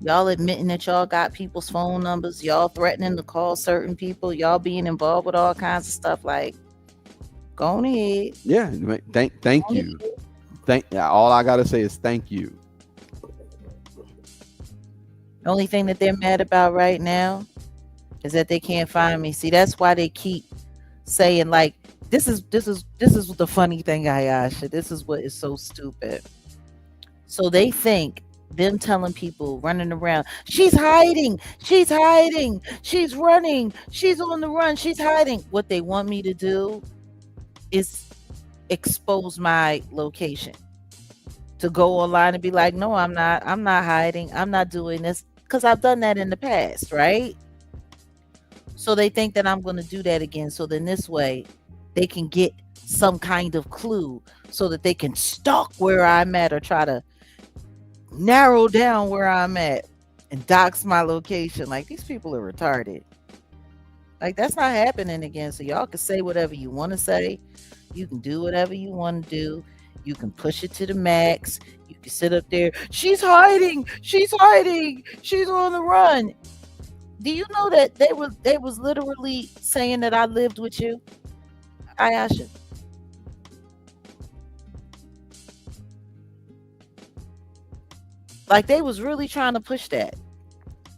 Y'all admitting that y'all got people's phone numbers. Y'all threatening to call certain people. Y'all being involved with all kinds of stuff. Like, go on ahead. Yeah. Thank you. All I gotta say is thank you. The only thing that they're mad about right now is that they can't find me. See, that's why they keep saying like this is the funny thing, Ayasha. This is what is so stupid. So they think them telling people running around, she's hiding, she's running, she's on the run, she's hiding. What they want me to do is expose my location. To go online and be like, no, I'm not hiding, I'm not doing this. Because I've done that in the past, right? So they think that I'm going to do that again. So then this way they can get some kind of clue so that they can stalk where I'm at or try to narrow down where I'm at and dox my location. Like these people are retarded. Like that's not happening again. So y'all can say whatever you want to say. You can do whatever you want to do. You can push it to the max. You can sit up there. She's hiding. She's hiding. She's on the run. Do you know that they was literally saying that I lived with you? Ayasha. Like they was really trying to push that.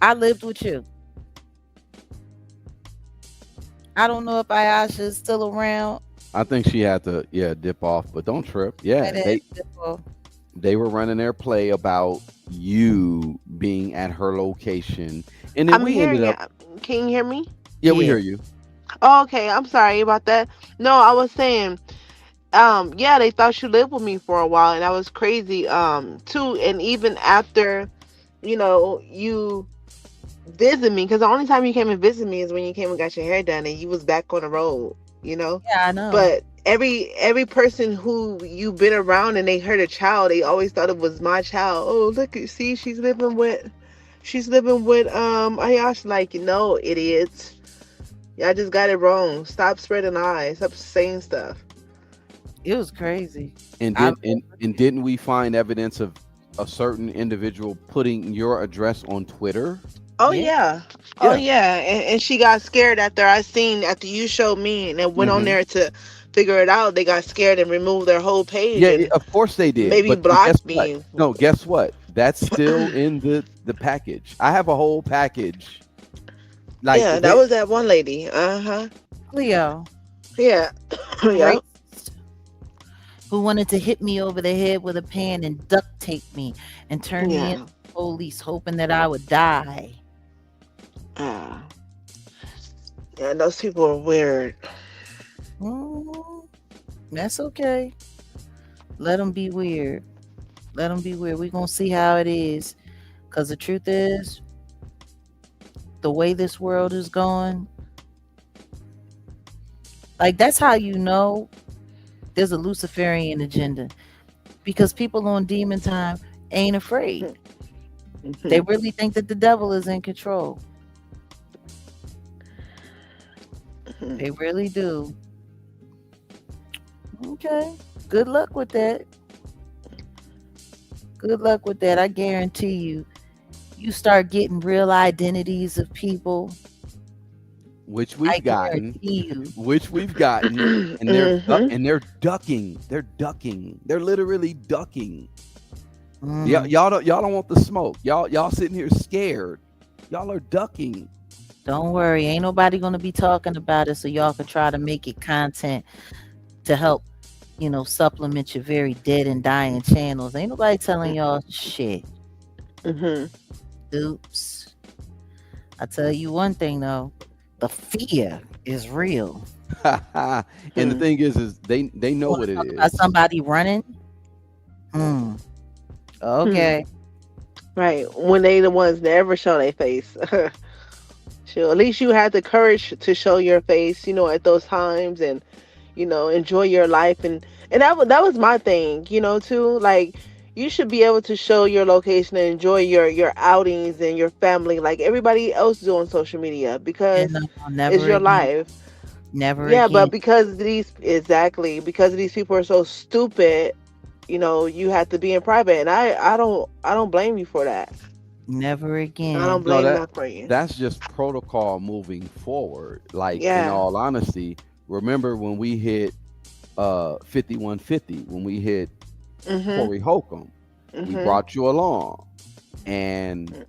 I lived with you. I don't know if Ayasha is still around. I think she had to, yeah, dip off, but don't trip. Yeah, Might have to go. they were running their play about you being at her location, and then I'm we ended hearing up. it. Can you hear me? Yeah, we Yeah. hear you. Oh, okay. I'm sorry about that. No, I was saying, yeah, they thought you lived with me for a while, and that was crazy, too. And even after, you visit me, because the only time you came and visit me is when you came and got your hair done, and you was back on the road. Yeah, I know. But every person who you've been around and they heard a child, they always thought it was my child. Oh, look, see, she's living with Ayash. Like, no, idiots. Y'all just got it wrong. Stop spreading lies. Stop saying stuff. It was crazy. And I did and didn't we find evidence of a certain individual putting your address on Twitter? Oh Yeah. yeah. Oh Yeah. yeah. And she got scared after you showed me and then went on Hmm. there to figure it out. They got scared and removed their whole page Yeah, and of course they did. maybe But guess blocked what? me. No, guess what? That's still in the package. I have a whole package. Like Yeah, that was that one lady. Uh-huh. Cleo, Yeah. Yep. racist, who wanted to hit me over the head with a pan and duct tape me and turn me into Yeah. the police, hoping that I would die. Uh, yeah, those people are weird. Mm, that's okay. Let them be weird. Let them be weird. We're going to see how it is. Because the truth is, the way this world is going, like, that's how you know there's a Luciferian agenda. Because people on demon time ain't afraid. They really think that the devil is in control. They really do. Okay. Good luck with that. Good luck with that. I guarantee you, you start getting real identities of people. which I we've gotten, guarantee you. which we've gotten, and they're ducking. They're ducking. They're literally ducking. Mm, Y'all don't want the smoke. Y'all sitting here scared. Y'all are ducking. don't worry. Ain't nobody going to be talking about it, so y'all can try to make it content to help, supplement your very dead and dying channels. Ain't nobody telling y'all shit. Mhm. Oops. I tell you one thing though, the fear is real. And the Hmm. thing is they know Want what to it talk about is. somebody running? Hmm. Okay. Right. When they the ones that ever show their face. Sure. At least you had the courage to show your face, at those times and, enjoy your life and that was my thing, too. Like you should be able to show your location and enjoy your outings and your family like everybody else do on social media And because no, it's never your again. life. Never Yeah, but again. because these people are so stupid, you have to be in private and I don't blame you for that. Never I don't again. No, blame that for you. that's just protocol moving forward. Like in Yeah. all honesty, remember when we hit 5150, when we hit Mhm. Corey Holcomb, we Mhm. brought you along, and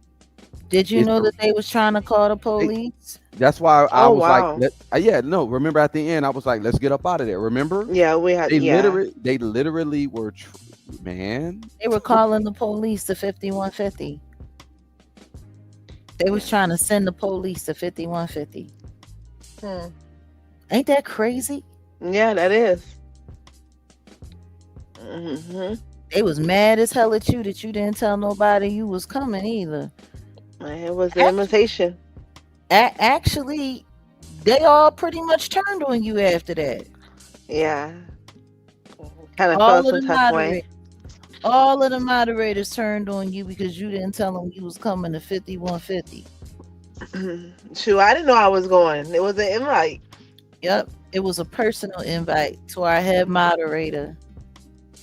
Did you It's know that they was trying to call the they, police? that's why I Oh was like, wow. yeah, no. Remember at the end, I was like, let's get up out of there. Remember, Yeah, we had. Yeah. they literally were, man. They were calling the police to 5150. They was Yeah. trying to send the police to 5150. Hmm. Ain't that crazy? Yeah, that is. Mm-hmm. They was mad as hell at you that you didn't tell nobody you was coming either. It was an imitation. Actually, they all pretty much turned on you after that. Yeah. Kind of All felt of some the type of way. moderators, all of the moderators turned on you because you didn't tell them you was coming to 5150. Shoot, I didn't know I was going. It was an invite. Yep, it was a personal invite to our head moderator.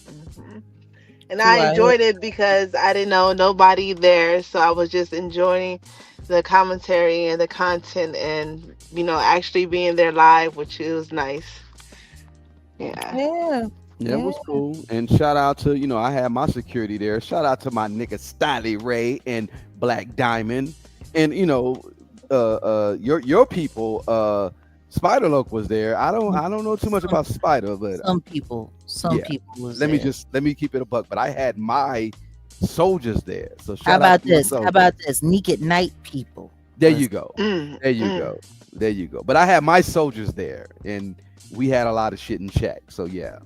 Mhm. And To I our enjoyed it because I didn't know nobody there, so I was just enjoying the commentary and the content, and actually being there live, which was nice. Yeah. yeah, Yeah, it yeah. was cool. And shout out to, I had my security there. Shout out to my nigga Stylie Ray and Black Diamond. And your people, Spider Loke was there. I don't know too much about Spider, but Some yeah. people was Let me there. let me keep it a buck. But I had my soldiers there. So How shout out about to my this? How soldiers. about this? Neek at Night people. There was- you go. Mm, There you mm. go. There you go. But I had my soldiers there, and we had a lot of shit in check. So yeah.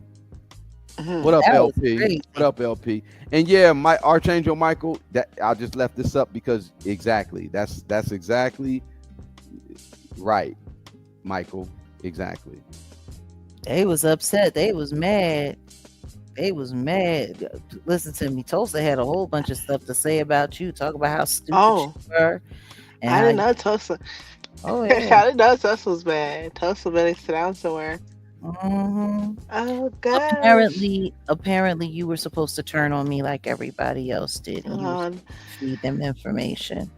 Mhm. What up, That was LP? great. What up, LP? And yeah, my Archangel Michael. That I just left this up because exactly that's exactly right, Michael. Exactly. They was upset. They was mad. They was mad. Listen to me. Tulsa had a whole bunch of stuff to say about you. Talk about how stupid Oh, you were. And I how didn't know Tulsa. oh I yeah. didn't know Tulsa was bad. Tulsa better sit down somewhere. hmm Oh gosh. Apparently you were supposed to turn on me like everybody else did, and you was Uh, supposed to feed them information.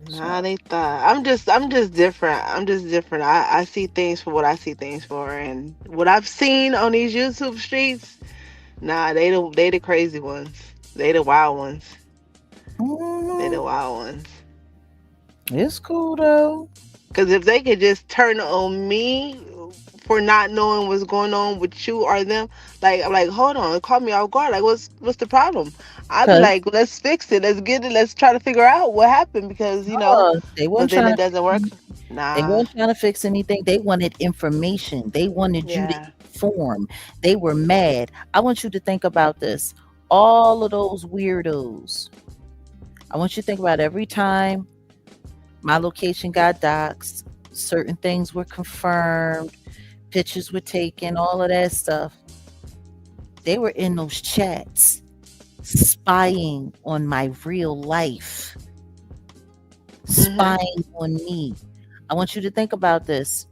nah, So they thought I'm just different. I'm just different. I see things for what I see things for, and what I've seen on these YouTube streets. Nah, they the crazy ones. They the wild ones. They the mhm. wild ones. It's cool though. Because if they could just turn on me for not knowing what's going on with you or them, like I'm like, hold on, call me off guard. Like, what's the problem? I'd be Cause like, let's fix it. Let's get it. Let's try to figure out what happened because they but weren't then trying it to doesn't work. they Nah. weren't trying to fix anything. They wanted information. They wanted you to Yeah. inform. They were mad. I want you to think about this. All of those weirdos. I want you to think about every time my location got doxxed, certain things were confirmed, pictures were taken, all of that stuff. They were in those chats spying on my real life, Mhm. spying on me. I want you to think about this.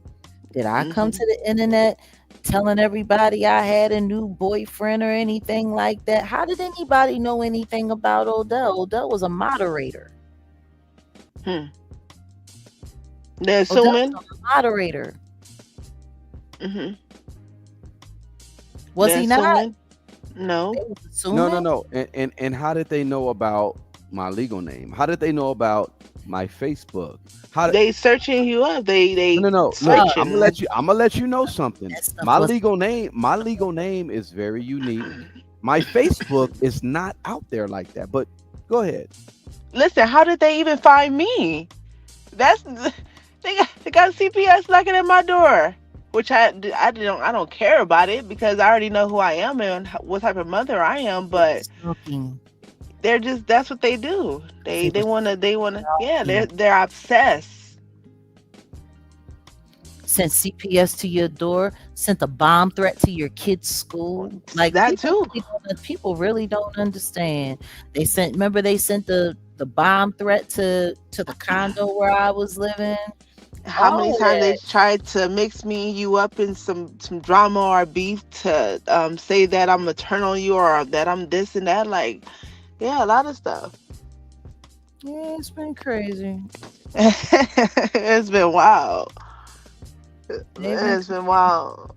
Did I come Mhm. to the internet telling everybody I had a new boyfriend or anything like that? How did anybody know anything about Odell? Odell was a moderator. Hmm. They're Odell assuming. was a moderator. Mhm. Was They're he not? assuming. No. They was No, assuming. no. And how did they know about my legal name? How did they know about my Facebook? How did They searching you up. They no. Look, I'm gonna searching. let you know something. That stuff My was legal name is very unique. My Facebook is not out there like that. But go ahead. Listen, how did they even find me? That's they got CPS knocking at my door, which I don't care about it because I already know who I am and what type of mother I am. But stalking. that's what they do. They They was wanna yeah, stalking. they're obsessed. Sent CPS to your door, sent a bomb threat to your kid's school. Like That too. people really don't understand. Remember they sent the bomb threat to the condo where I was living. How All many of times they that. tried to mix me and you up in some drama or beef to say that I'm gonna turn on you or that I'm this and that, like yeah, a lot of stuff. Yeah, it's been crazy. It's been wild. They've been It's been wild.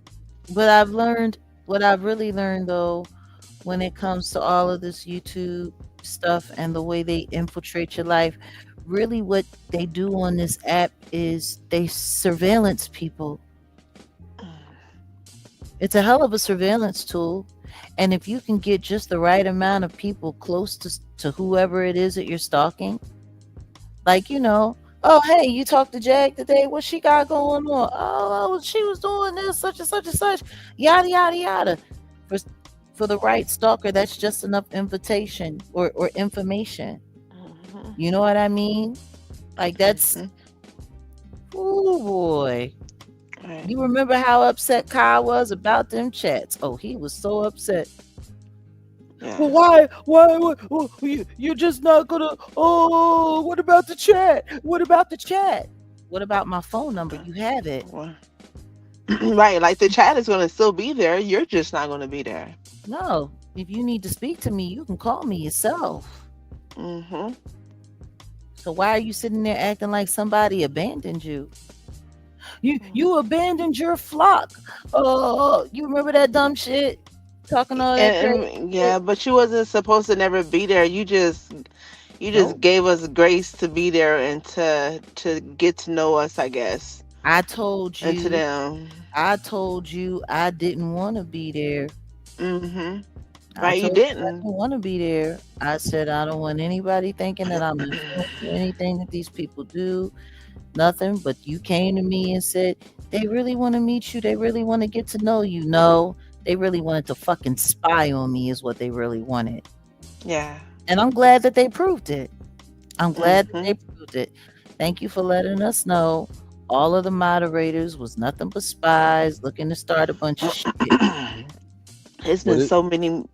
But I've learned what I've really learned though, when it comes to all of this YouTube stuff and the way they infiltrate your life. really what they do on this app is they surveillance people. It's a hell of a surveillance tool. And if you can get just the right amount of people close to whoever it is that you're stalking, like, oh, hey, you talked to Jag today. What she got going on? Oh, she was doing this, such and such and such, yada, yada, yada. For, for the right stalker, that's just enough invitation or information. Mhm. You know what I mean? Like, that's, Mhm. oh boy. Right. You remember how upset Kyle was about them chats? Oh, he was so upset. Well, Yeah. why you're just not gonna, oh, what about the chat? What about the chat? What about my phone number? You have it. Well, right. Like the chat is gonna still be there. You're just not gonna be there. No, if you need to speak to me, you can call me yourself. Mm-hmm. So why are you sitting there acting like somebody abandoned you? You abandoned your flock. Oh, you remember that dumb shit? Talking all that crazy Yeah, shit? but you wasn't supposed to never be there. You just Nope. gave us grace to be there and to get to know us, I guess. I told And to you, them. I didn't want to be there. Mm-hmm. I Right, you told you I didn't. didn't want to be there. I said I don't want anybody thinking that I'm influencing anything that these people do. Nothing. But you came to me and said they really want to meet you. They really want to get to know you. No, they really wanted to fucking spy on me is what they really wanted. Yeah. And I'm glad that they proved it. I'm glad that Mm-hmm. they proved it. Thank you for letting us know. All of the moderators was nothing but spies looking to start a bunch of shit. It's What been it?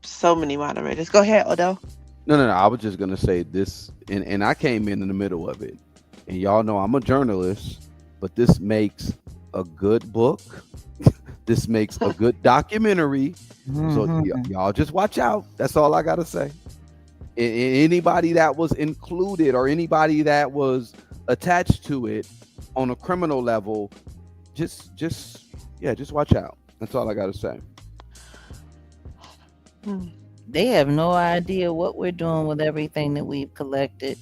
so many moderators. Go ahead, Odell. No. I was just gonna say this, and I came in the middle of it, and y'all know I'm a journalist, but this makes a good book. This makes a good documentary. So Mhm. y'all just watch out. That's all I gotta say. Anybody that was included or anybody that was attached to it on a criminal level, just yeah, just watch out. That's all I gotta say. Hmm. They have no idea what we're doing with everything that we've collected.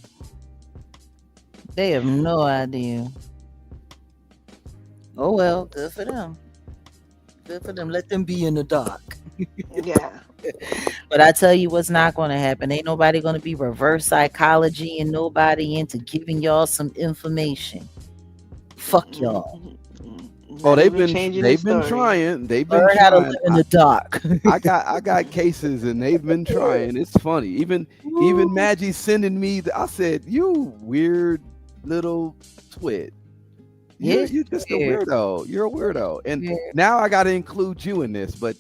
They have no idea. Oh well, good for them. Good for them. Let them be in the dark. Yeah. But I tell you what's not going to happen. Ain't nobody going to be reverse psychology and nobody into giving y'all some information. Fuck y'all. Oh, Not even changing the they've been story. trying. They've been Learn how to live trying. in the dark. I got cases and they've been trying. It's funny. Even Maggie sending me. I said, "You weird little twit. It's You're just a weird. weirdo. You're a weirdo." And Weird. now I got to include you in this. But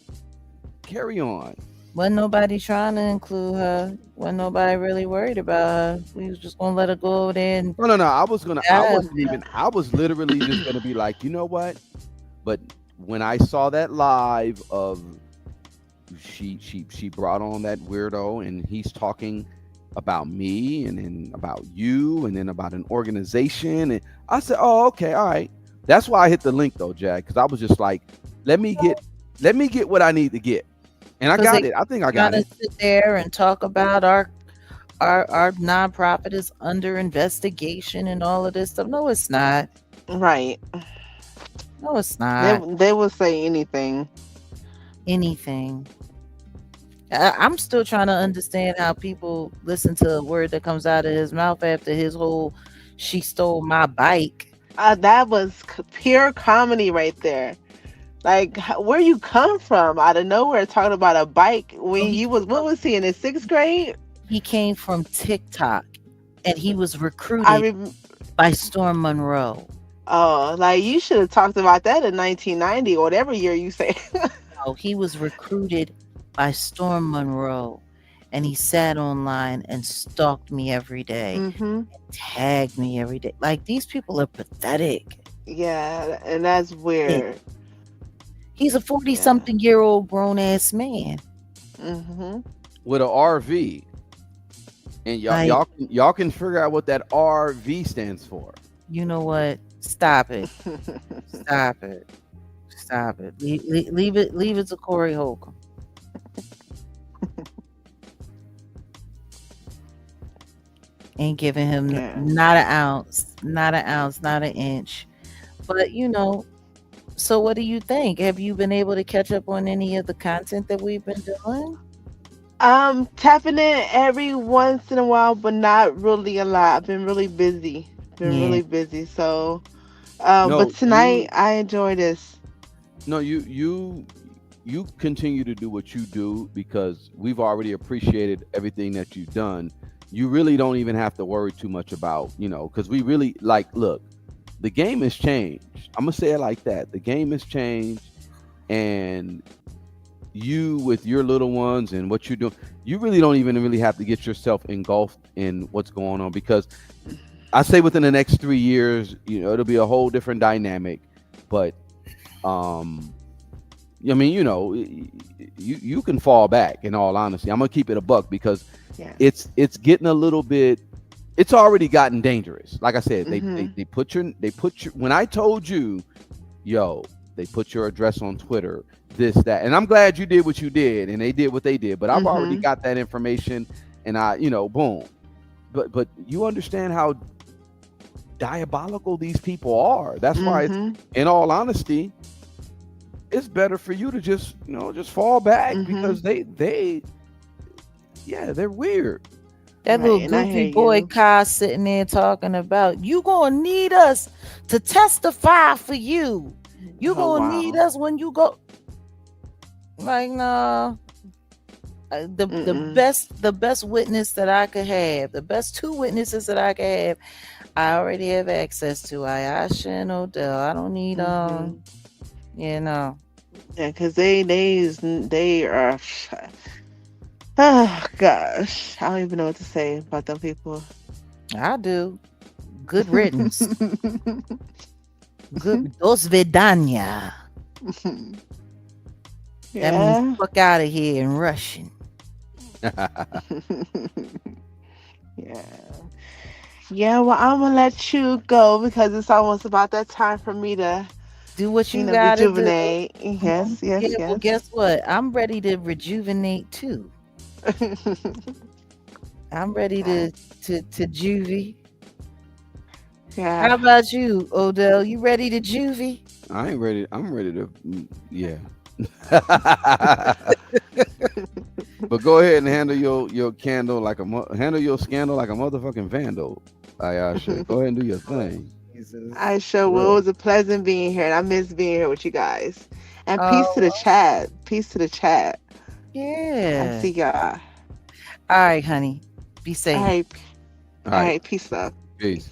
carry on. Wasn't nobody trying to include her. Wasn't nobody really worried about her. We was just gonna let her go over there and No. I was gonna. I die. wasn't even. I was literally just gonna be like, you know what? But when I saw that live of she brought on that weirdo and he's talking about me and then about you and then about an organization and I said, oh, okay, all right. That's why I hit the link though, Jack, because I was just like, let me get what I need to get, and I Because got they it. I think I trying got to it. sit there and talk about our nonprofit is under investigation and all of this stuff. No, it's not. Right. No, it's They not they will say anything. anything. I'm still trying to understand how people listen to a word that comes out of his mouth after his whole "she stole my bike." That was pure comedy right there. Like, where you come from out of nowhere talking about a bike So when he you was, what was he, in his sixth grade? he came from TikTok, and he was I recruited rem- by Storm Monroe. Oh, like you should have talked about that in 1990 or whatever year you say. No, he was recruited by Storm Monroe, and he sat online and stalked me every day, Mm-hmm. tagged me every day. Like, these people are pathetic. Yeah, and that's Yeah. weird. He's a Yeah. 40-something-year-old grown-ass man. Mm-hmm. With a RV, and Like, y'all can figure out what that RV stands for. you know what? Stop it. Stop it. Stop it. Leave it. Leave it to Corey Holcomb. Ain't giving him Yeah. not an ounce, not an ounce, not an inch. But so what do you think? Have you been able to catch up on any of the content that we've been doing? Tapping in every once in a while, but not really a lot. I've been really busy. Been Yeah. really busy. So, but No, tonight I enjoy this. no, you continue to do what you do because we've already appreciated everything that you've done. You really don't even have to worry too much about, because we really like, look, the game has changed. I'm gonna say it like that. The game has changed, and you with your little ones and what you're doing, you really don't even really have to get yourself engulfed in what's going on because I say within the next 3 years, it'll be a whole different dynamic. But I mean, you can fall back. In all honesty, I'm gonna keep it a buck because Yeah. it's getting a little bit. It's already gotten dangerous. Like I said, Mhm. they put your when I told you, yo, they put your address on Twitter, this that, and I'm glad you did what you did, and they did what they did. But I've already Mhm. got that information, and boom. But you understand how diabolical these people are. That's why it's, Mhm. in all honesty, it's better for you to just fall back Mhm. because yeah, they're weird. That little Right, and I hear goofy boy you. Kai sitting there talking about you gonna need us to testify for you. You Oh gonna need wow. us when you go. Like, nah. The Mm-mm. best witness that I could have, the best two witnesses that I could have, I already have access to Ayasha and Odell. I don't need Mhm. you know. Yeah, cause they are. Oh gosh, I don't even know what to say about them people. I do. Good riddance. Good dos vidania. That means Yeah. fuck out of here in Russian. Yeah. Yeah, well, I'm gonna let you go because it's almost about that time for me to, Do what you gotta do. rejuvenate. Yes, yes, Yeah, well, yes. guess what? I'm ready to rejuvenate too. I'm ready Yeah, to juvie. How yeah. about you, Odell? You ready to juvie? I ain't ready. I'm ready to, yeah. But go ahead and handle your candle like handle your scandal like a motherfucking vandal. Ayasha, go ahead and do your thing. I Jesus. sure will. It Real. was a pleasant being here, and I miss being here with you guys. And peace to the Oh, chat. Peace to the chat. I yeah. see y'all. All right, honey. Be All safe. right. All All right. right. Peace, love. Peace.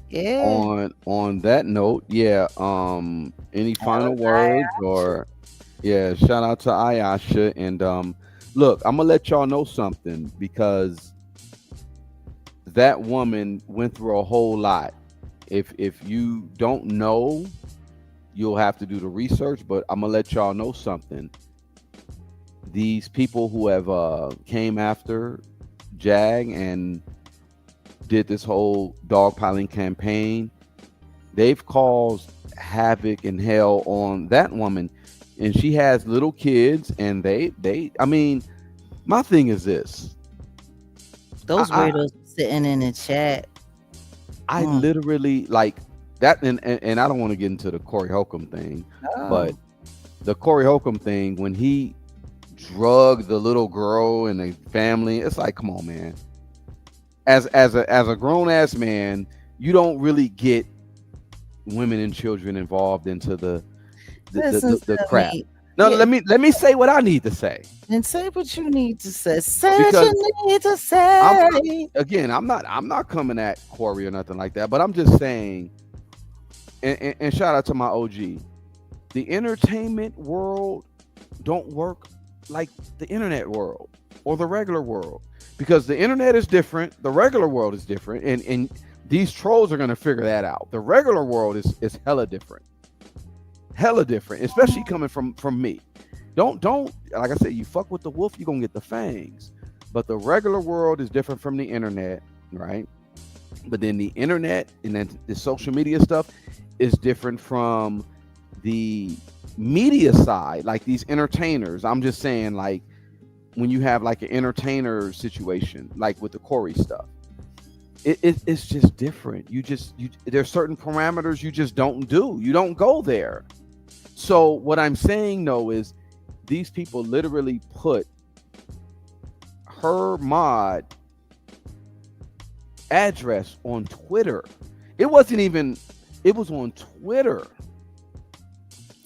Yeah. On that note, yeah. Any That final was words or yeah? Shout out to Ayasha and look, I'm gonna let y'all know something because that woman went through a whole lot. If you don't know, you'll have to do the research. But I'm gonna let y'all know something. These people who have came after Jag and did this whole dogpiling campaign, they've caused havoc and hell on that woman, and she has little kids, and they I mean, my thing is this. those I weirdos sitting in the chat. I literally like that, and I don't want to get into the Corey Holcomb thing, but Oh. the Corey Holcomb thing when he drugged the little girl and the family, it's like, come on, man. As a grown ass man, you don't really get women and children involved into Listen the to crap. me. No, Yeah, let me say what I need to say and say what you need to say. Say what because you need to I'm say. again, I'm not coming at Corey or nothing like that, but I'm just saying, and shout out to my OG. The entertainment world don't work like the internet world or the regular world because the internet is different, the regular world is different, and these trolls are gonna figure that out. The regular world is hella different, especially coming from me. Don't like I said, you fuck with the wolf, you're gonna get the fangs. But the regular world is different from the internet, right? But then the internet and then the social media stuff is different from the media side, like these entertainers. I'm just saying, like when you have like an entertainer situation, like with the Corey stuff, it's just different. There's certain parameters you just don't do. You don't go there. So what I'm saying though is these people literally put her mod address on Twitter. It wasn't even, it was on Twitter.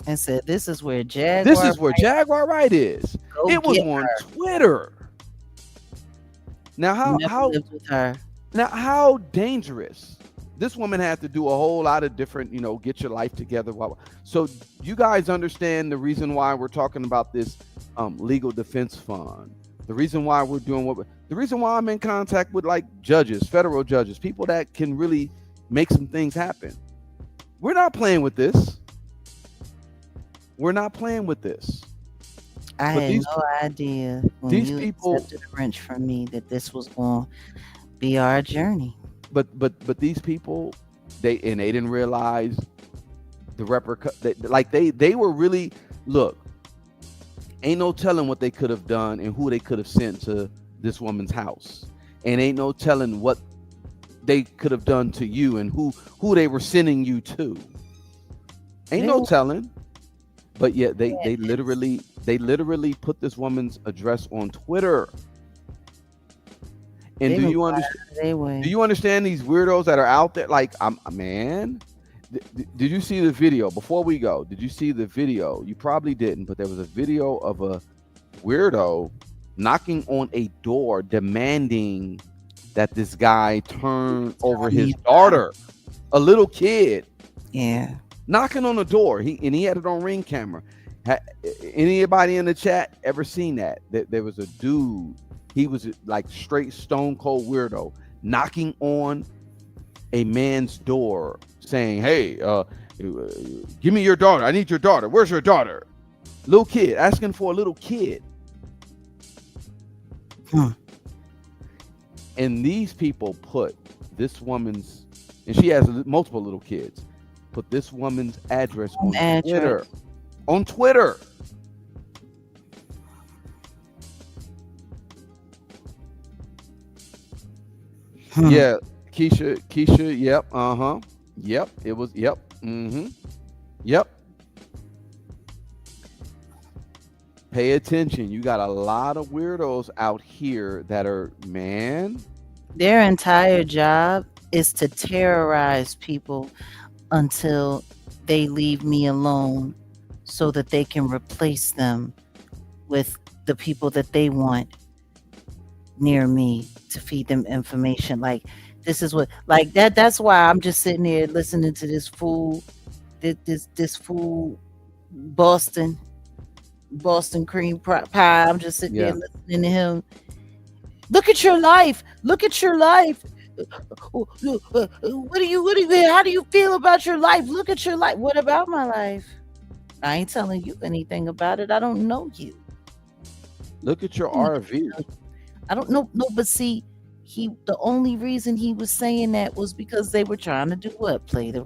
And said, "This is where Jaguar. This is where Jaguar Wright is." Go It was get on her. Twitter. Now Never how lived with her. now how dangerous? This woman had to do a whole lot of different, get your life together. So you guys understand the reason why we're talking about this legal defense fund. The reason why we're doing the reason why I'm in contact with like judges, federal judges, people that can really make some things happen. We're not playing with this. We're not playing with this. I But had these- no idea when these you people- accepted a wrench from me that this was going to be our journey. But these people, they didn't realize the they were really, look, ain't no telling what they could have done and who they could have sent to this woman's house, and ain't no telling what they could have done to you and who they were sending you to. Ain't no telling. But yet they literally put this woman's address on Twitter. And They do were you wild understand? they way. Do you understand these weirdos that are out there? Like, man, did you see the video? Before we go, did you see the video? You probably didn't, but there was a video of a weirdo knocking on a door, demanding that this guy turn over his daughter, a little kid. Yeah. Knocking on the door. He had it on Ring camera. Anybody in the chat ever seen that? There was a dude. He was like straight stone cold weirdo knocking on a man's door saying, "Hey, give me your daughter. I need your daughter. Where's your daughter?" Little kid asking for a little kid. And these people put this woman's, and she has multiple little kids, put this woman's address on Twitter. On Twitter. Yeah, Keisha, yep, yep, it was, yep, yep. Pay attention. You got a lot of weirdos out here that are, man. Their entire job is to terrorize people until they leave me alone so that they can replace them with the people that they want near me to feed them information. Like, this is what, like, that's why I'm just sitting here listening to this fool, this fool Boston cream pie. I'm just sitting there listening to him. Look at your life. Look at your life. What do you how do you feel about your life? Look at your life. What about my life? I ain't telling you anything about it. I don't know you. Look at your RV. I don't know. No, but see, the only reason he was saying that was because they were trying to do what? Play the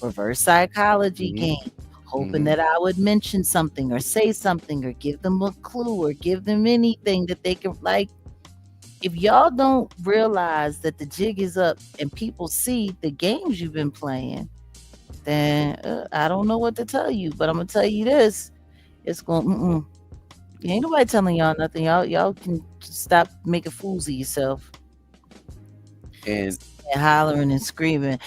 reverse psychology game, hoping that I would mention something or say something or give them a clue or give them anything that they can, like. If y'all don't realize that the jig is up and people see the games you've been playing, then I don't know what to tell you. But I'm gonna tell you this: it's going. Ain't nobody telling y'all nothing. Y'all can stop making fools of yourself And hollering and screaming.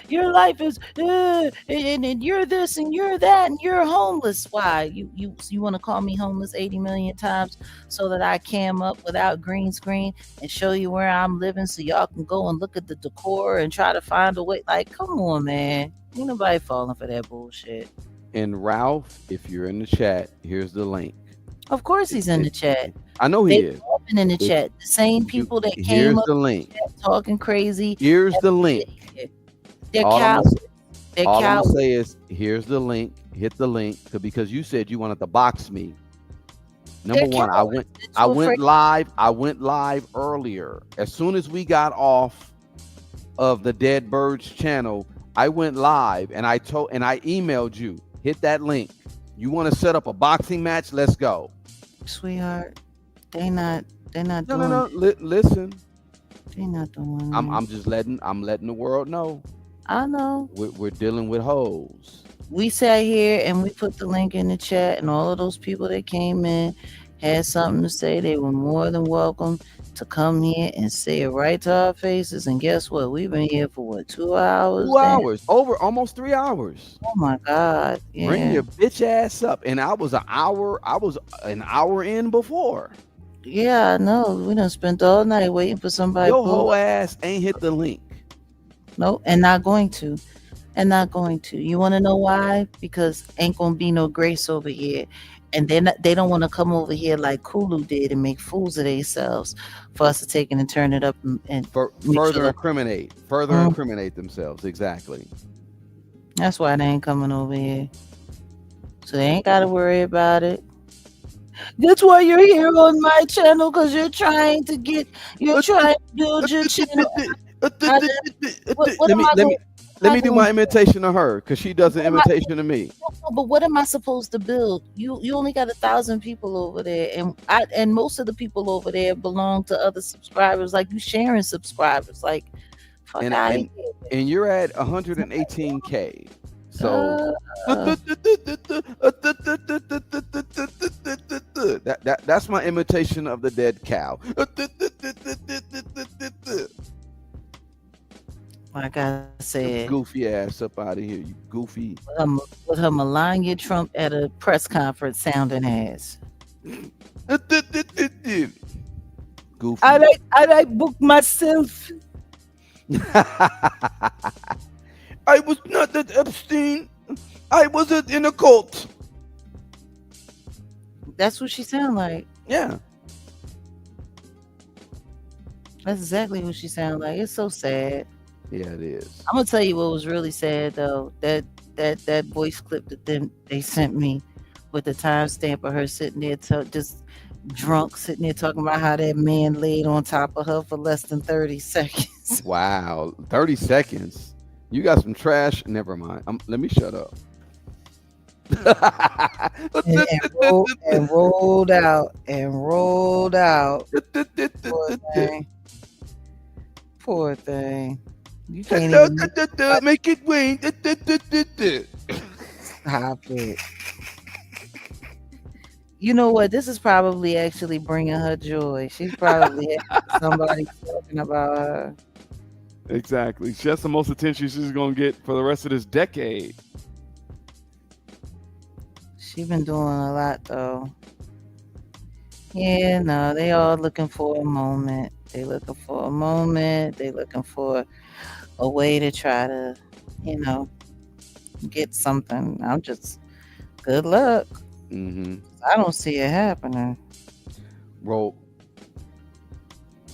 Your life is, and you're this and you're that and you're homeless. Why you want to call me homeless 80 million times so that I cam up without green screen and show you where I'm living so y'all can go and look at the decor and try to find a way? Like, come on, man. Ain't nobody falling for that bullshit. And Ralph, if you're in the chat, here's the link. Of course he's in the chat. I know he is. Been in the chat. The same people that Here's came up the link. talking crazy. Here's the link. They're All I'm cowards. gonna- all I'm gonna say is, here's the link. Hit the link because you said you wanted to box me. Number one, I went live. I went live earlier. As soon as we got off of the Dead Birds channel, I went live and I emailed you. Hit that link. You want to set up a boxing match? Let's go. Sweetheart, they not they're not No, no, doing no. that. Listen, They not doing I'm that. just letting the world know I know. we're dealing with hoes. We sat here and we put the link in the chat, and all of those people that came in had something to say. They were more than welcome to come here and say it right to our faces. And guess what? We've been here for what, 2 hours? Two Damn. hours, over almost 3 hours. Oh my God. Bring Yeah. your bitch ass up. And I was an hour. I was an hour in before. Yeah, I know. We done spent all night waiting for somebody to Your pull whole up. ass ain't hit the link. No, and not going to. And not going to. You want to know why? because ain't gonna be no grace over here, and they don't want to come over here like Kulu did and make fools of themselves for us to take it and turn it up and make sure that Further Mm, incriminate themselves. Exactly. that's why they ain't coming over here. So they ain't got to worry about it. That's why you're here on my channel, because you're trying to build your channel. How what Let am me I let going? me let Am I me do going? my imitation of her because she does an What am I? imitation of me. No, but what am I supposed to build? You only got 1,000 people over there, and most of the people over there belong to other subscribers. Like you sharing subscribers. Like fuck and out of and here. and you're at 118K. So Uh, that's my imitation of the dead cow. like I Your said, goofy ass up out of here, you goofy. with her Melania Trump at a press conference sounding ass. Goofy. I like book myself. I was not at Epstein. I was in a cult. That's what she sound like. Yeah. That's exactly what she sound like. It's so sad. Yeah, it is. I'm gonna tell you what was really sad though. That voice clip that they sent me with the timestamp of her sitting there just drunk, sitting there talking about how that man laid on top of her for less than 30 seconds. Wow. 30 seconds. You got some trash. Never mind. Let me shut up. and rolled out and rolled out. Poor thing. Poor thing. You can't even Make it rain. stop it. You know what? This is probably actually bringing her joy. She's probably happy that somebody talking about her. Exactly. That's the most attention she's gonna get for the rest of this decade. She been doing a lot though. Yeah, no, they all looking for a moment. They looking for a moment. They looking for a way to try to, you know, get something. I'm just good luck. Mm-hmm. I don't see it happening. Bro,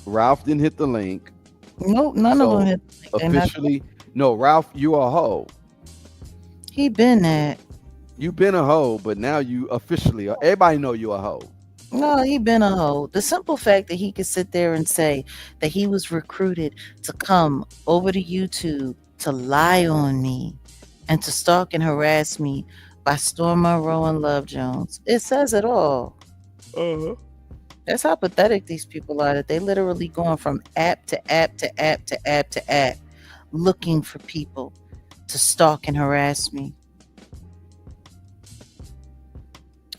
Ralph didn't hit the link. Nope, none of them So hit. They not, officially, no, Ralph, you a hoe. he been that. You been a hoe, but now you officially, everybody know you a hoe. No, he been a hoe. The simple fact that he could sit there and say that he was recruited to come over to YouTube to lie on me and to stalk and harass me by Storm Monroe and Love Jones. It says it all. Uh-huh. That's how pathetic these people are, that they literally going from app to app to app to app to app looking for people to stalk and harass me.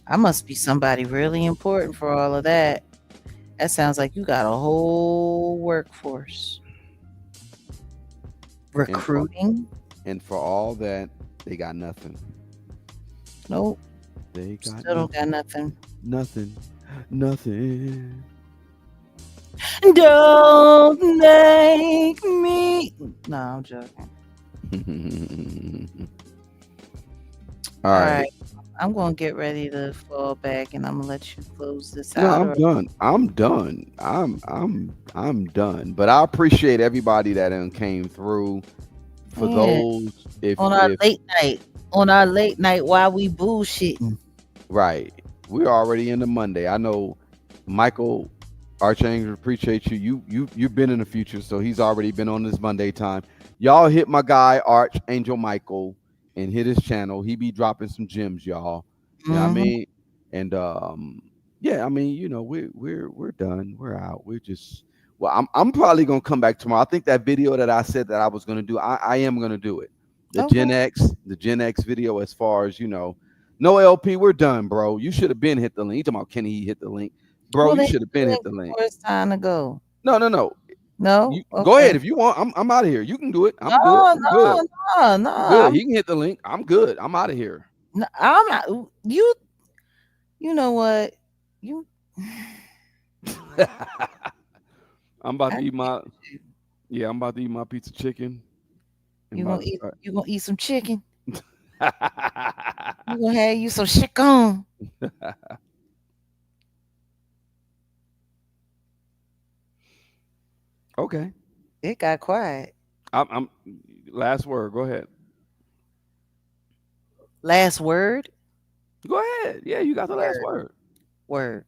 I must be somebody really important for all of that. That sounds like you got a whole workforce. Recruiting? And for all that, they got nothing. Nope. They got Still don't got nothing. nothing. Nothing. Don't make me. No, I'm joking. All right. I'm going to get ready to fall back and I'm going to let you close this No, out. I'm done. I'm done. I'm done. But I appreciate everybody that came through. For Yeah. those, if on our late night while we bullshitting. right, we're already into Monday. I know Michael Archangel appreciate you. You've been in the future, so he's already been on this Monday time. Y'all hit my guy Archangel Michael and hit his channel. He be dropping some gems, y'all. You know what I Mm-hmm. mean? And yeah, I mean, we're done. We're out. We're just well, I'm probably gonna come back tomorrow. I think that video that I said that I was gonna do, I am gonna do it. Okay. The Gen X video, as far as no LP, we're done, bro. You should have been hit the link. You talking about Kenny he hit the link. Bro, Well, you then should hit have the been hit link the link. before it's time to go. No, no, no. No? You go Okay. ahead if you want. I'm out of here. You can do it. I'm good. No, I'm good. no, no, no. I'm good. He can hit the link. I'm good. I'm out of here. I'm not. You know what? You. I'm about I to eat get my with you. yeah. I'm about to eat my pizza chicken. And You about gonna to eat? start. You gonna eat some chicken? You gonna have you some chicken? Okay. It got quiet. I'm last word. Go ahead. Last word. Go ahead. Yeah, you got the last Word. word. Word.